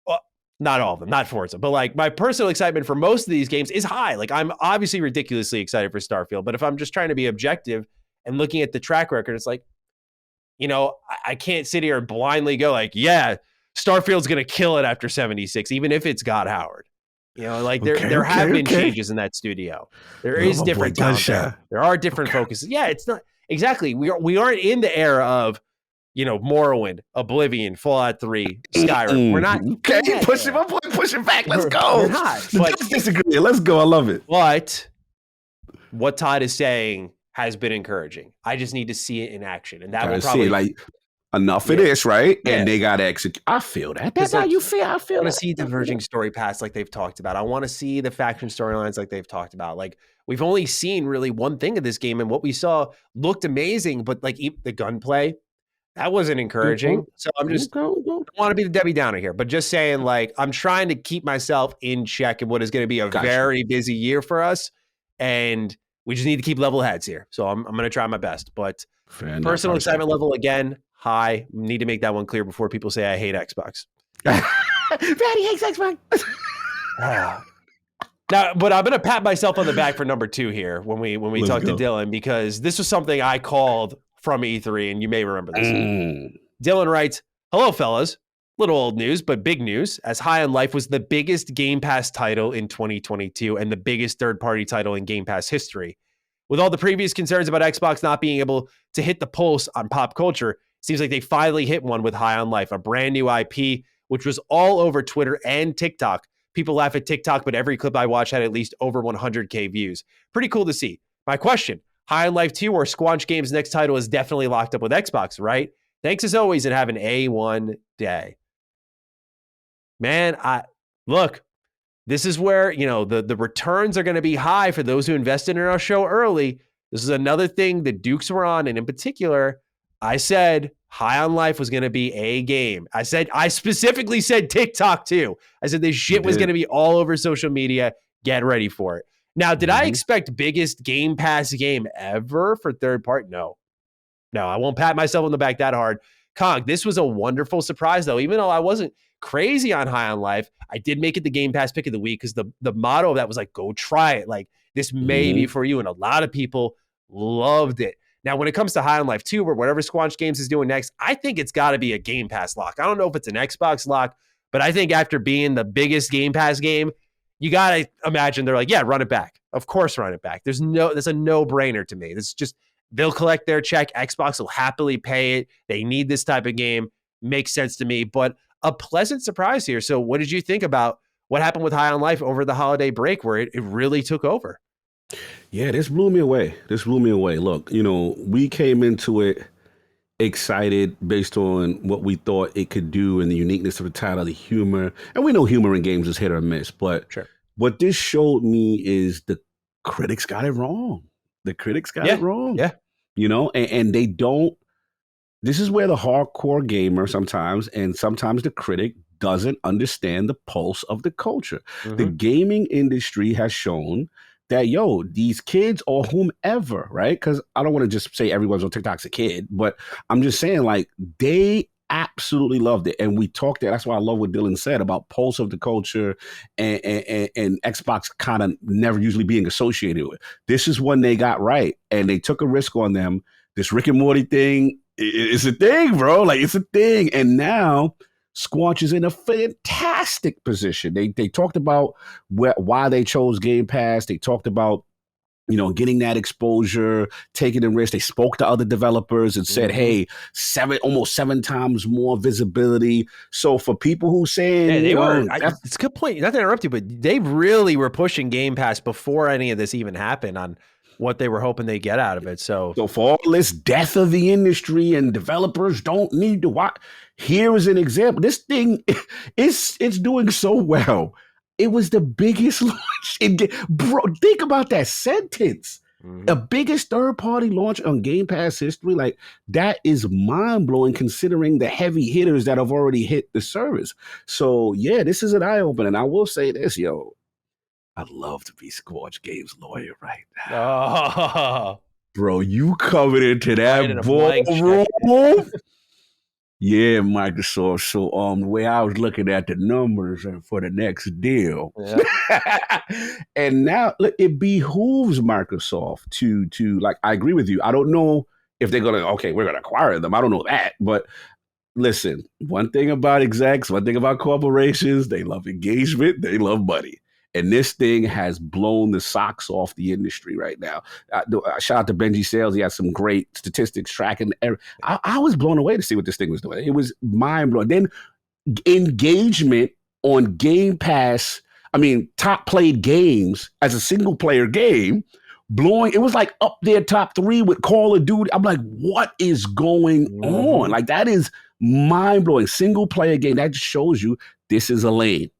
Well, not all of them, not Forza, but like my personal excitement for most of these games is high. Like I'm obviously ridiculously excited for Starfield, but if I'm just trying to be objective and looking at the track record, it's like, I can't sit here and blindly go like, yeah, Starfield's going to kill it after 76, even if it's God Howard. There have been changes in that studio. There is different talent there. There are different focuses. Yeah, it's not exactly. We aren't in the era of, Morrowind, Oblivion, Fallout 3, Skyrim. We're not. Okay, push it back. Let's go. We're not. But disagree. Let's go. I love it. But what Todd is saying has been encouraging. I just need to see it in action, and that will probably enough of this, right? Yeah. And they got to execute. I feel that. That's how you feel. I feel. I want to see diverging story paths like they've talked about. I want to see the faction storylines like they've talked about. Like we've only seen really one thing of this game, and what we saw looked amazing, but like the gunplay, that wasn't encouraging. So I'm just I don't want to be the Debbie Downer here, but just saying like I'm trying to keep myself in check in what is going to be a very busy year for us, and we just need to keep level heads here. So I'm going to try my best, but personal excitement level again. High. Need to make that one clear before people say I hate Xbox. Matty hates Xbox. Now, but I'm going to pat myself on the back for number 2 here when we talk to Dylan, because this was something I called from E3, and you may remember this. Dylan writes, "Hello, fellas. Little old news, but big news, as High on Life was the biggest Game Pass title in 2022 and the biggest third-party title in Game Pass history. With all the previous concerns about Xbox not being able to hit the pulse on pop culture, it seems like they finally hit one with High on Life, a brand new IP, which was all over Twitter and TikTok. People laugh at TikTok, but every clip I watched had at least over 100K views. Pretty cool to see. My question, High on Life 2 or Squanch Games' next title is definitely locked up with Xbox, right? Thanks as always and have an A1 day. Man, look, this is where, the returns are going to be high for those who invested in our show early. This is another thing the Dukes were on. And in particular, I said High on Life was going to be a game. I specifically said TikTok too. I said this shit was going to be all over social media. Get ready for it. Now, did I expect biggest Game Pass game ever for third part? No, I won't pat myself on the back that hard. Kong, this was a wonderful surprise though. Even though I wasn't crazy on High on Life, I did make it the Game Pass pick of the week because the motto of that was like, go try it. Like, this may be for you. And a lot of people loved it. Now, when it comes to High on Life 2 or whatever Squanch Games is doing next, I think it's got to be a Game Pass lock. I don't know if it's an Xbox lock, but I think after being the biggest Game Pass game, you got to imagine they're like, yeah, run it back. Of course, run it back. That's a no-brainer to me. It's just, they'll collect their check. Xbox will happily pay it. They need this type of game. Makes sense to me, but a pleasant surprise here. So what did you think about what happened with High on Life over the holiday break where it really took over? Yeah, this blew me away. Look, we came into it excited based on what we thought it could do and the uniqueness of the title, the humor. And we know humor in games is hit or miss, but what this showed me is the critics got it wrong. Yeah. And they don't. This is where the hardcore gamer sometimes the critic doesn't understand the pulse of the culture. The gaming industry has shown that, these kids or whomever, right? Because I don't want to just say everyone's on TikTok's a kid, but I'm just saying, like, they absolutely loved it. And we talked that. That's why I love what Dylan said about pulse of the culture and Xbox kind of never usually being associated with. This is one they got right. And they took a risk on them. This Rick and Morty thing, it's a thing, bro. Like, it's a thing. And now Squanch is in a fantastic position. They talked about why they chose Game Pass. They talked about, getting that exposure, taking the risk. They spoke to other developers and said, hey, almost seven times more visibility. So for people who saying, it's a good point. Not to interrupt you, but they really were pushing Game Pass before any of this even happened on what they were hoping they get out of it. So for all this death of the industry and developers don't need to watch, here is an example. This thing it's doing so well. It was the biggest launch. Bro, think about that sentence. The biggest third-party launch on Game Pass history. Like, that is mind-blowing considering the heavy hitters that have already hit the service. So, yeah, this is an eye-opener. And I will say this, I'd love to be Squanch Games' lawyer right now. Bro, you covered into that ballroom. Yeah, Microsoft. So the way I was looking at the numbers for the next deal. And now look, it behooves Microsoft to like, I agree with you. I don't know if they're we're gonna acquire them. I don't know that. But listen, one thing about execs, one thing about corporations, they love engagement, they love money. And this thing has blown the socks off the industry right now. Shout out to Benji Sales. He has some great statistics tracking. I was blown away to see what this thing was doing. It was mind-blowing. Then engagement on Game Pass, top played games as a single-player game, it was like up there top 3 with Call of Duty. I'm like, what is going on? Like, that is mind-blowing. Single-player game. That just shows you this is a lane.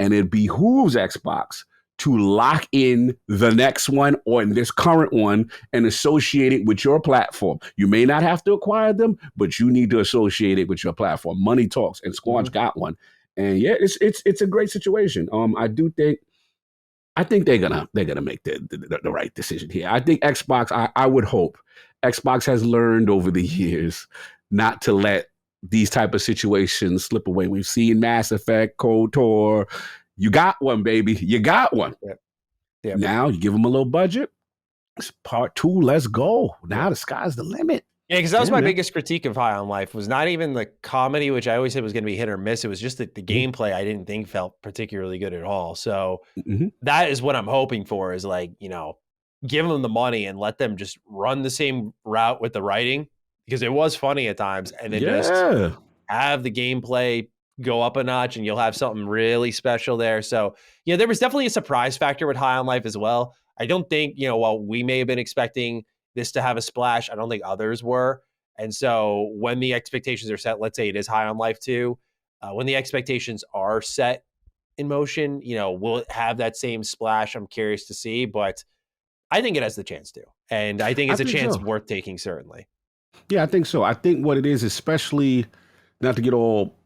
And it behooves Xbox to lock in the next one or in this current one and associate it with your platform. You may not have to acquire them, but you need to associate it with your platform. Money talks, and Squanch got one. And yeah, it's a great situation. I think they're gonna make the right decision here. I think Xbox. I would hope Xbox has learned over the years not to let these type of situations slip away. We've seen Mass Effect, KOTOR. You got one, baby. You got one. Now you give them a little budget. It's part 2. Let's go. Now the sky's the limit. Yeah, because that was Yeah, my man. biggest critique of High on Life was not even the comedy, which I always said was going to be hit or miss. It was just that the Mhm. gameplay I didn't think felt particularly good at all. So Mhm. that is what I'm hoping for is like, give them the money and let them just run the same route with the writing because it was funny at times and then just Yeah. have the gameplay go up a notch and you'll have something really special there. So, yeah, there was definitely a surprise factor with High on Life as well. I don't think, while we may have been expecting this to have a splash, I don't think others were. And so when the expectations are set, let's say it is High on Life 2, when the expectations are set in motion, will it have that same splash? I'm curious to see, but I think it has the chance to. And I think I it's a think chance so. worth taking, certainly. Yeah, I think so. I think what it is, especially not to get all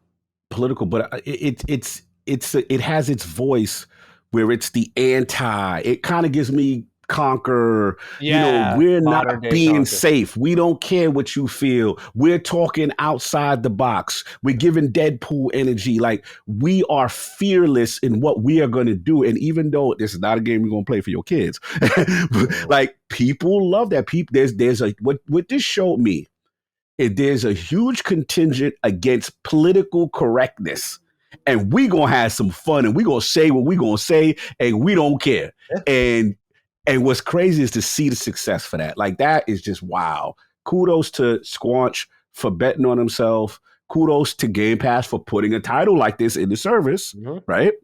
political, but it has its voice where it's the anti. It kind of gives me Conquer. Yeah, We're modern not day being Conquer. safe. We don't care what you feel. We're talking outside the box. We're giving Deadpool energy. Like we are fearless in what we are going to do. And even though this is not a game you're going to play for your kids, like people love that. People, there's a what this showed me there's a huge contingent against political correctness. And we gonna have some fun and we gonna say what we gonna say and we don't care. Yeah. And what's crazy is to see the success for that. Like that is just wow. Kudos to Squanch for betting on himself. Kudos to Game Pass for putting a title like this in the service, Mhm. right?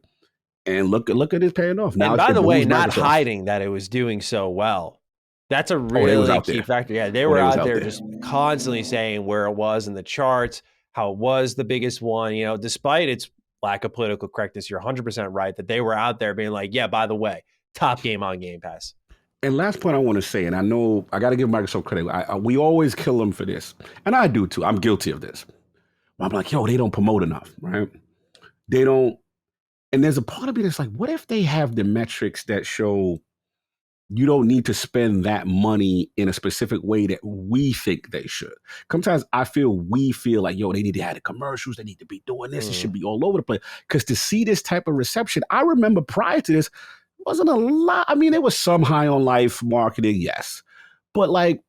And look at it paying off. Now And it's by it the way, behooves not Microsoft. hiding that it was doing so well. That's a Oh, they was really out key there. factor. Yeah, they Oh, were they was out out there there. just constantly saying where it was in the charts, how it was the biggest one, despite its lack of political correctness. You're 100% right that they were out there being like, yeah, by the way, top game on Game Pass. And last point I want to say, and I know I got to give Microsoft credit. We always kill them for this, and I do too. I'm guilty of this. I'm like, yo, they don't promote enough, right? They don't. And there's a part of me that's like, what if they have the metrics that show you don't need to spend that money in a specific way that we think they should? Sometimes we feel like, yo, they need to have the commercials. They need to be doing this. It should be all over the place. Because to see this type of reception, I remember prior to this, wasn't a lot. I mean, there was some High on Life marketing, yes. But like,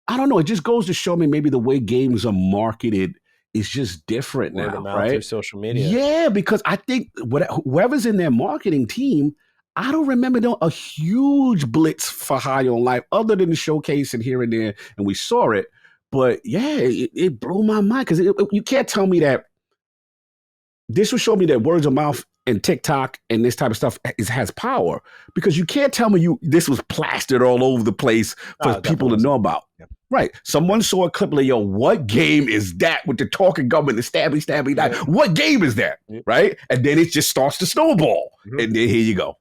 I don't know. It just goes to show me maybe the way games are marketed is just different Word of now, mouth through right? social media. Yeah, because I think whoever's in their marketing team, I don't remember a huge blitz for High on Life other than the showcase and here and there, and we saw it. But yeah, it blew my mind because you can't tell me that this will show me that words of mouth and TikTok and this type of stuff has power because you can't tell me this was plastered all over the place for people to know about. Yep. Right. Someone saw a clip like, yo, what game is that with the talking gun and the stabby, Yeah. what game is that? Yeah. Right. And then it just starts to snowball. Mhm. And then here you go,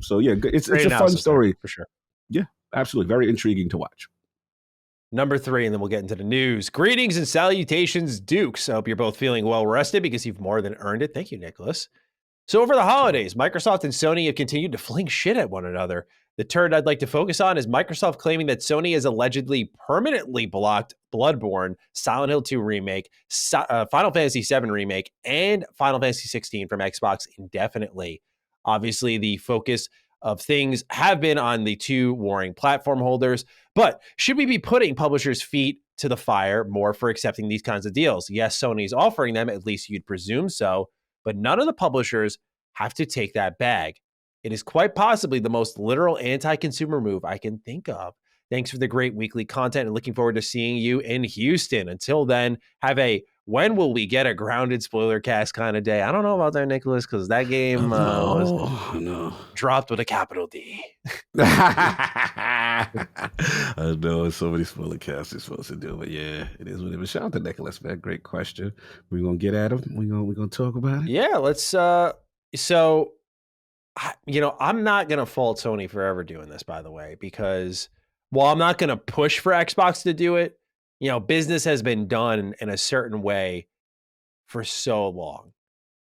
So yeah, it's Great a fun analysis there, story. for sure. Yeah, absolutely. Very intriguing to watch. Number 3, and then we'll get into the news. Greetings and salutations, Dukes. I hope you're both feeling well rested because you've more than earned it. Thank you, Nicholas. So over the holidays, Microsoft and Sony have continued to fling shit at one another. The turn I'd like to focus on is Microsoft claiming that Sony has allegedly permanently blocked Bloodborne, Silent Hill 2 Remake, Final Fantasy VII Remake, and Final Fantasy 16 from Xbox indefinitely. Obviously, the focus of things have been on the two warring platform holders, but should we be putting publishers' feet to the fire more for accepting these kinds of deals? Yes, Sony's offering them, at least you'd presume so, but none of the publishers have to take that bag. It is quite possibly the most literal anti-consumer move I can think of. Thanks for the great weekly content and looking forward to seeing you in Houston. Until then, have a when will we get a grounded spoiler cast kind of day. I don't know about that, Nicholas, because that game was dropped with a capital D. I know so many spoiler casts you're supposed to do, but yeah, it is what it is. Shout out to Nicholas, man. Great question. We're gonna get at him. We're gonna talk about it. Yeah, let's so I'm not gonna fault Sony for ever doing this, by the way, because while I'm not gonna push for Xbox to do it, business has been done in a certain way for so long.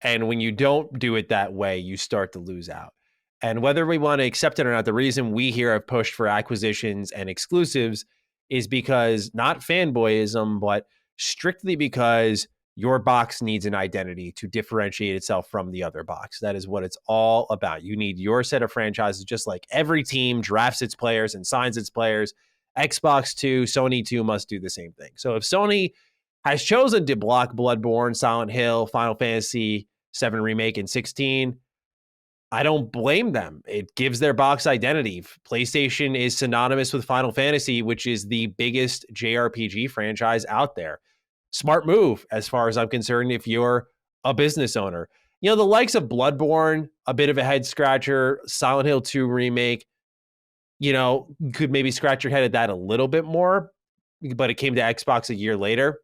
And when you don't do it that way, you start to lose out. And whether we want to accept it or not, the reason we here have pushed for acquisitions and exclusives is because not fanboyism, but strictly because your box needs an identity to differentiate itself from the other box. That is what it's all about. You need your set of franchises, just like every team drafts its players and signs its players. Xbox too, Sony too must do the same thing. So if Sony has chosen to block Bloodborne, Silent Hill, Final Fantasy 7 Remake, and 16, I don't blame them. It gives their box identity. PlayStation is synonymous with Final Fantasy, which is the biggest JRPG franchise out there. Smart move, as far as I'm concerned, if you're a business owner. You know, the likes of Bloodborne, a bit of a head scratcher, Silent Hill 2 Remake, you know, could maybe scratch your head at that a little bit more, but it came to Xbox a year later.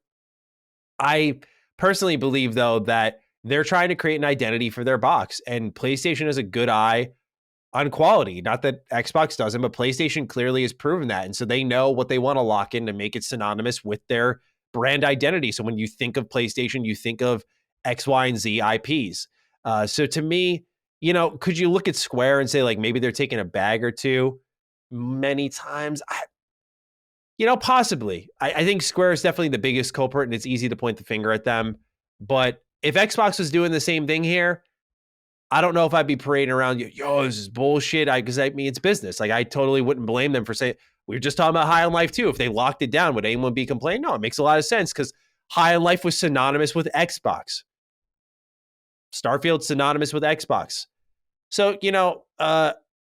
I personally believe, though, that they're trying to create an identity for their box, and PlayStation has a good eye on quality. Not that Xbox doesn't, but PlayStation clearly has proven that. And so they know what they want to lock in to make it synonymous with their brand identity. So when you think of PlayStation, you think of X, Y, and Z IPs. So to me, you know, could you look at Square and say, like, maybe they're taking a bag or two many times? Possibly. I think Square is definitely the biggest culprit, and it's easy to point the finger at them. But if Xbox was doing the same thing here, I don't know if I'd be parading around, yo, this is bullshit. Because I mean, it's business. Like, I totally wouldn't blame them for saying, we were just talking about High on Life too. If they locked it down, would anyone be complaining? No, it makes a lot of sense because High on Life was synonymous with Xbox. Starfield synonymous with Xbox. So,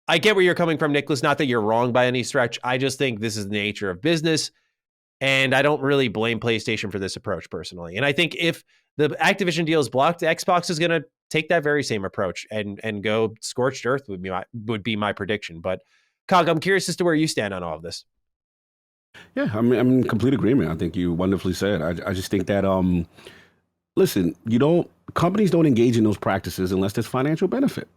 I get where you're coming from, Nicholas. Not that you're wrong by any stretch. I just think this is the nature of business. And I don't really blame PlayStation for this approach personally. And I think if the Activision deal is blocked, Xbox is going to take that very same approach and go scorched earth would be my prediction. But Cog, I'm curious as to where you stand on all of this. Yeah, I'm in complete agreement. I think you wonderfully said. I just think that listen, companies don't engage in those practices unless there's financial benefit.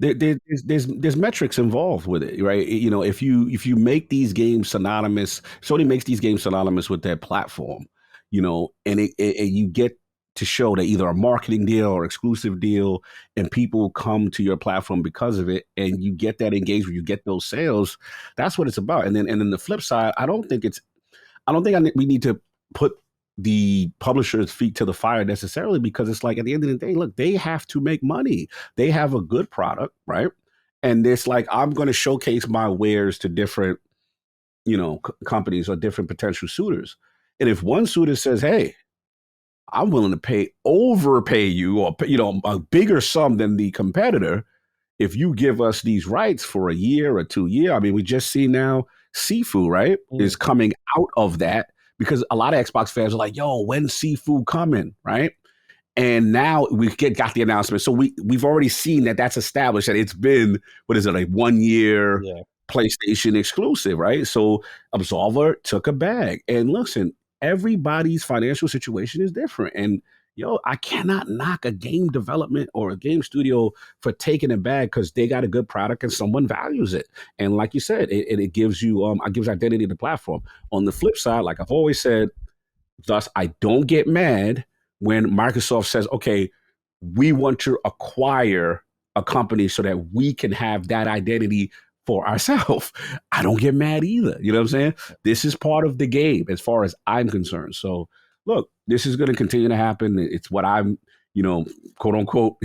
There's metrics involved with it, right? If you make these games synonymous, Sony makes these games synonymous with their platform, and you get to show that either a marketing deal or exclusive deal, and people come to your platform because of it, and you get that engagement, you get those sales. That's what it's about. And then the flip side, I don't think we need to put the publisher's feet to the fire necessarily, because it's like, at the end of the day, look, they have to make money. They have a good product, right? And it's like, I'm going to showcase my wares to different, companies or different potential suitors. And if one suitor says, hey, I'm willing to overpay you, or, a bigger sum than the competitor, if you give us these rights for a year or 2 years. I mean, we just see now Sifu, right, is coming out of that, because a lot of Xbox fans are like, yo, when's Sifu coming, right? And now we got the announcement. So we've already seen that that's established, that it's been, like 1 year PlayStation exclusive, right? So Absolver took a bag. And listen, everybody's financial situation is different. And I cannot knock a game development or a game studio for taking a bag because they got a good product and someone values it. And like you said, it gives you, it gives identity to the platform. On the flip side, like I've always said, thus, I don't get mad when Microsoft says, okay, we want to acquire a company so that we can have that identity for ourselves. I don't get mad either. You know what I'm saying? This is part of the game as far as I'm concerned. So look, this is going to continue to happen. It's what I'm, quote unquote,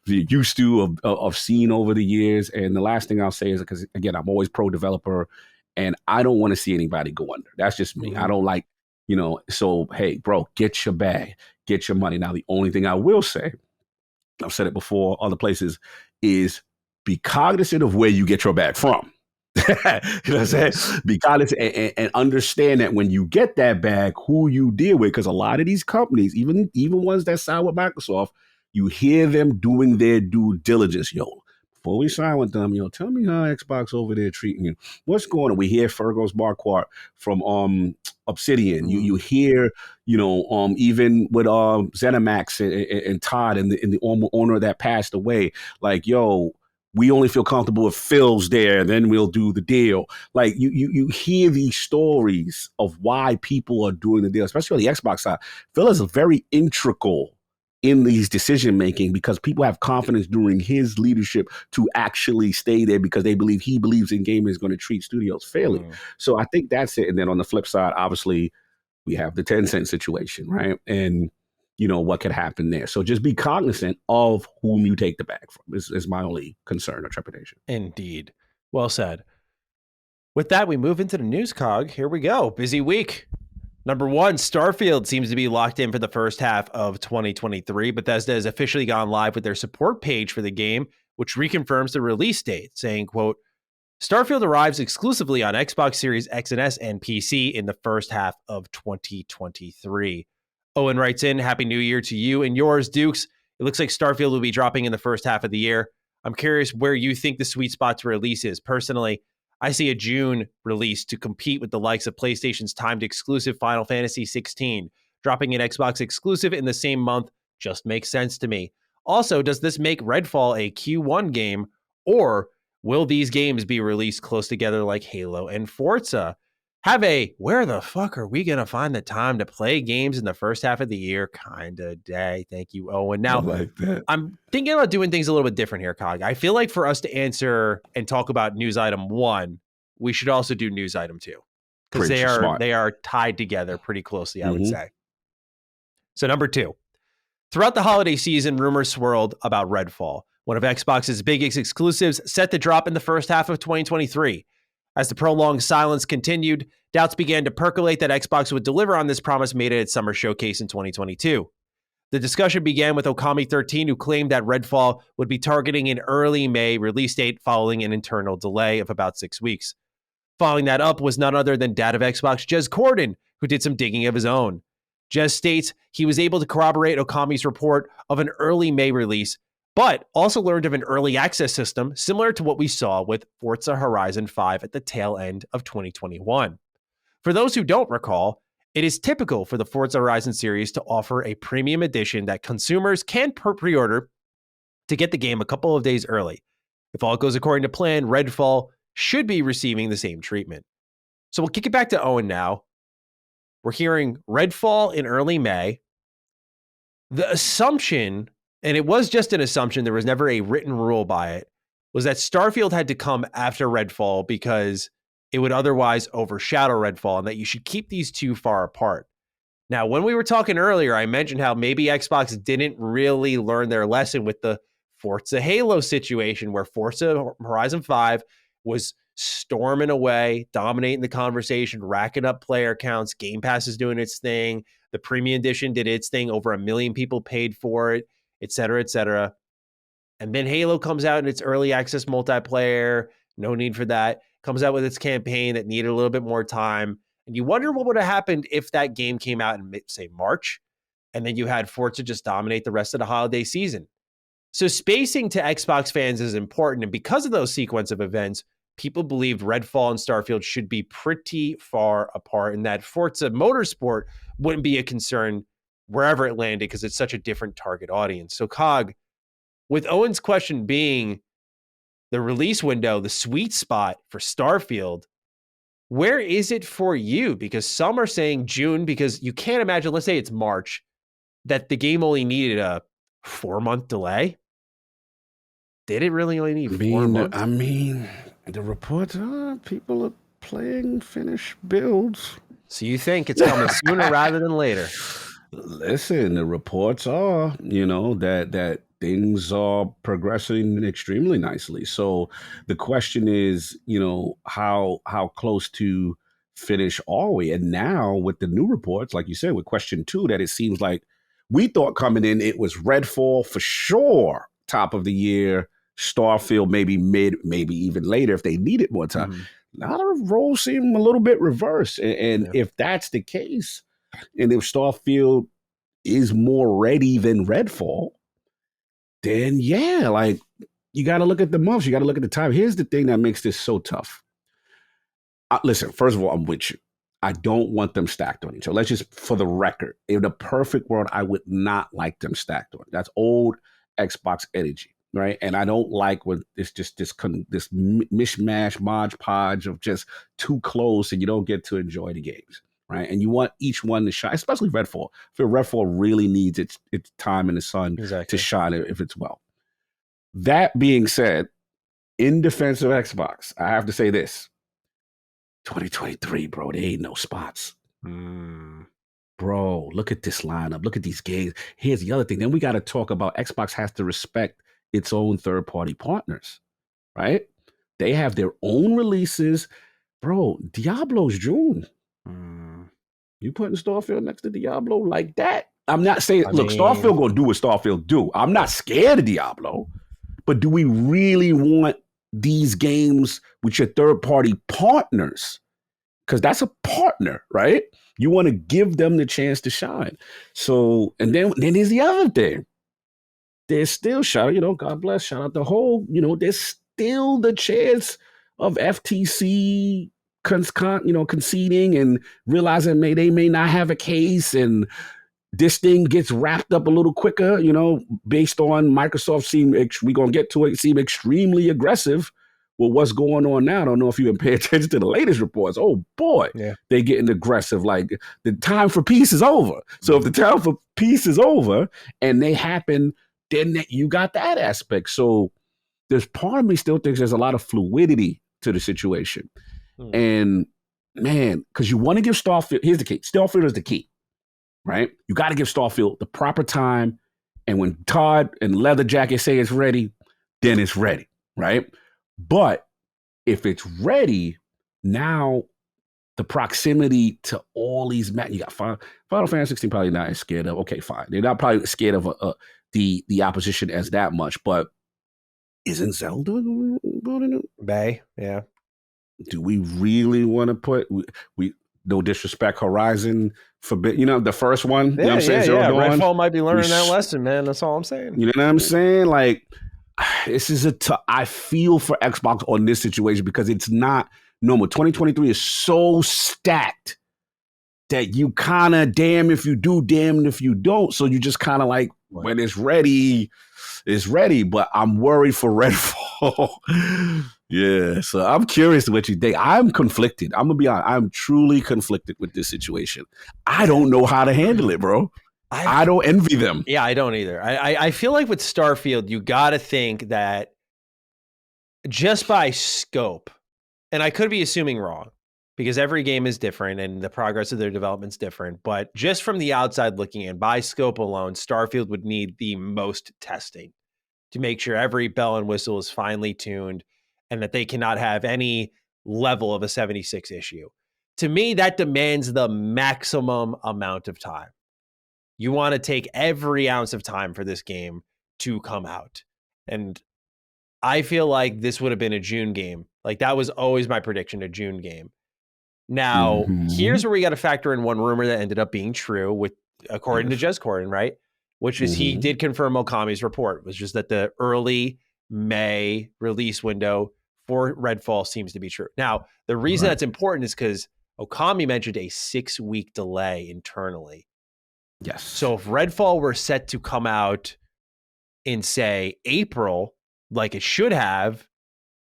used to of seeing over the years. And the last thing I'll say is, because again, I'm always pro developer, and I don't want to see anybody go under. That's just me. I don't like, so hey, bro, get your bag, get your money. Now, the only thing I will say, I've said it before other places, is be cognizant of where you get your bag from. You know what I'm saying? Be cognizant and understand that when you get that bag, who you deal with. Because a lot of these companies, even ones that sign with Microsoft, you hear them doing their due diligence. Before we sign with them, tell me how Xbox over there treating you. What's going on? We hear Fergus Marquardt from Obsidian. You hear, even with ZeniMax and Todd and the owner that passed away, like, we only feel comfortable if Phil's there, then we'll do the deal. Like, you hear these stories of why people are doing the deal, especially on the Xbox side. Phil is very integral in these decision making, because people have confidence during his leadership to actually stay there because he believes in gaming is going to treat studios fairly. So I think that's it. And then on the flip side, obviously, we have the Tencent situation, right? And what could happen there. So just be cognizant of whom you take the bag from is my only concern or trepidation. Indeed. Well said. With that, we move into the news cog. Here we go. Busy week. Number one, Starfield seems to be locked in for the first half of 2023. Bethesda has officially gone live with their support page for the game, which reconfirms the release date, saying, quote, Starfield arrives exclusively on Xbox Series X and S and PC in the first half of 2023. Owen writes in, Happy New Year to you and yours, Dukes. It looks like Starfield will be dropping in the first half of the year. I'm curious where you think the sweet spot to release is. Personally, I see a June release to compete with the likes of PlayStation's timed exclusive Final Fantasy 16. Dropping an Xbox exclusive in the same month just makes sense to me. Also, does this make Redfall a Q1 game, or will these games be released close together like Halo and Forza? Have a where the fuck are we going to find the time to play games in the first half of the year kind of day. Thank you, Owen. Now, I like that. I'm thinking about doing things a little bit different here, Cog. I feel like for us to answer and talk about news item 1, we should also do news item 2 because they are tied together pretty closely, I would say. So number 2, throughout the holiday season, rumors swirled about Redfall, one of Xbox's biggest exclusives, set to drop in the first half of 2023. As the prolonged silence continued, doubts began to percolate that Xbox would deliver on this promise made at its summer showcase in 2022. The discussion began with Okami13, who claimed that Redfall would be targeting an early May release date following an internal delay of about 6 weeks. Following that up was none other than Dad of Xbox, Jez Corden, who did some digging of his own. Jez states he was able to corroborate Okami's report of an early May release, but also learned of an early access system similar to what we saw with Forza Horizon 5 at the tail end of 2021. For those who don't recall, it is typical for the Forza Horizon series to offer a premium edition that consumers can pre-order to get the game a couple of days early. If all goes according to plan, Redfall should be receiving the same treatment. So we'll kick it back to Owen now. We're hearing Redfall in early May. The assumption, and it was just an assumption, there was never a written rule by it, was that Starfield had to come after Redfall because it would otherwise overshadow Redfall and that you should keep these two far apart. Now, when we were talking earlier, I mentioned how maybe Xbox didn't really learn their lesson with the Forza Halo situation where Forza Horizon 5 was storming away, dominating the conversation, racking up player counts. Game Pass is doing its thing. The premium edition did its thing. Over 1 million people paid for it, et cetera, et cetera. And then Halo comes out in its early access multiplayer. No need for that. Comes out with its campaign that needed a little bit more time. And you wonder what would have happened if that game came out in, say, March, and then you had Forza just dominate the rest of the holiday season. So spacing to Xbox fans is important. And because of those sequence of events, people believed Redfall and Starfield should be pretty far apart and that Forza Motorsport wouldn't be a concern wherever it landed because it's such a different target audience. So Cog, with Owen's question being the release window, the sweet spot for Starfield, where is it for you? Because some are saying June, because you can't imagine, let's say it's March, that the game only needed a 4-month delay. Did it really only need 4 months? I mean, the reports are people are playing finished builds. So you think it's coming sooner rather than later? Listen, the reports are, that things are progressing extremely nicely. So the question is, how close to finish are we? And now with the new reports, like you said, with question 2, that it seems like we thought coming in, it was Redfall for sure, top of the year, Starfield maybe mid, maybe even later if they needed more time. Mm-hmm. Now the roles seem a little bit reversed. And if that's the case, and if Starfield is more ready than Redfall, then you got to look at the months. You got to look at the time. Here's the thing that makes this so tough. Listen, first of all, I'm with you. I don't want them stacked on each other. Let's just, for the record, in a perfect world, I would not like them stacked on. That's old Xbox energy, right? And I don't like when it's just this mishmash, modge podge of just too close and you don't get to enjoy the games, right? And you want each one to shine, especially Redfall. I feel Redfall really needs its time in the sun to shine if it's well. That being said, in defense of Xbox, I have to say this. 2023, bro, there ain't no spots. Bro, look at this lineup. Look at these games. Here's the other thing. Then we got to talk about Xbox has to respect its own third-party partners, right? They have their own releases. bro, Diablo's June. Mm, You putting Starfield next to Diablo like that? I'm not saying, look, mean, Starfield gonna do what Starfield do. I'm not scared of Diablo, but do we really want these games with your third party partners? Because that's a partner, right? You want to give them the chance to shine. So, and then there's the other thing. There's still God bless, shout out the whole, there's still the chance of FTC conceding and realizing they may not have a case, and this thing gets wrapped up a little quicker, based on Microsoft we're going to get to it, seem extremely aggressive with what's going on now. I don't know if you even pay attention to the latest reports. Oh boy, they're getting aggressive. Like the time for peace is over. So if the time for peace is over and they happen, then you got that aspect. So there's part of me still thinks there's a lot of fluidity to the situation. And man, because you want to give Starfield, here's the key. Starfield is the key, right? You got to give Starfield the proper time. And when Todd and Leather Jacket say it's ready, then it's ready, right? But if it's ready, now the proximity to all these, you got Final Fantasy 16 probably not as scared of. Okay, fine. They're not probably scared of the opposition as that much, but isn't Zelda building it? Bay, yeah. Do we really want to put we no disrespect Horizon forbid, the first one? You know what I'm saying? Yeah. Redfall might be learning that lesson, man. That's all I'm saying. You know what I'm saying? Like, this is I feel for Xbox on this situation because it's not normal. 2023 is so stacked that you kind of damn if you do, damn if you don't. So you just kind of like, when it's ready, it's ready. But I'm worried for Redfall. Yeah, so I'm curious what you think. I'm conflicted. I'm going to be honest. I'm truly conflicted with this situation. I don't know how to handle it, bro. I don't envy them. Yeah, I don't either. I feel like with Starfield, you got to think that just by scope, and I could be assuming wrong because every game is different and the progress of their development is different, but just from the outside looking in, by scope alone, Starfield would need the most testing to make sure every bell and whistle is finely tuned and that they cannot have any level of a 76 issue. To me, that demands the maximum amount of time. You want to take every ounce of time for this game to come out. And I feel like this would have been a June game. Like that was always my prediction, a June game. Now, here's where we got to factor in one rumor that ended up being true with, according to Jez Corden, right? Which is he did confirm Okami's report, was just that the early May release window for Redfall seems to be true. Now, the reason that's important is because Okami mentioned a 6-week delay internally. Yes. So if Redfall were set to come out in, say, April, like it should have,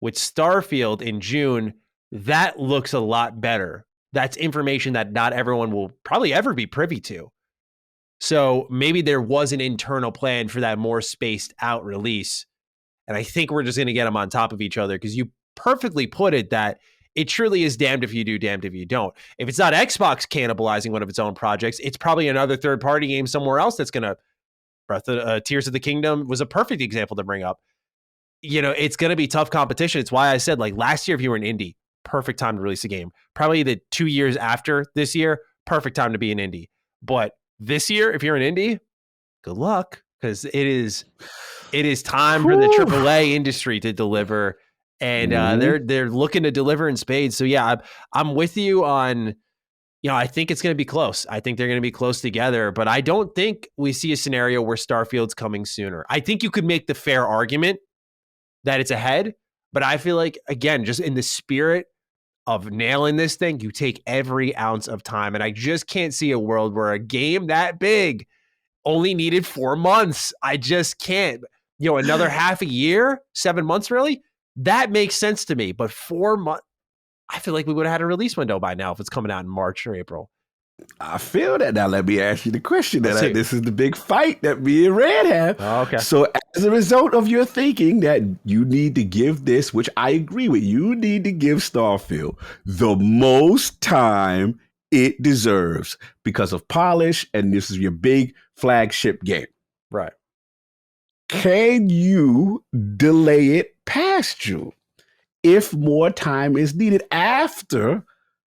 with Starfield in June, that looks a lot better. That's information that not everyone will probably ever be privy to. So maybe there was an internal plan for that more spaced out release. And I think we're just going to get them on top of each other because you perfectly put it that it truly is damned if you do, damned if you don't. If it's not Xbox cannibalizing one of its own projects, it's probably another third-party game somewhere else that's going to... Tears of the Kingdom was a perfect example to bring up. It's going to be tough competition. It's why I said, like, last year, if you were an indie, perfect time to release a game. Probably the 2 years after this year, perfect time to be an indie. But this year, if you're an indie, good luck, because it is time for the AAA industry to deliver, and they're looking to deliver in spades. So yeah, I'm with you on. I think it's going to be close. I think they're going to be close together, but I don't think we see a scenario where Starfield's coming sooner. I think you could make the fair argument that it's ahead, but I feel like, again, just in the spirit of nailing this thing, you take every ounce of time. And I just can't see a world where a game that big only needed 4 months. I just can't. Another half a year, 7 months, really? That makes sense to me. But 4 months, I feel like we would have had a release window by now if it's coming out in March or April. I feel that. Now, let me ask you the question. This is the big fight that me and Red have. Oh, okay. So, as a result of your thinking that you need to give this, which I agree with, you need to give Starfield the most time it deserves because of polish, and this is your big flagship game. Right. Can you delay it past June? if more time is needed after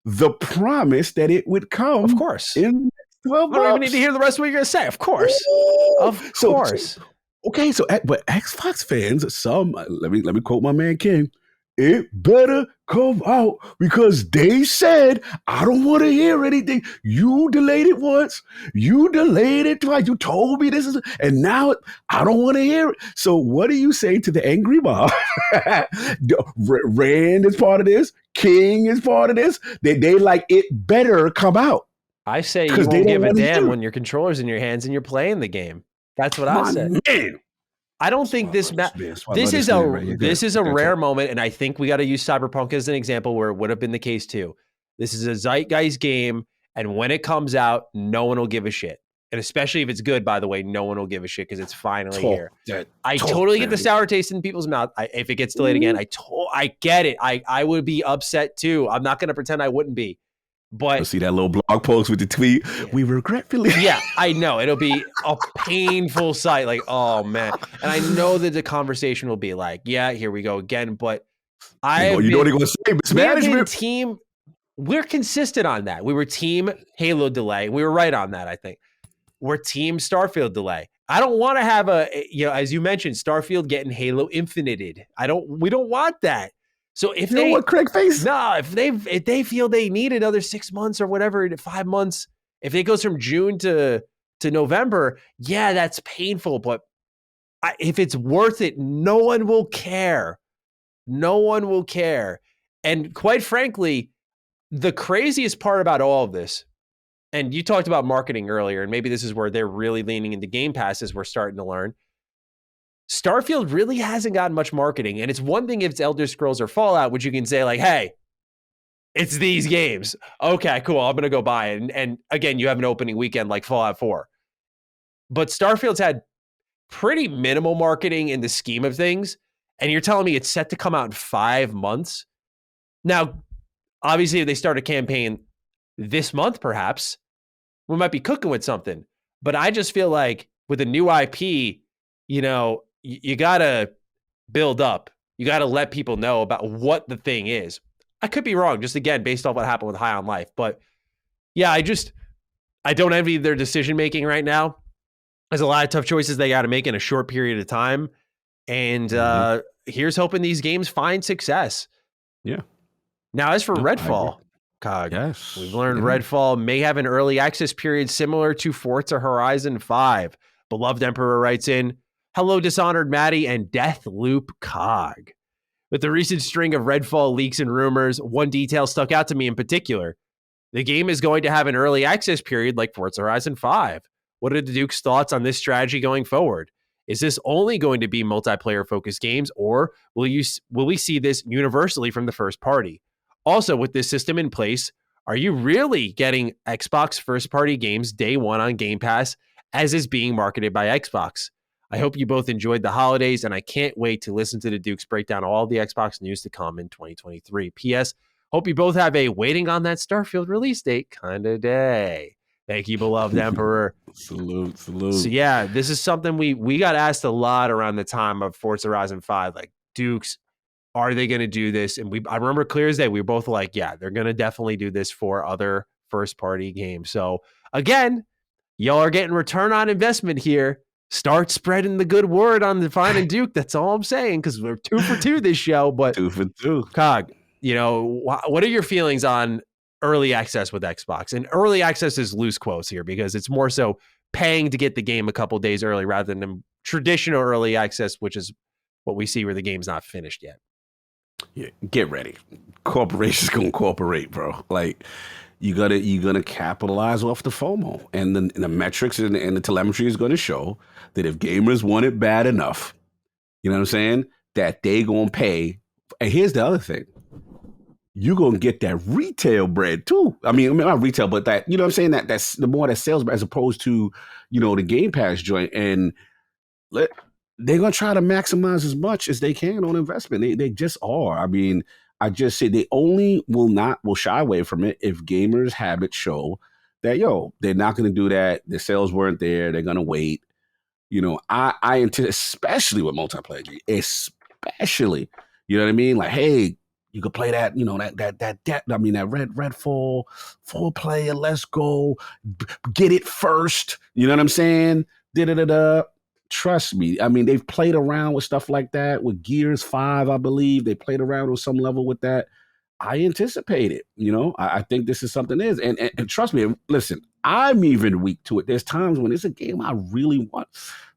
the promise that it would come. Of course. In 12 months. I don't even need to hear the rest of what you're going to say. Of course. Ooh. Of course. Okay, but Xbox fans, some let me quote my man King. It better come out because they said, I don't want to hear anything. You delayed it once. You delayed it twice. You told me this is, and now I don't want to hear it. So what do you say to the angry mob? Rand is part of this. King is part of this. They like, it better come out. I say you won't give a damn when your controller's in your hands and you're playing the game. That's what I said. Man. I don't think this is a rare moment, and I think we got to use Cyberpunk as an example where it would have been the case too. This is a zeitgeist game, and when it comes out, no one will give a shit. And especially if it's good, by the way, no one will give a shit because it's finally here. I totally get the sour taste in people's mouth. If it gets delayed again, I get it. I would be upset too. I'm not going to pretend I wouldn't be. But see that little blog post with the tweet. Yeah. We regretfully. Yeah, I know. It'll be a painful sight. Like, oh man. And I know that the conversation will be like, yeah, here we go again. But know what they're gonna say, mismanagement. We're consistent on that. We were team Halo delay. We were right on that, I think. We're team Starfield delay. I don't want to have as you mentioned, Starfield getting Halo Infinited. We don't want that. So if you know what Craig face? No, if they feel they need another 6 months or whatever, 5 months, if it goes from June to November, yeah, that's painful. But if it's worth it, no one will care. No one will care. And quite frankly, the craziest part about all of this, and you talked about marketing earlier, and maybe this is where they're really leaning into Game Pass as we're starting to learn. Starfield really hasn't gotten much marketing, and it's one thing if it's Elder Scrolls or Fallout, which you can say like, hey, it's these games. Okay, cool, I'm going to go buy it. And again, you have an opening weekend like Fallout 4. But Starfield's had pretty minimal marketing in the scheme of things, and you're telling me it's set to come out in 5 months? Now, obviously, if they start a campaign this month, perhaps, we might be cooking with something. But I just feel like with a new IP, you got to build up. You got to let people know about what the thing is. I could be wrong, just again, based off what happened with High on Life. But yeah, I don't envy their decision-making right now. There's a lot of tough choices they got to make in a short period of time. And here's hoping these games find success. Yeah. Now, as for Redfall, COG, yes, we've learned Redfall may have an early access period similar to Forza Horizon 5. Beloved Emperor writes in, hello, Dishonored Matty and Deathloop COG. With the recent string of Redfall leaks and rumors, one detail stuck out to me in particular. The game is going to have an early access period like Forza Horizon 5. What are the Duke's thoughts on this strategy going forward? Is this only going to be multiplayer-focused games, or will we see this universally from the first party? Also, with this system in place, are you really getting Xbox first-party games day one on Game Pass, as is being marketed by Xbox? I hope you both enjoyed the holidays, and I can't wait to listen to the Dukes break down all the Xbox news to come in 2023. P.S. Hope you both have a waiting on that Starfield release date kind of day. Thank you, beloved Emperor. Salute. So yeah, this is something we got asked a lot around the time of Forza Horizon 5. Like, Dukes, are they going to do this? And I remember clear as day, we were both like, yeah, they're going to definitely do this for other first-party games. So again, y'all are getting return on investment here. Start spreading the good word on the Fine and Duke. That's all I'm saying, because we're 2 for 2 this show. But 2 for 2. COG, what are your feelings on early access with Xbox? And early access is loose quotes here because it's more so paying to get the game a couple days early rather than traditional early access, which is what we see where the game's not finished yet. Yeah, get ready. Corporations gonna cooperate, bro. Like, you're gonna capitalize off the FOMO, and the metrics and the telemetry is gonna show that if gamers want it bad enough, you know what I'm saying, that they gonna pay. And here's the other thing: you're gonna get that retail bread too. I mean not retail, but that, you know what I'm saying, that's the more that sales as opposed to, the Game Pass joint. And they're gonna try to maximize as much as they can on investment. They just are. I mean, I just say they only will shy away from it if gamers' habits show that, they're not going to do that. The sales weren't there. They're going to wait. I especially with multiplayer, especially, you know what I mean? Like, hey, You could play that, that Redfall, 4-player, let's go, get it first. You know what I'm saying? Da-da-da-da. Trust me. I mean, they've played around with stuff like that with Gears 5, I believe. They played around on some level with that. I anticipate it. I think this is something is. And trust me, listen, I'm even weak to it. There's times when it's a game I really want.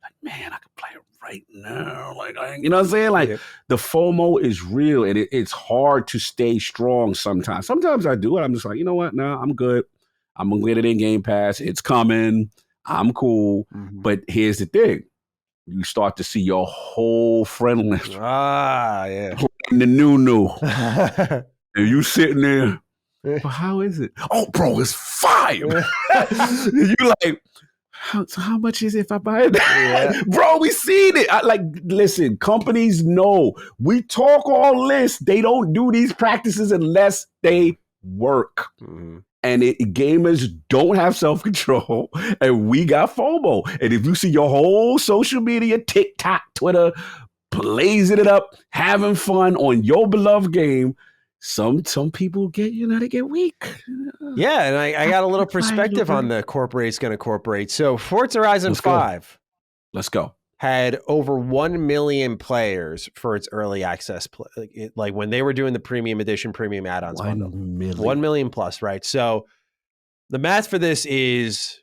Like, man, I could play it right now. Like, you know what I'm saying? Like, the FOMO is real, and it's hard to stay strong sometimes. Sometimes I do it. I'm just like, you know what? No, I'm good. I'm going to get it in Game Pass. It's coming. I'm cool. Mm-hmm. But here's the thing. You start to see your whole friend list. Yeah. The new. And you sitting there. Well, how is it? Oh, bro, it's fire. You like, how much is it if I buy it? Yeah. Bro, we seen it. Listen, companies know. We talk all this. They don't do these practices unless they work. Mm-hmm. And gamers don't have self-control, and we got FOMO. And if you see your whole social media, TikTok, Twitter, blazing it up, having fun on your beloved game, some people get, they get weak. Yeah, and I got a little perspective on the corporate's going to corporate. So Forza Horizon 5. Let's go. Had over 1 million players for its early access. Like when they were doing the premium edition, premium add-ons bundle. 1 million plus, right? So the math for this is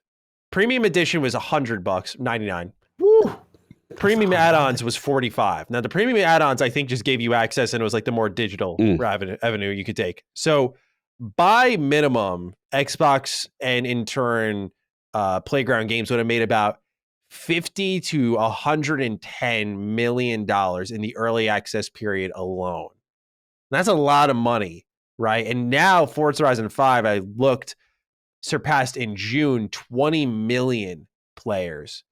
premium edition was $100, $99. Woo! Premium add-ons was $45. Now the premium add-ons, I think, just gave you access, and it was like the more digital revenue you could take. So by minimum, Xbox and in turn Playground Games would have made about $50 to $110 million in the early access period alone. That's a lot of money, right? And now Forza Horizon 5, I looked, surpassed in June 20 million players.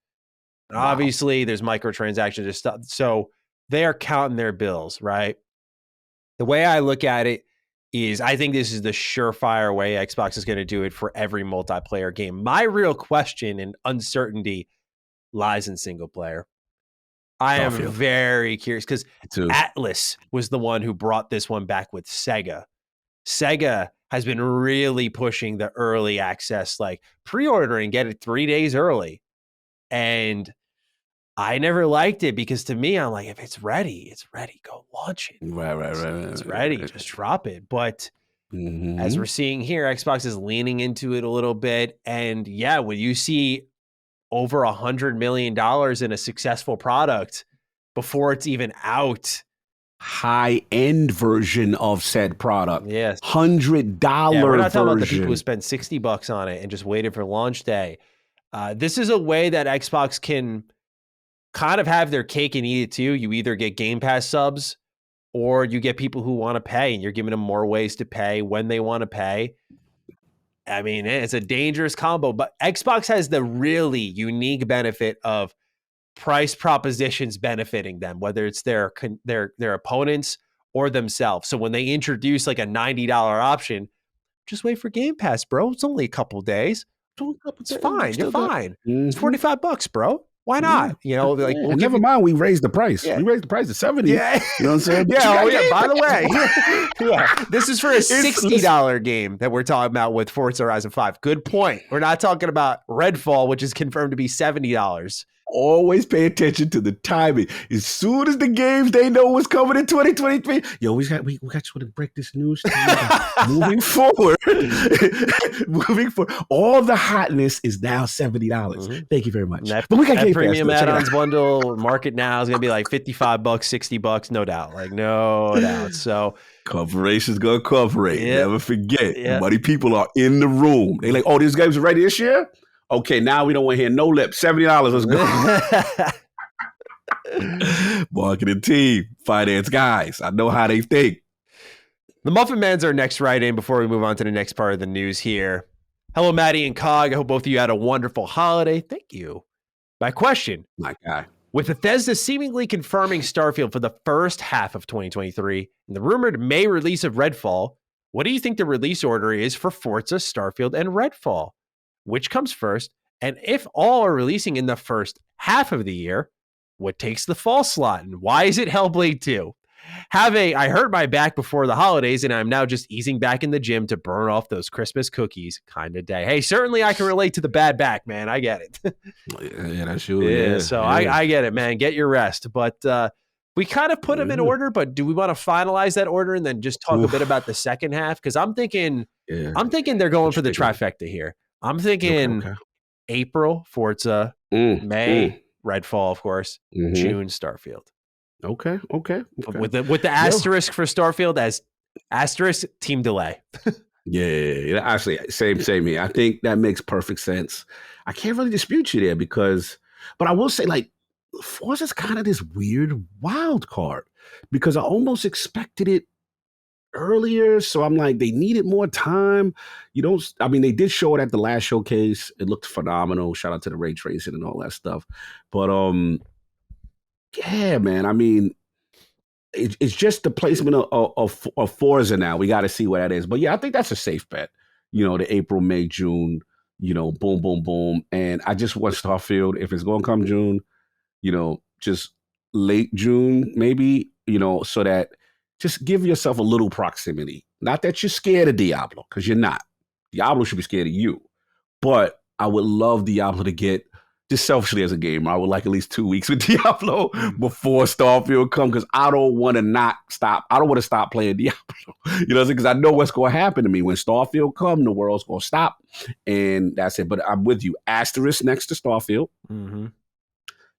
Wow. Obviously, there's microtransactions and stuff. So they are counting their bills, right? The way I look at it is I think this is the surefire way Xbox is going to do it for every multiplayer game. My real question and uncertainty lies in single player. I am very curious because Atlas was the one who brought this one back with Sega. Sega has been really pushing the early access, like pre-order and get it 3 days early. And I never liked it because to me, I'm like, if it's ready, it's ready. Go launch it. Right. It's ready. Just drop it. But as we're seeing here, Xbox is leaning into it a little bit. And yeah, when you see over $100 million in a successful product before it's even out. High-end version of said product. Yes. $100 yeah, we're not version. talking about the people who spent $60 on it and just waited for launch day. This is a way that Xbox can kind of have their cake and eat it too. You either get Game Pass subs or you get people who want to pay, and you're giving them more ways to pay when they want to pay. I mean, it's a dangerous combo, but Xbox has the really unique benefit of price propositions benefiting them, whether it's their opponents or themselves. So when they introduce like a $90 option, just wait for Game Pass, bro. It's only a couple days. It's fine. You're fine. It's $45, bro. Why not? We'll never mind. We raised the price. Yeah. We raised the price to $70. Yeah. You know what I'm saying? By the way, this is for a $60 game that we're talking about with Forza Horizon 5. Good point. We're not talking about Redfall, which is confirmed to be $70. Always pay attention to the timing. As soon as the games they know what's coming in 2023, we got you to break this news to you. Moving forward, all the hotness is now $70. Mm-hmm. Thank you very much. But we got that premium add-ons bundle market now is going to be like $55, $60, no doubt. Like no doubt. So corporations gonna cooperate. Yep. Never forget. Yep. Money people are in the room. They like, oh, these games are ready this year. Okay, now we don't want to hear no lip. $70, let's go. Marketing team, finance guys. I know how they think. The Muffin Man's our next write-in before we move on to the next part of the news here. Hello, Matty and COG. I hope both of you had a wonderful holiday. Thank you. My question. My guy. With Bethesda seemingly confirming Starfield for the first half of 2023 and the rumored May release of Redfall, what do you think the release order is for Forza, Starfield, and Redfall? Which comes first? And if all are releasing in the first half of the year, what takes the fall slot? And why is it Hellblade II? I hurt my back before the holidays, and I'm now just easing back in the gym to burn off those Christmas cookies kind of day. Hey, certainly I can relate to the bad back, man. I get it. Yeah, that's you. Yeah, so I get it, man. Get your rest. But we kind of put them in order, but do we want to finalize that order and then just talk a bit about the second half? Because I'm thinking they're going for the trifecta here. I'm thinking April, Forza, May, Redfall, of course, June, Starfield. Okay. With the asterisk for Starfield as asterisk team delay. Yeah. Actually, same here. I think that makes perfect sense. I can't really dispute you there but I will say, like, Forza's kind of this weird wild card because I almost expected it earlier. So I'm like, they needed more time. They did show it at the last showcase. It looked phenomenal. Shout out to the ray tracing and all that stuff. But yeah, man. I mean, it's just the placement of Forza now. We got to see what that is. But yeah, I think that's a safe bet. The April, May, June, boom, boom, boom. And I just want Starfield, if it's going to come June, just late June, maybe, so that just give yourself a little proximity. Not that you're scared of Diablo, because you're not. Diablo should be scared of you. But I would love Diablo to get, just selfishly as a gamer, I would like at least 2 weeks with Diablo before Starfield come, because I don't want to stop playing Diablo. Because I know what's going to happen to me. When Starfield come, the world's going to stop. And that's it. But I'm with you. Asterisk next to Starfield. Mm-hmm.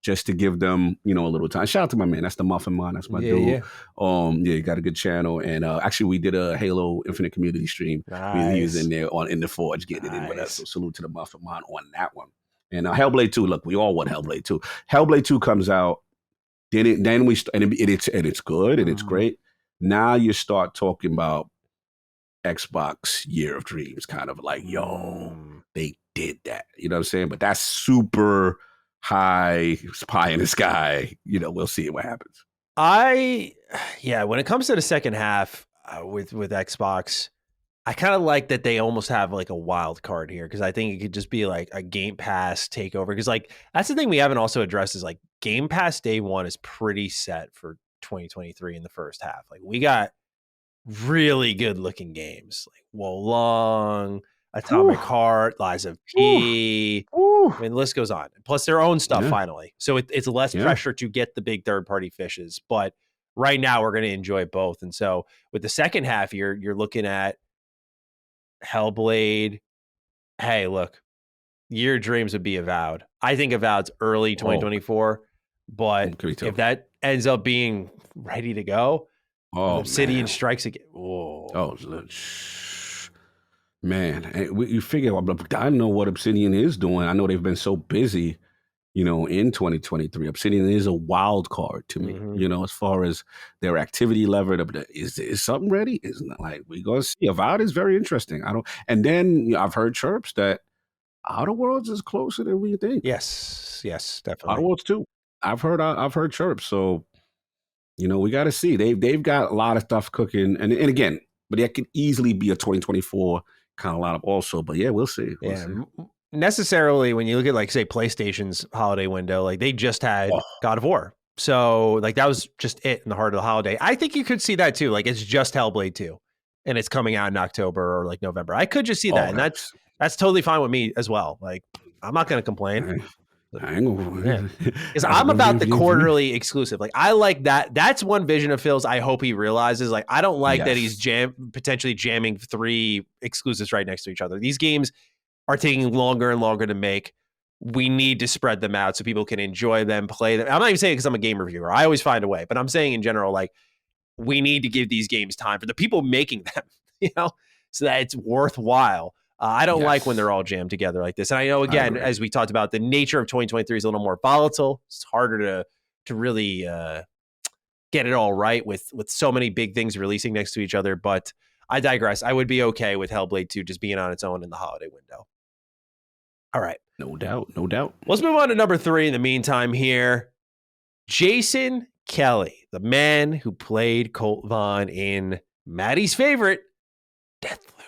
Just to give them, a little time. Shout out to my man. That's the Muffin Man. That's my dude. Yeah. You got a good channel. And actually, we did a Halo Infinite community stream. Nice. He was in there in the Forge getting it in with us. So salute to the Muffin Man on that one. And Hellblade 2. Look, we all want Hellblade 2. Hellblade 2 comes out. Then we and it's good and it's great. Now you start talking about Xbox Year of Dreams, kind of like, they did that. You know what I'm saying? But that's super high, pie in the sky. We'll see what happens. When it comes to the second half with Xbox, I kind of like that they almost have like a wild card here, because I think it could just be like a Game Pass takeover. Because like that's the thing we haven't also addressed is like Game Pass day one is pretty set for 2023 in the first half. Like we got really good looking games like Wolong, Atomic Heart, Lies of P. I mean, the list goes on. Plus their own stuff finally. So it's less pressure to get the big third-party fishes. But right now we're going to enjoy both. And so with the second half, you're looking at Hellblade. Hey, look, Year of Dreams would be Avowed. I think Avowed's early 2024. But if that ends up being ready to go, Obsidian strikes again. Man, you figure, I don't know what Obsidian is doing. I know they've been so busy, in 2023. Obsidian is a wild card to me, as far as their activity level. Is something ready? Isn't it like we're going to see? Avowed is very interesting. And then I've heard chirps that Outer Worlds is closer than we think. Yes, definitely. Outer Worlds too. I've heard chirps. So, we got to see. They've got a lot of stuff cooking. And again, but that could easily be a 2024 kind of lineup also. But yeah, we'll see. Necessarily, when you look at like say PlayStation's holiday window, like they just had God of War. So like that was just it in the heart of the holiday. I think you could see that too. Like it's just Hellblade 2 and it's coming out in October or like November. I could just see that. And that's totally fine with me as well. Like I'm not going to complain. Because I'm about the quarterly exclusive. Like I like that. That's one vision of Phil's I hope he realizes. Like I don't like that he's potentially jamming 3 exclusives right next to each other. These games are taking longer and longer to make. We need to spread them out so people can enjoy them, play them. I'm not even saying because I'm a game reviewer. I always find a way, but I'm saying in general, like we need to give these games time for the people making them, so that it's worthwhile. I don't like when they're all jammed together like this. And I know, again, as we talked about, the nature of 2023 is a little more volatile. It's harder to really get it all right with so many big things releasing next to each other. But I digress. I would be okay with Hellblade 2 just being on its own in the holiday window. All right. No doubt. Let's move on to number 3 in the meantime here. Jason Kelly, the man who played Colt Vaughn in Matty's favorite, Deathloop.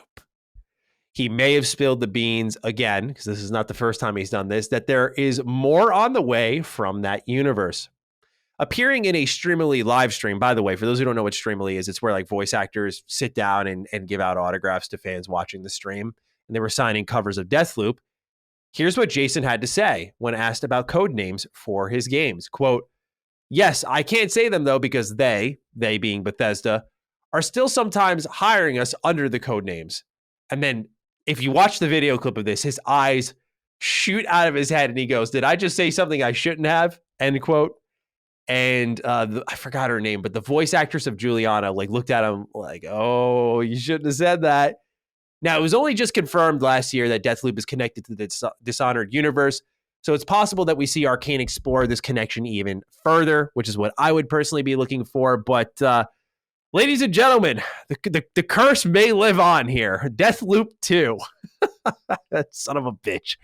He may have spilled the beans again, because this is not the first time he's done this, that there is more on the way from that universe. appearing in a Streamily live stream. By the way, for those who don't know what Streamily is, it's where like voice actors sit down and give out autographs to fans watching the stream. And they were signing covers of Deathloop. Here's what Jason had to say when asked about code names for his games. Quote, "Yes, I can't say them though, because they being Bethesda, are still sometimes hiring us under the code names." And then if you watch the video clip of this, his eyes shoot out of his head and he goes, "Did I just say something I shouldn't have?" End quote. And I forgot her name, but the voice actress of Juliana like looked at him like, "Oh, you shouldn't have said that." Now, it was only just confirmed last year that Deathloop is connected to the Dishonored universe, so it's possible that we see Arcane explore this connection even further, which is what I would personally be looking for. But ladies and gentlemen, the curse may live on here. Deathloop 2. That son of a bitch.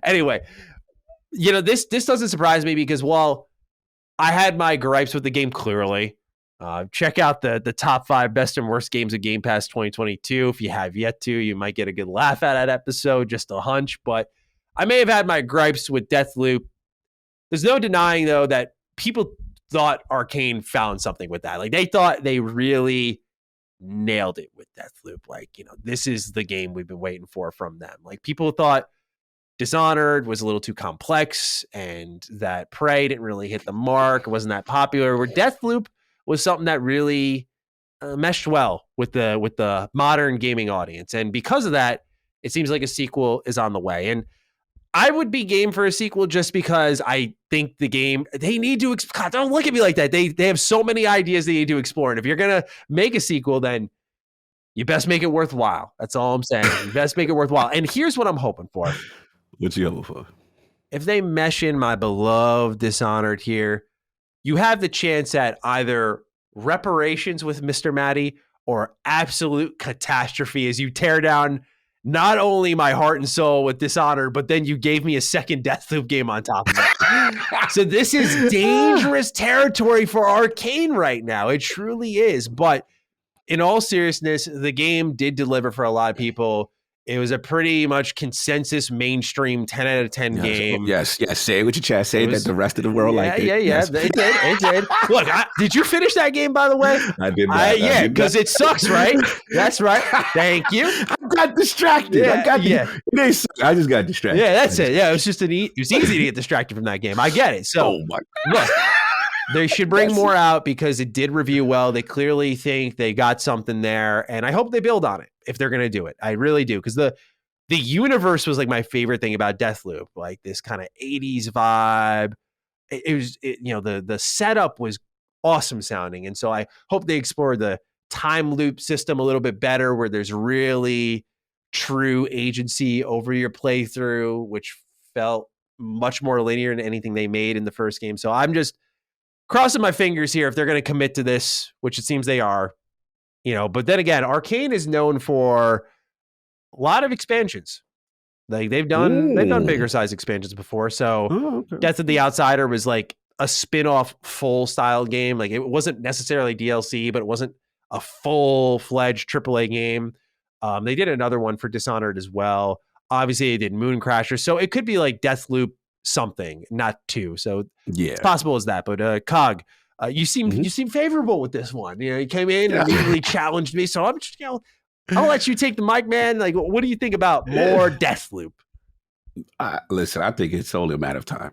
Anyway, this doesn't surprise me because while I had my gripes with the game clearly, check out the top 5 best and worst games of Game Pass 2022. If you have yet to, you might get a good laugh at that episode, just a hunch. But I may have had my gripes with Deathloop. There's no denying, though, that people thought Arcane found something with that. Like, they thought they really nailed it with Deathloop. Like, this is the game we've been waiting for from them. Like, people thought Dishonored was a little too complex and that Prey didn't really hit the mark. It wasn't that popular. Where Deathloop was something that really meshed well with the modern gaming audience. And because of that, it seems like a sequel is on the way. And I would be game for a sequel just because I think the game, they need to, God, don't look at me like that. They have so many ideas they need to explore. And if you're going to make a sequel, then you best make it worthwhile. That's all I'm saying. You best make it worthwhile. And here's what I'm hoping for. What you hoping for? If they mesh in my beloved Dishonored here, you have the chance at either reparations with Mr. Matty or absolute catastrophe as you tear down not only my heart and soul with Dishonored, but then you gave me a second Deathloop game on top of it. So this is dangerous territory for Arcane right now. It truly is. But in all seriousness, the game did deliver for a lot of people. It was a pretty much consensus mainstream 10 out of 10 game. Yes. Say it with your chest. Say that the rest of the world liked it. Yeah. Yes. It did. Look, did you finish that game, by the way? I did not. Yeah, because it sucks, right? That's right. Thank you. I got distracted. I just got distracted. Yeah, that's it. Yeah, it was just it was easy to get distracted from that game. I get it. So, oh my look, they should bring more out because it did review well. They clearly think they got something there, and I hope they build on it if they're going to do it. I really do, because the universe was like my favorite thing about Deathloop, like this kind of 80s vibe. The setup was awesome sounding, and so I hope they explore the time loop system a little bit better, where there's really true agency over your playthrough, which felt much more linear than anything they made in the first game. So I'm just crossing my fingers here if they're going to commit to this, which it seems they are. But then again, Arcane is known for a lot of expansions. Like they've done bigger size expansions before. So Death of the Outsider was like a spin-off full style game. Like it wasn't necessarily DLC, but it wasn't a full-fledged AAA game. They did another one for Dishonored as well. Obviously, they did Moon Crasher. So it could be like Deathloop something, not 2. So it's possible as that. But Cog, you seem favorable with this one. You came in and immediately challenged me. So I'm just, I'll let you take the mic, man. Like, what do you think about more Deathloop? Listen, I think it's only a matter of time.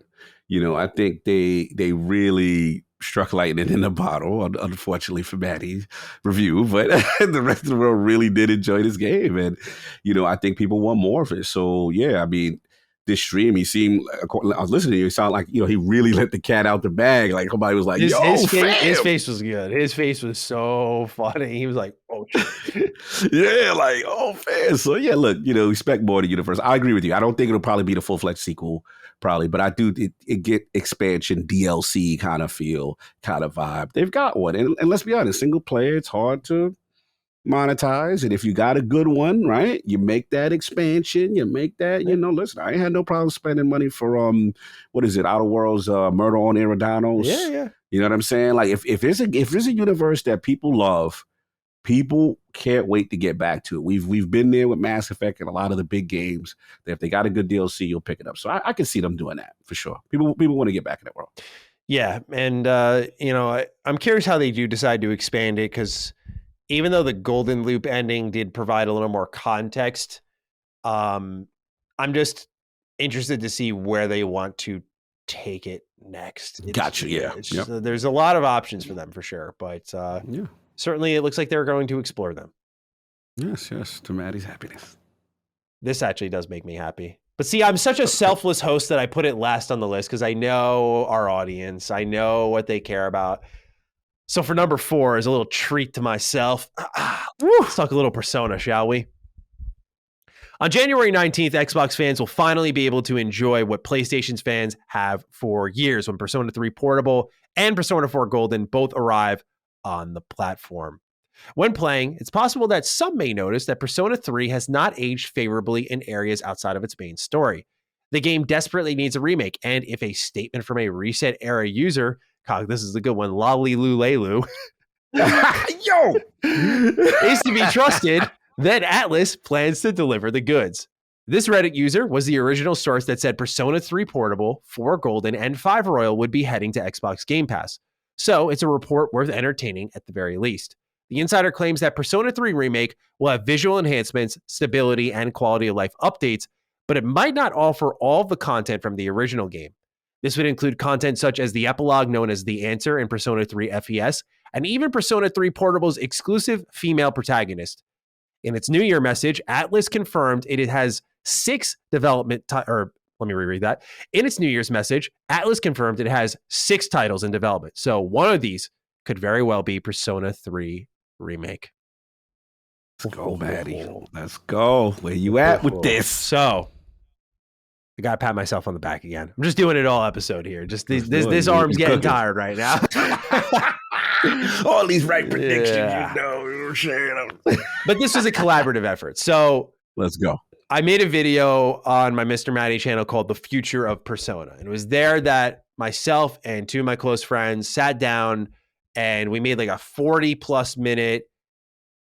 I think they really struck lightning in the bottle, unfortunately for Matty's review, but the rest of the world really did enjoy this game. And, I think people want more of it. So, yeah, I mean, this stream, he seemed, I was listening to you, he sounded like, he really let the cat out the bag. Like, somebody was like, his face was good. His face was so funny. He was like, oh, yeah, like, oh, man. So, yeah, look, expect more to the universe. I agree with you. I don't think it'll probably be the full-fledged sequel, probably, but I do it get expansion, DLC kind of feel, kind of vibe. They've got one. And let's be honest, single player, it's hard to monetize. And if you got a good one, right, you make that expansion, you make that, listen, I ain't had no problem spending money for what is it, Outer Worlds, Murder on Eridanos. Yeah. You know what I'm saying? Like if there's a universe that people love, people can't wait to get back to it. We've been there with Mass Effect and a lot of the big games that if they got a good DLC, you'll pick it up. So I can see them doing that for sure. People want to get back in that world. Yeah, and I'm curious how they do decide to expand it, because even though the Golden Loop ending did provide a little more context, I'm just interested to see where they want to take it next. Gotcha. Yeah. It's Yep. just, there's a lot of options for them for sure, but Yeah. certainly it looks like they're going to explore them. Yes. Yes. To Matty's happiness. This actually does make me happy. But see, I'm such a selfless host that I put it last on the list because I know our audience. I know what they care about. So for number 4 is a little treat to myself. Let's talk a little Persona, shall we? On January 19th, Xbox fans will finally be able to enjoy what PlayStation's fans have for years when Persona 3 Portable and Persona 4 Golden both arrive on the platform. When playing, it's possible that some may notice that Persona 3 has not aged favorably in areas outside of its main story. The game desperately needs a remake, and if a statement from a Reset Era user, this is a good one, Lolly Lulelu, Yo! is to be trusted, then Atlas plans to deliver the goods. This Reddit user was the original source that said Persona 3 Portable, 4 Golden, and 5 Royal would be heading to Xbox Game Pass. So it's a report worth entertaining at the very least. The insider claims that Persona 3 Remake will have visual enhancements, stability, and quality of life updates, but it might not offer all of the content from the original game. This would include content such as the epilogue known as The Answer in Persona 3 FES, and even Persona 3 Portable's exclusive female protagonist. In its New Year message, Atlas confirmed it has 6 development let me reread that. In its New Year's message, Atlas confirmed it has 6 titles in development. So one of these could very well be Persona 3 Remake. Let's go, Matty. Let's go. Where you at with this? So I got to pat myself on the back again. I'm just doing it all episode here. Just this arm's getting tired right now. All these right predictions, you know what I'm saying? But this was a collaborative effort. So let's go. I made a video on my Mr. Matty channel called The Future of Persona. And it was there that myself and 2 of my close friends sat down and we made like a 40 plus minute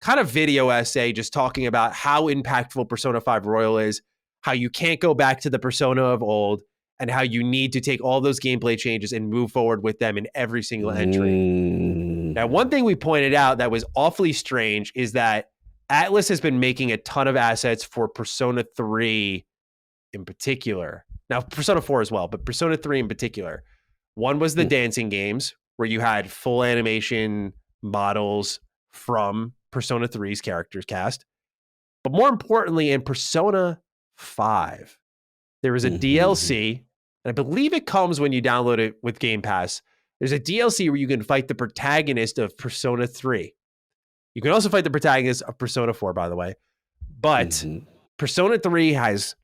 kind of video essay just talking about how impactful Persona 5 Royal is, how you can't go back to the Persona of old, and how you need to take all those gameplay changes and move forward with them in every single entry. Now, one thing we pointed out that was awfully strange is that Atlas has been making a ton of assets for Persona 3 in particular. Now, Persona 4 as well, but Persona 3 in particular. One was the dancing games, where you had full animation models from Persona 3's characters cast. But more importantly, in Persona 5, there was a DLC, and I believe it comes when you download it with Game Pass. There's a DLC where you can fight the protagonist of Persona 3. You can also fight the protagonist of Persona 4, by the way. But Persona 3 has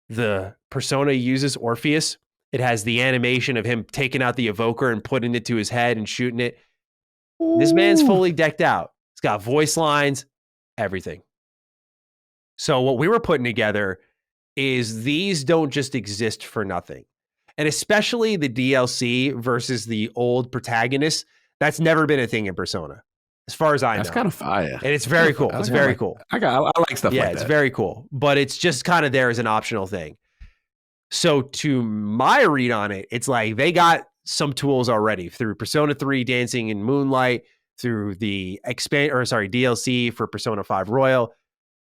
the Persona uses Orpheus. It has the animation of him taking out the evoker and putting it to his head and shooting it. Ooh. This man's fully decked out. It's got voice lines, everything. So what we were putting together is these don't just exist for nothing. And especially the DLC versus the old protagonist, that's never been a thing in Persona, as far as I know. That's kind of fire. And it's very cool. It's very cool. I like stuff like that. Yeah, it's very cool. But it's just kind of there as an optional thing. So to my read on it, it's like they got some tools already through Persona 3 Dancing in Moonlight, through the DLC for Persona 5 Royal.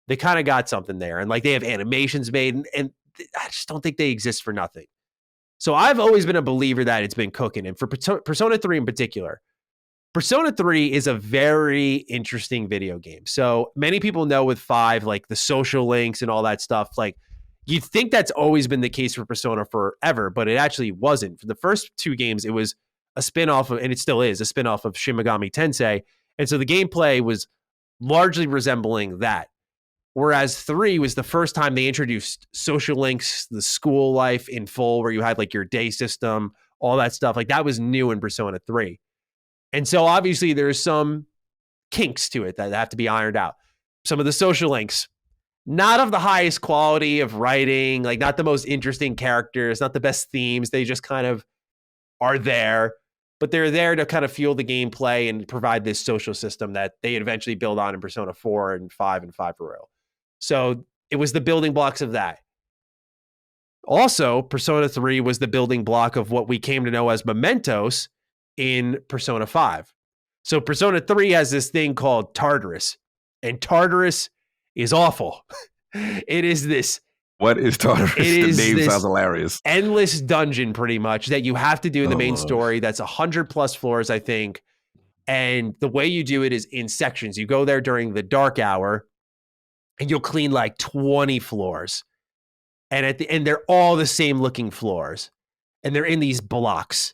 They kind of got something there. And like they have animations made, and I just don't think they exist for nothing. So I've always been a believer that it's been cooking. And for Persona 3 in particular, Persona 3 is a very interesting video game. So many people know with 5, like the social links and all that stuff, like you'd think that's always been the case for Persona forever, but it actually wasn't. For the first 2 games, it was a spin-off of, and it still is, a spin-off of Shin Megami Tensei. And so the gameplay was largely resembling that. Whereas 3 was the first time they introduced social links, the school life in full, where you had like your day system, all that stuff. Like that was new in Persona 3. And so obviously there's some kinks to it that have to be ironed out. Some of the social links, not of the highest quality of writing, like not the most interesting characters, not the best themes. They just kind of are there, but they're there to kind of fuel the gameplay and provide this social system that they eventually build on in Persona 4 and 5 and 5 Royal. So it was the building blocks of that. Also, Persona 3 was the building block of what we came to know as mementos in Persona 5. So Persona 3 has this thing called Tartarus, and Tartarus is awful. It is this. What is Tartarus? The name this sounds hilarious. endless dungeon, pretty much, that you have to do in the main story. That's 100 plus floors, I think. And the way you do it is in sections. You go there during the dark hour, and you'll clean like 20 floors. And at the end, they're all the same looking floors, and they're in these blocks.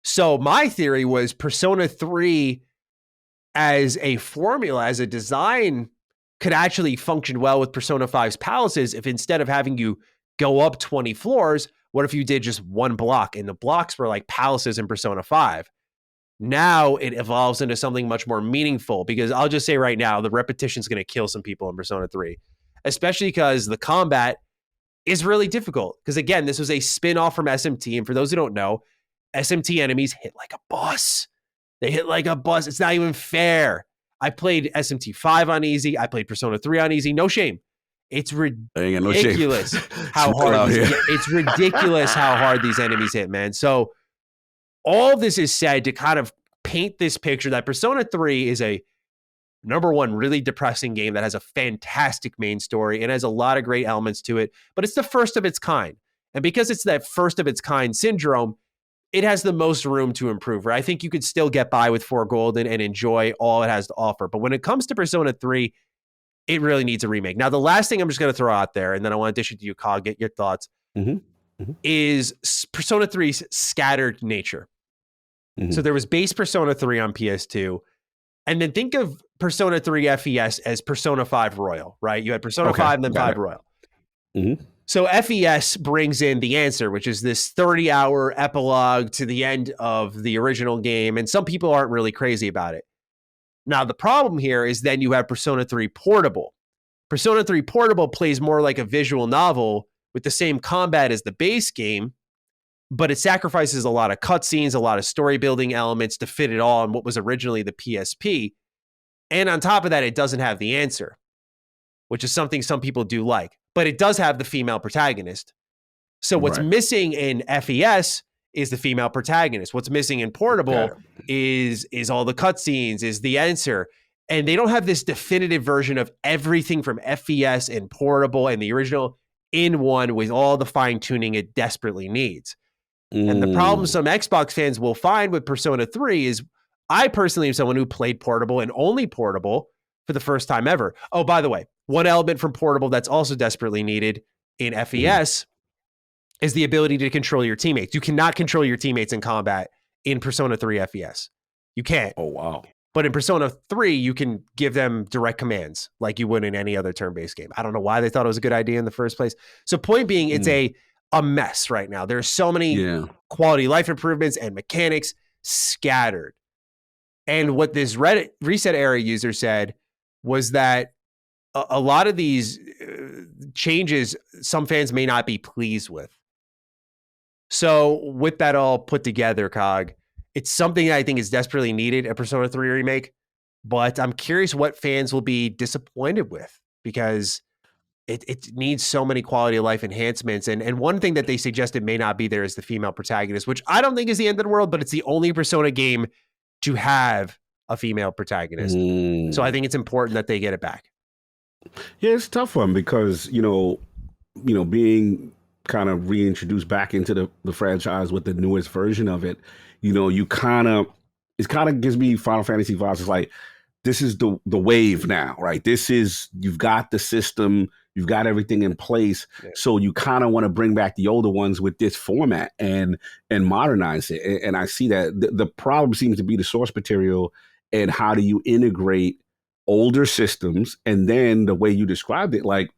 So my theory was Persona 3 as a formula, as a design, could actually function well with Persona 5's palaces if instead of having you go up 20 floors, what if you did just one block, and the blocks were like palaces in Persona 5? Now it evolves into something much more meaningful, because I'll just say right now, the repetition is going to kill some people in Persona 3, especially because the combat is really difficult. Because again, this was a spin-off from SMT. And for those who don't know, SMT enemies hit like a bus. They hit like a bus. It's not even fair. I played SMT 5 on easy. I played Persona 3 on easy. No shame. It's ridiculous how hard it's ridiculous how hard these enemies hit, man. So all this is said to kind of paint this picture that Persona 3 is a number one, really depressing game that has a fantastic main story and has a lot of great elements to it, but it's the first of its kind. And because it's that first of its kind syndrome, it has the most room to improve. Right? I think you could still get by with 4 Golden and enjoy all it has to offer. But when it comes to Persona 3, it really needs a remake. Now, the last thing I'm just going to throw out there, and then I want to dish it to you, Cog, get your thoughts, is Persona 3's scattered nature. So there was base Persona 3 on PS2, and then think of Persona 3 FES as Persona 5 Royal, right? You had Persona 5 and then 5 Royal. So FES brings in The Answer, which is this 30-hour epilogue to the end of the original game, and some people aren't really crazy about it. Now, the problem here is then you have Persona 3 Portable. Persona 3 Portable plays more like a visual novel with the same combat as the base game, but it sacrifices a lot of cutscenes, a lot of story building elements to fit it all in what was originally the PSP. And on top of that, it doesn't have The Answer, which is something some people do like, but it does have the female protagonist. So what's missing in FES is the female protagonist. What's missing in Portable is all the cutscenes, is The Answer. And they don't have this definitive version of everything from FES and Portable and the original in one with all the fine tuning it desperately needs. And the problem some Xbox fans will find with Persona 3 is I personally am someone who played Portable and only Portable for the first time ever. Oh, by the way, one element from Portable that's also desperately needed in FES is the ability to control your teammates. You cannot control your teammates in combat in Persona 3 FES. You can't. Oh, wow. But in Persona 3, you can give them direct commands like you would in any other turn-based game. I don't know why they thought it was a good idea in the first place. So point being, it's a mess right now. There's so many quality life improvements and mechanics scattered. And what this Reddit Reset Era user said was that a lot of these changes, some fans may not be pleased with. So with that all put together, Cog, it's something that I think is desperately needed, a Persona 3 remake, but I'm curious what fans will be disappointed with, because it needs so many quality of life enhancements. And one thing that they suggested may not be there is the female protagonist, which I don't think is the end of the world, but it's the only Persona game to have a female protagonist. So I think it's important that they get it back. Yeah, it's a tough one because, being kind of reintroduced back into the franchise with the newest version of it, it kind of gives me Final Fantasy vibes. It's like, this is the wave now, right? You've got the system, you've got everything in place. Yeah. So you kind of want to bring back the older ones with this format and modernize it. And I see that the problem seems to be the source material and how do you integrate older systems, and then the way you described it, like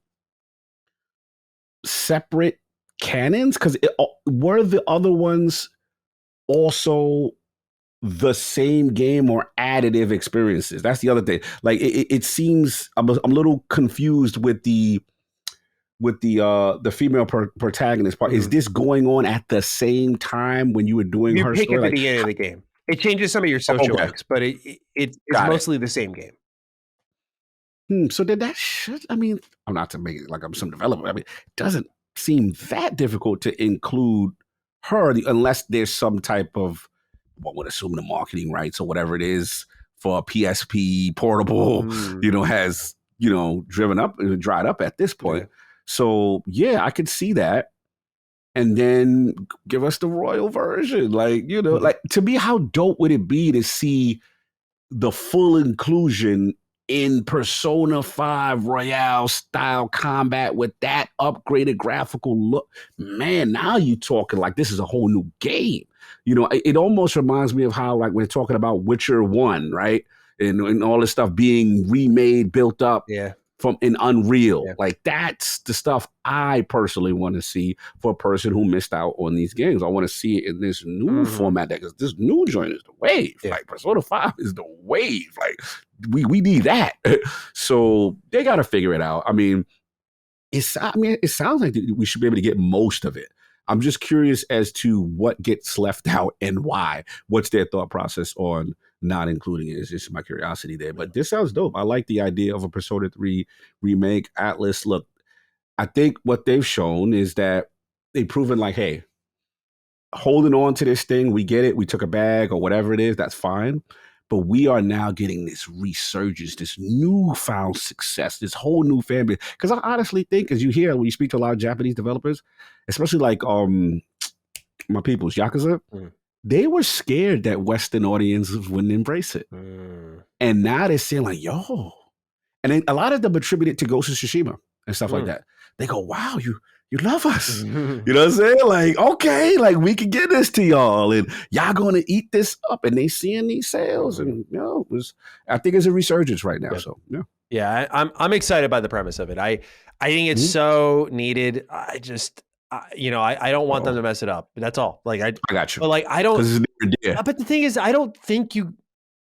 separate canons, because were the other ones also the same game or additive experiences? That's the other thing. Like it seems I'm a little confused with the female protagonist part. Is this going on at the same time when you were doing her pick story? At the beginning of the game. It changes some of your social acts, but it's mostly the same game. So did that shit? I mean, I'm not to make it like I'm some developer. I mean, it doesn't seem that difficult to include her unless there's some type of, one would assume, the marketing rights or whatever it is for a PSP portable, has, dried up at this point. Yeah. So yeah, I could see that. And then give us the royal version. Like, like, to me, how dope would it be to see the full inclusion in Persona 5 Royale style combat with that upgraded graphical look? Man, now you talking like this is a whole new game. It almost reminds me of how, like, we're talking about Witcher 1, right? And all this stuff being remade, built up from in Unreal. Yeah. Like, that's the stuff I personally want to see for a person who missed out on these games. I want to see it in this new format, because this new joint is the wave. Yeah. Like, Persona 5 is the wave. Like, we need that. So they got to figure it out. I mean, it sounds like we should be able to get most of it. I'm just curious as to what gets left out and why. What's their thought process on not including it? It's just my curiosity there. But this sounds dope. I like the idea of a Persona 3 remake. Atlas, look, I think what they've shown is that they've proven, like, hey, holding on to this thing, we get it. We took a bag or whatever it is. That's fine. But we are now getting this resurgence, this newfound success, this whole new fan base. Because I honestly think, as you hear when you speak to a lot of Japanese developers, especially like my people's Yakuza, they were scared that Western audiences wouldn't embrace it. And now they're saying, like, yo. And then a lot of them attribute it to Ghost of Tsushima and stuff like that. They go, wow, you love us. You know what I'm saying? Like, okay, like, we can get this to y'all, and y'all gonna eat this up. And they seeing these sales, and I think it's a resurgence right now. So yeah, I'm excited by the premise of it. I think it's so needed. I just I don't want them to mess it up. That's all. Like, I got you. But like, I don't. But the thing is, I don't think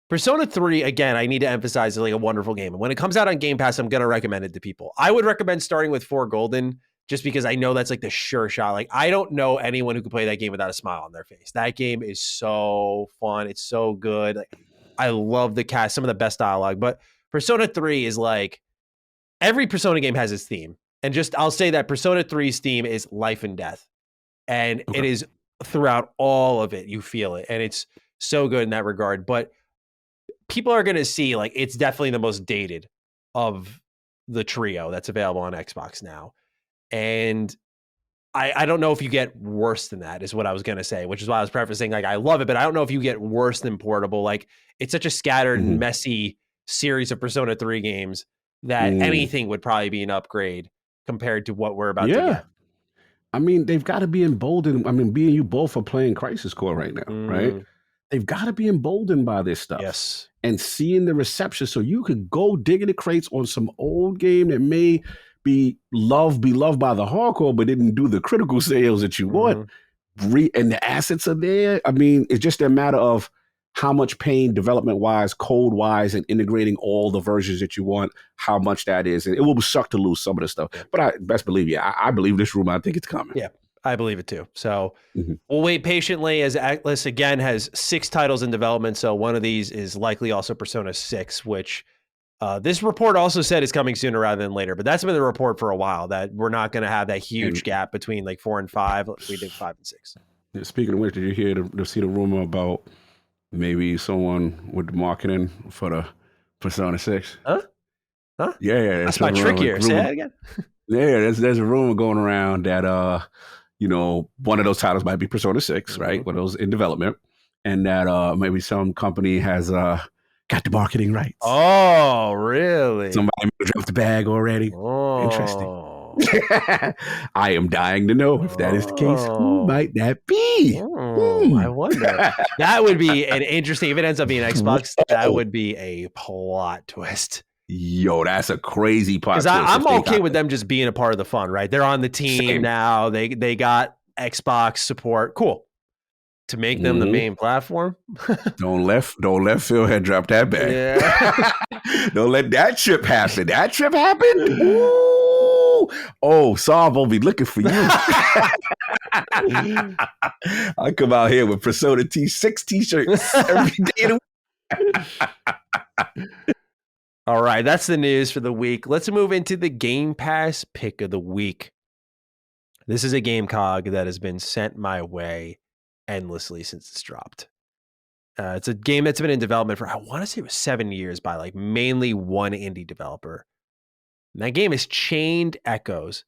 Persona 3, again, I need to emphasize, is like a wonderful game. And when it comes out on Game Pass, I'm going to recommend it to people. I would recommend starting with 4 Golden, just because I know that's like the sure shot. Like, I don't know anyone who can play that game without a smile on their face. That game is so fun. It's so good. Like, I love the cast, some of the best dialogue. But Persona 3 is like, every Persona game has its theme. And I'll say that Persona 3's theme is life and death. And it is throughout all of it. You feel it. And it's so good in that regard. But people are going to see, like, it's definitely the most dated of the trio that's available on Xbox now. And I don't know if you get worse than that, is what I was going to say, which is why I was prefacing, like, I love it, but I don't know if you get worse than Portable. Like, it's such a scattered, messy series of Persona 3 games that anything would probably be an upgrade compared to what we're about to get. I mean, they've got to be emboldened. I mean, me and you both are playing Crisis Core right now, right? They've got to be emboldened by this stuff. Yes. And seeing the reception, so you could go dig in the crates on some old game that may be loved by the hardcore, but didn't do the critical sales that you want. And the assets are there. I mean, it's just a matter of how much pain, development-wise, code-wise, and integrating all the versions that you want, how much that is. And it will suck to lose some of the stuff. But I best believe, I believe this rumor. I think it's coming. Yeah, I believe it too. So we'll wait patiently, as Atlas, again, has 6 titles in development. So one of these is likely also Persona 6, which this report also said is coming sooner rather than later. But that's been the report for a while, that we're not going to have that huge gap between like 4 and 5. We did 5 and 6. Yeah, speaking of which, did you hear to see the rumor about maybe someone with the marketing for the Persona 6? Huh? Yeah. That's my trickier. Say that again. Yeah, there's a rumor going around that one of those titles might be Persona 6, right? One of those in development, and that maybe some company has got the marketing rights. Oh, really? Somebody dropped the bag already. Oh. Interesting. I am dying to know if that is the case. Who might that be? I wonder. That would be an interesting. If it ends up being Xbox, that would be a plot twist. Yo, that's a crazy plot twist. Because I'm okay with them just being a part of the fun, right? They're on the team now. They got Xbox support. Cool. To make them the main platform. Don't let Phil head drop that bag. Yeah. Don't let that trip happen. That trip happened. Ooh. Oh, Saab will be looking for you. I come out here with Persona T6 t-shirts every day of the week. All right, that's the news for the week. Let's move into the Game Pass pick of the week. This is a game, COG, that has been sent my way endlessly since it's dropped. It's a game that's been in development for, I want to say it was 7 years by like mainly one indie developer. And that game is Chained Echoes.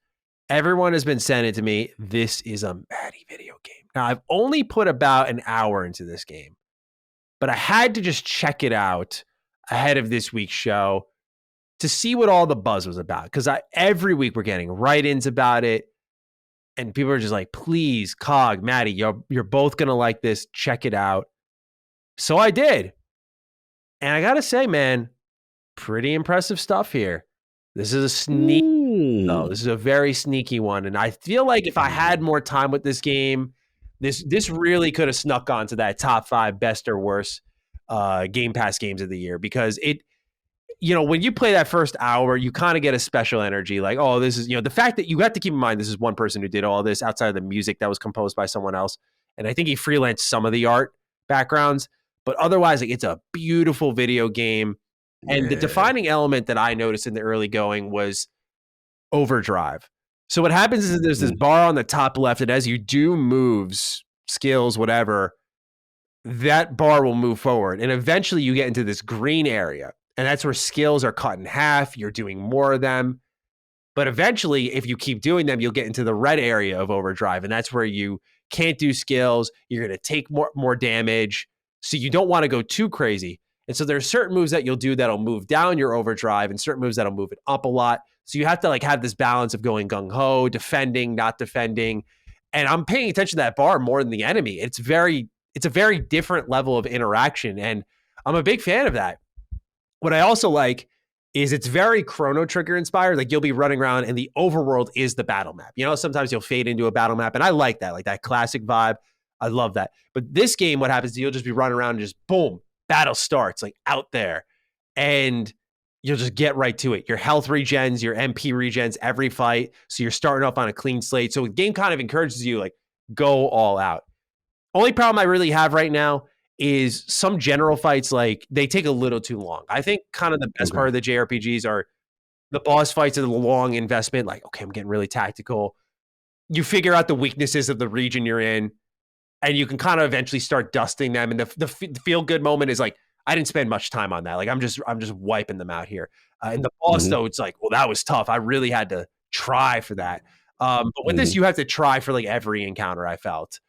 Everyone has been sending it to me. This is a Matty video game. Now, I've only put about an hour into this game, but I had to just check it out ahead of this week's show to see what all the buzz was about. Because every week we're getting write-ins about it. And people are just like, please, COG, Matty, you're both going to like this. Check it out. So I did. And I got to say, man, pretty impressive stuff here. This is a sneak. No, this is a very sneaky one. And I feel like if I had more time with this game, this really could have snuck onto that top 5 best or worst Game Pass games of the year, because it, when you play that first hour, you kind of get a special energy. Like, oh, this is, the fact that you have to keep in mind, this is one person who did all this outside of the music that was composed by someone else. And I think he freelanced some of the art backgrounds, but otherwise, like, it's a beautiful video game. And the defining element that I noticed in the early going was overdrive. So what happens is there's this bar on the top left, and as you do moves, skills, whatever, that bar will move forward. And eventually you get into this green area. And that's where skills are cut in half. You're doing more of them. But eventually, if you keep doing them, you'll get into the red area of overdrive. And that's where you can't do skills. You're going to take more damage. So you don't want to go too crazy. And so there's certain moves that you'll do that'll move down your overdrive, and certain moves that'll move it up a lot. So you have to have this balance of going gung-ho, defending, not defending. And I'm paying attention to that bar more than the enemy. It's a very different level of interaction. And I'm a big fan of that. What I also like is it's very Chrono Trigger inspired. Like, you'll be running around and the overworld is the battle map. Sometimes you'll fade into a battle map, and I like that, like that classic vibe. I love that. But this game, what happens is you'll just be running around and just boom, battle starts like out there, and you'll just get right to it. Your health regens, your MP regens every fight. So you're starting off on a clean slate. So the game kind of encourages you, like, go all out. Only problem I really have right now is some general fights, like, they take a little too long. I think kind of the best part of the JRPGs are the boss fights are the long investment. Like, okay, I'm getting really tactical. You figure out the weaknesses of the region you're in, and you can kind of eventually start dusting them. And the feel good moment is like, I didn't spend much time on that. Like, I'm just wiping them out here. And the boss, though, it's like, well, that was tough. I really had to try for that. But with this, you have to try for like every encounter, I felt.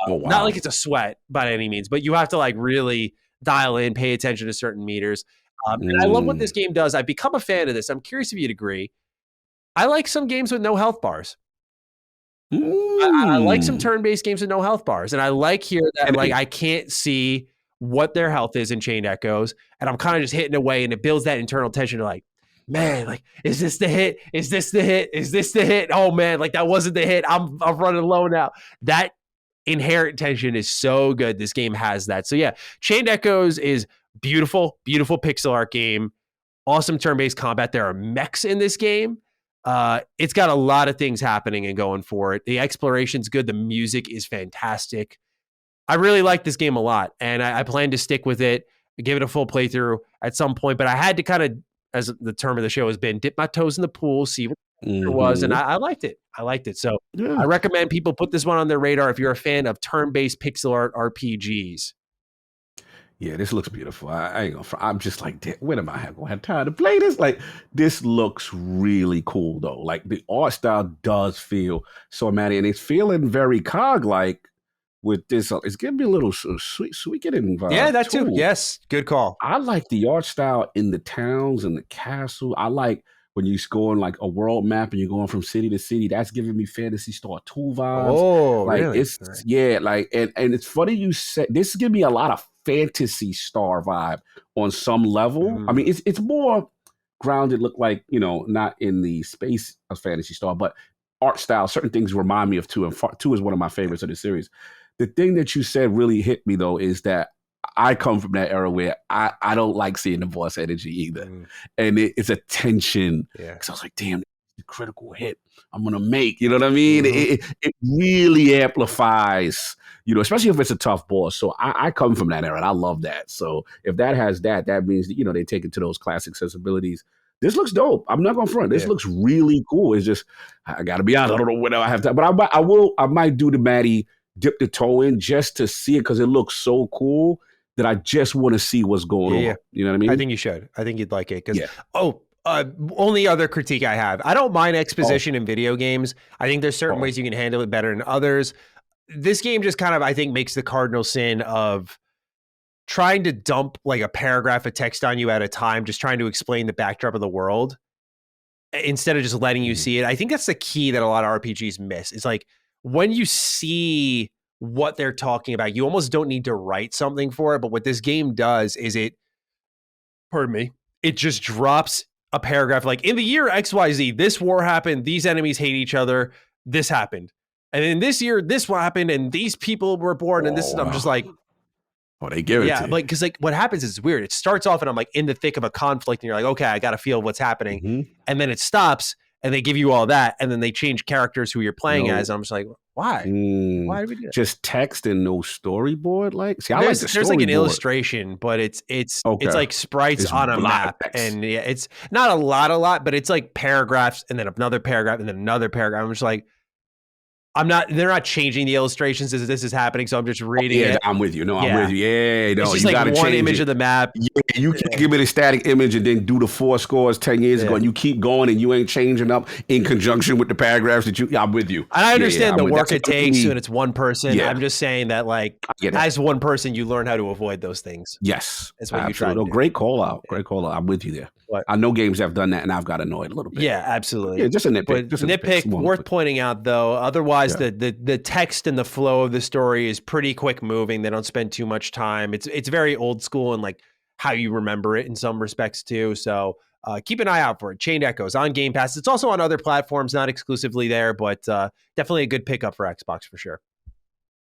Not like it's a sweat by any means, but you have to like really dial in, pay attention to certain meters. And I love what this game does. I've become a fan of this. I'm curious if you'd agree. I like some games with no health bars. I like some turn-based games with no health bars. And I like here that like I can't see what their health is in Chained Echoes. And I'm kind of just hitting away, and it builds that internal tension to like, man, like, is this the hit? Is this the hit? Is this the hit? Oh man, like that wasn't the hit. I'm running low now. That inherent tension is so good. This game has that. So yeah, Chained Echoes is beautiful, beautiful pixel art game. Awesome turn-based combat. There are mechs in this game. It's got a lot of things happening and going for it. The exploration's good. The music is fantastic. I really like this game a lot, and I plan to stick with it, give it a full playthrough at some point. But I had to kind of, as the term of the show has been, dip my toes in the pool, see what it was, and I liked it. I liked it. So I recommend people put this one on their radar if you're a fan of turn-based pixel art RPGs. Yeah, this looks beautiful. I ain't gonna. I'm just like, when am I gonna have time to play this? Like, this looks really cool though. Like, the art style does feel so Matty, and it's feeling very COG-like with this. It's giving me a little Suikoden vibe. Yeah, that too. Yes, good call. I like the art style in the towns and the castle. I like when you score on like a world map and you're going from city to city. That's giving me Phantasy Star 2 vibes. Oh, like, really? It's like, and it's funny you said this is giving me a lot of Phantasy Star vibe on some level. I mean, it's more grounded, look like, not in the space of Phantasy Star, but art style. Certain things remind me of 2, and 2 is one of my favorites of the series. The thing that you said really hit me though is that I come from that era where I don't like seeing the boss energy either. And it's a tension. Because I was like, damn, the critical hit I'm going to make. You know what I mean? It really amplifies, especially if it's a tough boss. So I come from that era, and I love that. So if that has that means that, they take it to those classic sensibilities. this looks dope. I'm not gonna front. This looks really cool. It's just I gotta be honest. I don't know when I have time, but I might do the Matty dip the toe in just to see it because it looks so cool that I just want to see what's going on. You know what I mean? I think you should. I think you'd like it because only other critique I have. I don't mind exposition in video games. I think there's certain ways you can handle it better than others. This game just kind of, I think, makes the cardinal sin of trying to dump like a paragraph of text on you at a time, just trying to explain the backdrop of the world instead of just letting you see it. I think that's the key that a lot of RPGs miss. It's like when you see what they're talking about, you almost don't need to write something for it. But what this game does is it just drops a paragraph like, in the year XYZ, this war happened, these enemies hate each other, this happened. And in this year, this happened, and these people were born, and this. I'm just like, they give it to you. Like, because like what happens is weird. It starts off and I'm like in the thick of a conflict, and you're like, okay, I got to feel what's happening, and then it stops, and they give you all that, and then they change characters who you're playing as. And I'm just like, why? Why did we do that? Just text and no storyboard. Like, see, there's like an illustration, but it's like sprites on a map, and it's not a lot, but it's like paragraphs, and then another paragraph, and then another paragraph. I'm just like, they're not changing the illustrations as this is happening, so I'm just reading it. I'm with you. No, I'm with you. Yeah, no, it's just you like gotta one change image it. of the map. Yeah, you can't give it a static image and then do the 4 scores 10 years ago, and you keep going and you ain't changing up in conjunction with the paragraphs that you. I'm with you. And I understand the work it takes when it's one person. Yeah. I'm just saying that, like, as one person, you learn how to avoid those things. Yes, that's what you try to do. Great call out. Great call out. I'm with you there. I know games have done that, and I've got annoyed a little bit. Yeah, absolutely. Yeah, just a nitpick. Nitpick worth pointing out, though. Otherwise, the text and the flow of the story is pretty quick moving. They don't spend too much time. It's very old school and like how you remember it in some respects too. So keep an eye out for it. Chained Echoes on Game Pass. It's also on other platforms, not exclusively there, but definitely a good pickup for Xbox for sure.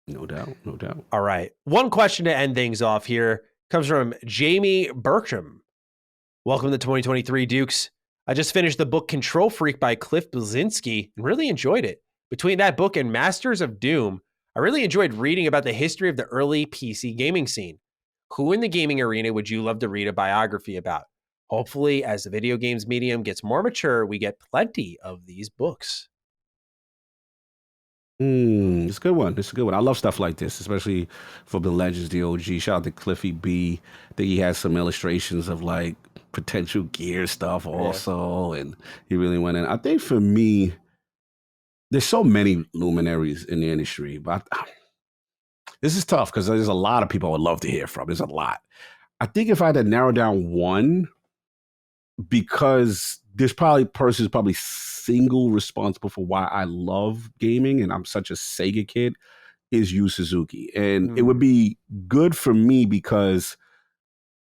No doubt. No doubt. All right. One question to end things off here comes from Jamie Bertram. Welcome to 2023, Dukes. I just finished the book Control Freak by Cliff Bleszinski and really enjoyed it. Between that book and Masters of Doom, I really enjoyed reading about the history of the early PC gaming scene. Who in the gaming arena would you love to read a biography about? Hopefully, as the video games medium gets more mature, we get plenty of these books. It's a good one. It's a good one. I love stuff like this, especially for the Legends, the OG. Shout out to Cliffy B. I think he has some illustrations of like potential gear stuff also, and he really went in. I think for me, there's so many luminaries in the industry, but this is tough because there's a lot of people I would love to hear from. There's a lot. I think if I had to narrow down one, because there's probably persons probably single responsible for why I love gaming and I'm such a Sega kid, is Yu Suzuki. And it would be good for me because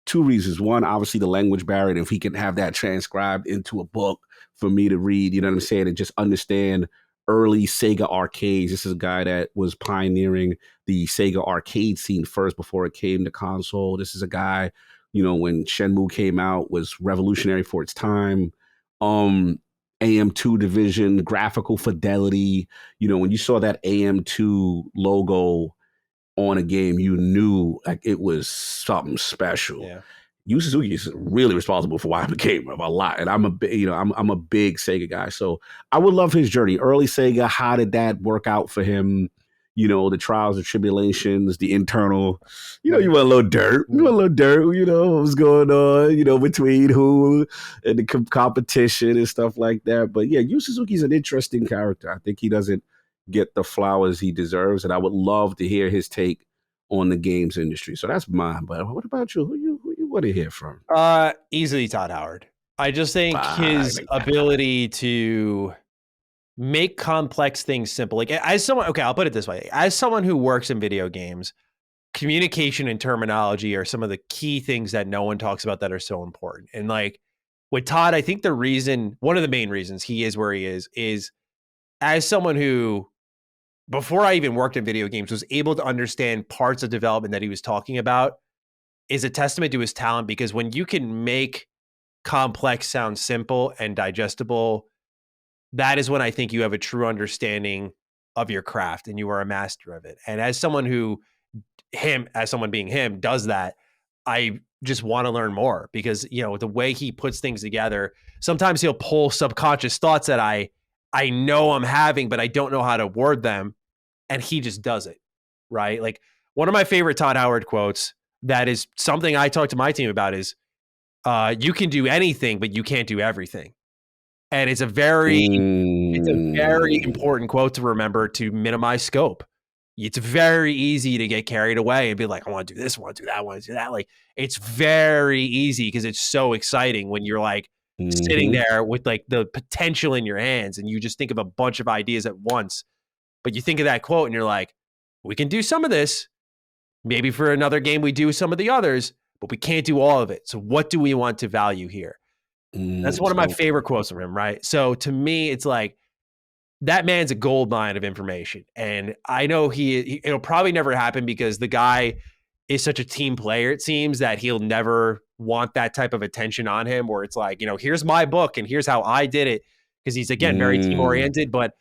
2 reasons. One, obviously the language barrier, and if he can have that transcribed into a book for me to read, you know what I'm saying, and just understand early Sega arcades. This is a guy that was pioneering the Sega arcade scene first before it came to console. This is a guy, you know, when Shenmue came out, was revolutionary for its time. AM2 division, graphical fidelity. You know, when you saw that AM2 logo on a game, you knew like it was something special. Yeah. Yu Suzuki is really responsible for why I became a lot, and I'm a big Sega guy. So I would love his journey. Early Sega, how did that work out for him? You know, the trials and tribulations, the internal. You know, you want a little dirt. You want a little dirt. You know what was going on. You know, between who and the competition and stuff like that. But yeah, Yu Suzuki's an interesting character. I think he doesn't get the flowers he deserves, and I would love to hear his take on the games industry. So that's mine. But what about you? Who you want to hear from? Easily Todd Howard. I just think his ability to make complex things simple. Like as someone, okay, I'll put it this way. As someone who works in video games, communication and terminology are some of the key things that no one talks about that are so important. And like with Todd, I think one of the main reasons he is where he is as someone who, before I even worked in video games, was able to understand parts of development that he was talking about, is a testament to his talent, because when you can make complex sound simple and digestible, that is when I think you have a true understanding of your craft and you are a master of it. And as someone being him, does that, I just want to learn more because, you know, the way he puts things together, sometimes he'll pull subconscious thoughts that I know I'm having, but I don't know how to word them. And he just does it, right? Like one of my favorite Todd Howard quotes that is something I talk to my team about is, you can do anything, but you can't do everything. And it's a very important quote to remember to minimize scope. It's very easy to get carried away and be like, I want to do this, I want to do that, I want to do that. Like it's very easy because it's so exciting when you're like sitting there with like the potential in your hands and you just think of a bunch of ideas at once. But you think of that quote and you're like, we can do some of this. Maybe for another game, we do some of the others, but we can't do all of it. So what do we want to value here? That's one of my favorite quotes from him, right? So to me, it's like, that man's a gold mine of information. And I know it'll probably never happen because the guy is such a team player, it seems, that he'll never want that type of attention on him where it's like, you know, here's my book and here's how I did it. Because he's, again, very team oriented, but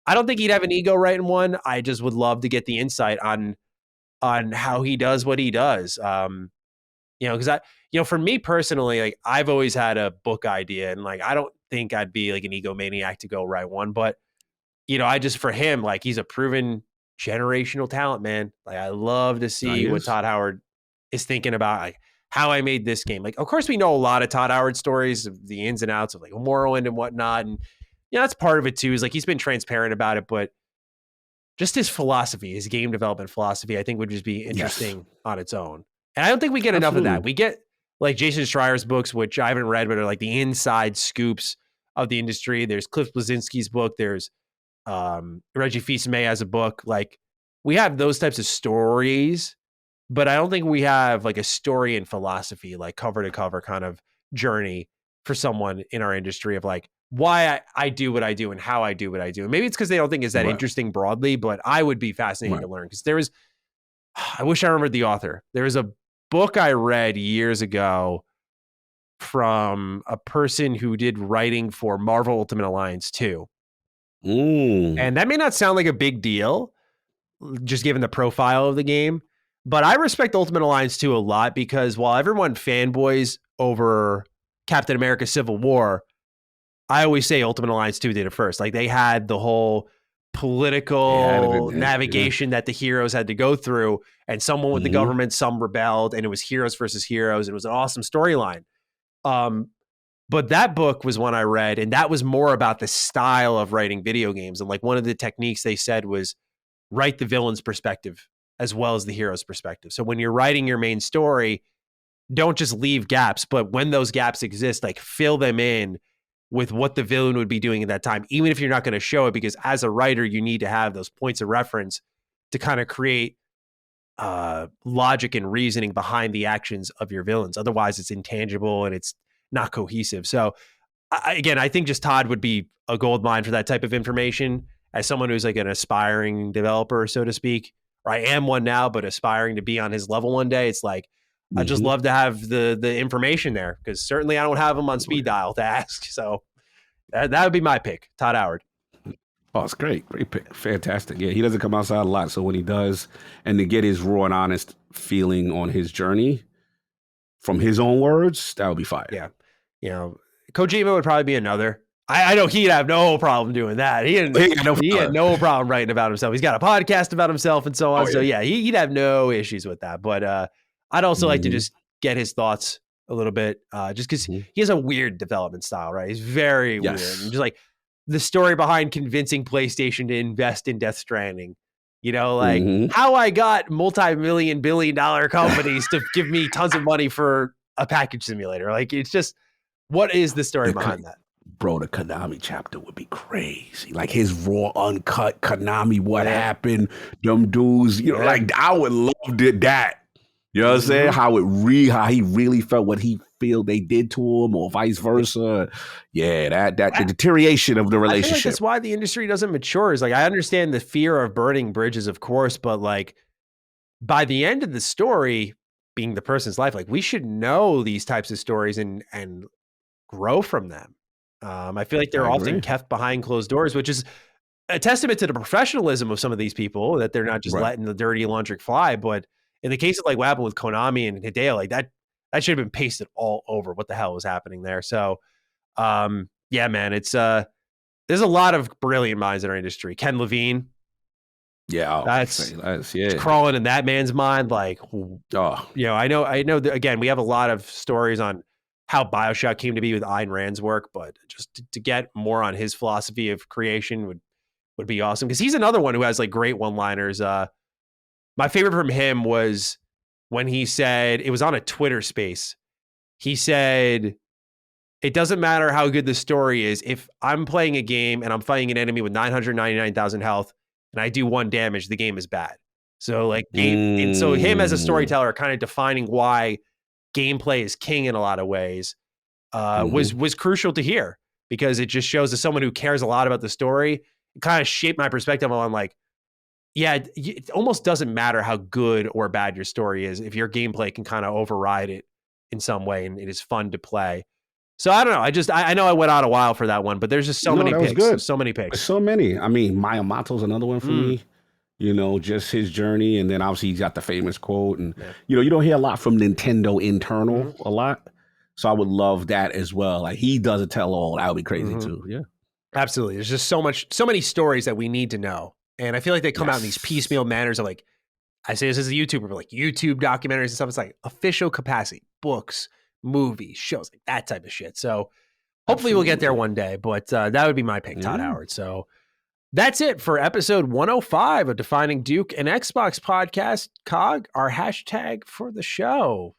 I don't think he'd have an ego writing one. I just would love to get the insight on how he does what he does. You know, because for me personally, like I've always had a book idea and like, I don't think I'd be like an egomaniac to go write one, but you know, for him, like he's a proven generational talent, man. Like I love to see what Todd Howard is thinking about, like how I made this game. Like, of course, we know a lot of Todd Howard stories, of the ins and outs of like Morrowind and whatnot. And that's part of it too, is like he's been transparent about it, but just his philosophy, his game development philosophy, I think would just be interesting on its own. And I don't think we get enough of that. We get like Jason Schreier's books, which I haven't read, but are like the inside scoops of the industry. There's Cliff Bleszinski's book. There's Reggie Fils-Aimé has a book. Like we have those types of stories, but I don't think we have like a story and philosophy, like cover to cover kind of journey for someone in our industry of like why I do what I do and how I do what I do. And maybe it's because they don't think it's that interesting broadly, but I would be fascinated to learn because I wish I remembered the author. There was a book I read years ago from a person who did writing for Marvel Ultimate Alliance 2. And that may not sound like a big deal, just given the profile of the game, but I respect Ultimate Alliance 2 a lot because while everyone fanboys over Captain America Civil War, I always say Ultimate Alliance 2 did it first. Like they had the whole political navigation that the heroes had to go through, and someone with the government, some rebelled, and it was heroes versus heroes. It was an awesome storyline. But that book was one I read, and that was more about the style of writing video games. And like one of the techniques they said was write the villain's perspective as well as the hero's perspective. So when you're writing your main story, don't just leave gaps, but when those gaps exist, like fill them in with what the villain would be doing at that time, even if you're not going to show it, because as a writer, you need to have those points of reference to kind of create logic and reasoning behind the actions of your villains. Otherwise, it's intangible and it's not cohesive. So again, I think just Todd would be a gold mine for that type of information as someone who's like an aspiring developer, so to speak, or I am one now, but aspiring to be on his level one day. It's like, I just love to have the information there because certainly I don't have him on speed dial to ask. So that would be my pick, Todd Howard. Oh, it's great. Great pick. Fantastic. Yeah, he doesn't come outside a lot. So when he does, and to get his raw and honest feeling on his journey from his own words, that would be fire. Yeah. You know, Kojima would probably be another. I know he'd have no problem doing that. He had no problem writing about himself. He's got a podcast about himself and so on. So yeah, he'd have no issues with that. But I'd also like to just get his thoughts a little bit, just because he has a weird development style, right? He's very weird. And just like the story behind convincing PlayStation to invest in Death Stranding, you know, like how I got multi-million billion-dollar companies to give me tons of money for a package simulator. Like it's just, what is the story behind that? Bro, the Konami chapter would be crazy. Like his raw, uncut Konami, what happened, them dudes, you know, like I would love that. You know what I'm saying? How he really felt, what he feel they did to him, or vice versa. Yeah, that the deterioration of the relationship. I feel like that's why the industry doesn't mature. Is like, I understand the fear of burning bridges, of course, but like by the end of the story being the person's life, like we should know these types of stories and grow from them. I feel like they're often kept behind closed doors, which is a testament to the professionalism of some of these people, that they're not just letting the dirty laundry fly. But In the case of like what happened with Konami and Hideo, like that should have been pasted all over what the hell was happening there. So, yeah, man, it's there's a lot of brilliant minds in our industry. Ken Levine. Yeah, that's crawling in that man's mind. Like, I know that, again, we have a lot of stories on how BioShock came to be with Ayn Rand's work, but just to get more on his philosophy of creation would be awesome. Because he's another one who has like great one-liners. My favorite from him was when he said, it was on a Twitter space. He said, it doesn't matter how good the story is. If I'm playing a game and I'm fighting an enemy with 999,000 health and I do 1 damage, the game is bad. So like and so him as a storyteller kind of defining why gameplay is king in a lot of ways was crucial to hear, because it just shows, as someone who cares a lot about the story, it kind of shaped my perspective on like, yeah, it almost doesn't matter how good or bad your story is if your gameplay can kind of override it in some way and it is fun to play. So I don't know. I know I went on a while for that one, but there's just so many picks. Good. So many picks. So many. I mean, Miyamoto's another one for me. You know, just his journey. And then obviously he's got the famous quote. And, you know, you don't hear a lot from Nintendo internal a lot. So I would love that as well. Like, he does a tell all. That would be crazy too. Yeah. Absolutely. There's just so many stories that we need to know. And I feel like they come out in these piecemeal manners of like, I say this as a YouTuber, but like YouTube documentaries and stuff. It's like official capacity, books, movies, shows, like that type of shit. So hopefully we'll get there one day, but that would be my pick, Todd Howard. So that's it for episode 105 of Defining Duke and Xbox podcast. COG, our hashtag for the show.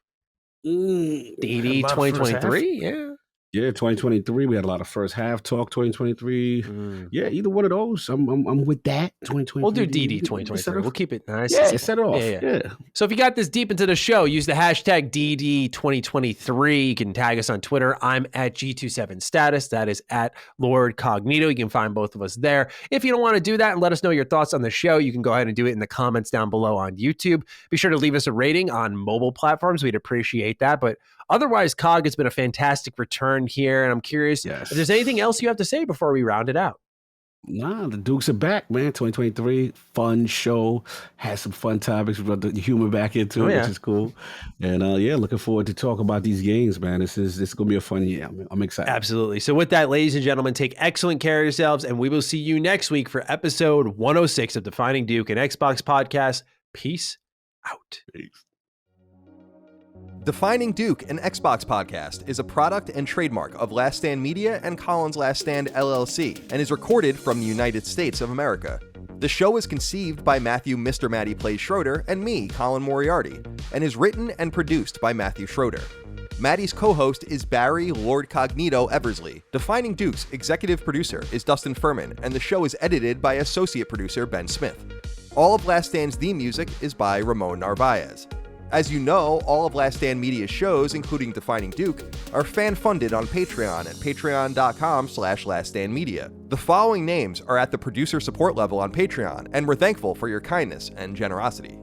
DD 2023. Yeah, 2023. We had a lot of first half talk. 2023. Yeah, either one of those. I'm with that. 2023. We'll do DD 2023. We'll keep it nice. Yeah, set it off. Yeah. So if you got this deep into the show, use the hashtag DD 2023. You can tag us on Twitter. I'm at G27status. That is at Lord Cognito. You can find both of us there. If you don't want to do that and let us know your thoughts on the show, you can go ahead and do it in the comments down below on YouTube. Be sure to leave us a rating on mobile platforms. We'd appreciate that. But otherwise, COG, has been a fantastic return here, and I'm curious if there's anything else you have to say before we round it out. Nah, the Dukes are back, man. 2023, fun show. Had some fun topics. We brought the humor back into it, which is cool. And looking forward to talk about these games, man. This is going to be a fun year. I'm excited. Absolutely. So with that, ladies and gentlemen, take excellent care of yourselves, and we will see you next week for episode 106 of Defining Duke and Xbox podcast. Peace out. Peace. Defining Duke, an Xbox podcast, is a product and trademark of Last Stand Media and Collins Last Stand LLC, and is recorded from the United States of America. The show is conceived by Matthew Mr. Matty Plays Schroeder and me, Colin Moriarty, and is written and produced by Matthew Schroeder. Matty's co-host is Barry Lord Cognito Eversley. Defining Duke's executive producer is Dustin Furman, and the show is edited by associate producer Ben Smith. All of Last Stand's theme music is by Ramon Narvaez. As you know, all of Last Stand Media's shows, including Defining Duke, are fan-funded on Patreon at patreon.com/laststandmedia. The following names are at the producer support level on Patreon, and we're thankful for your kindness and generosity.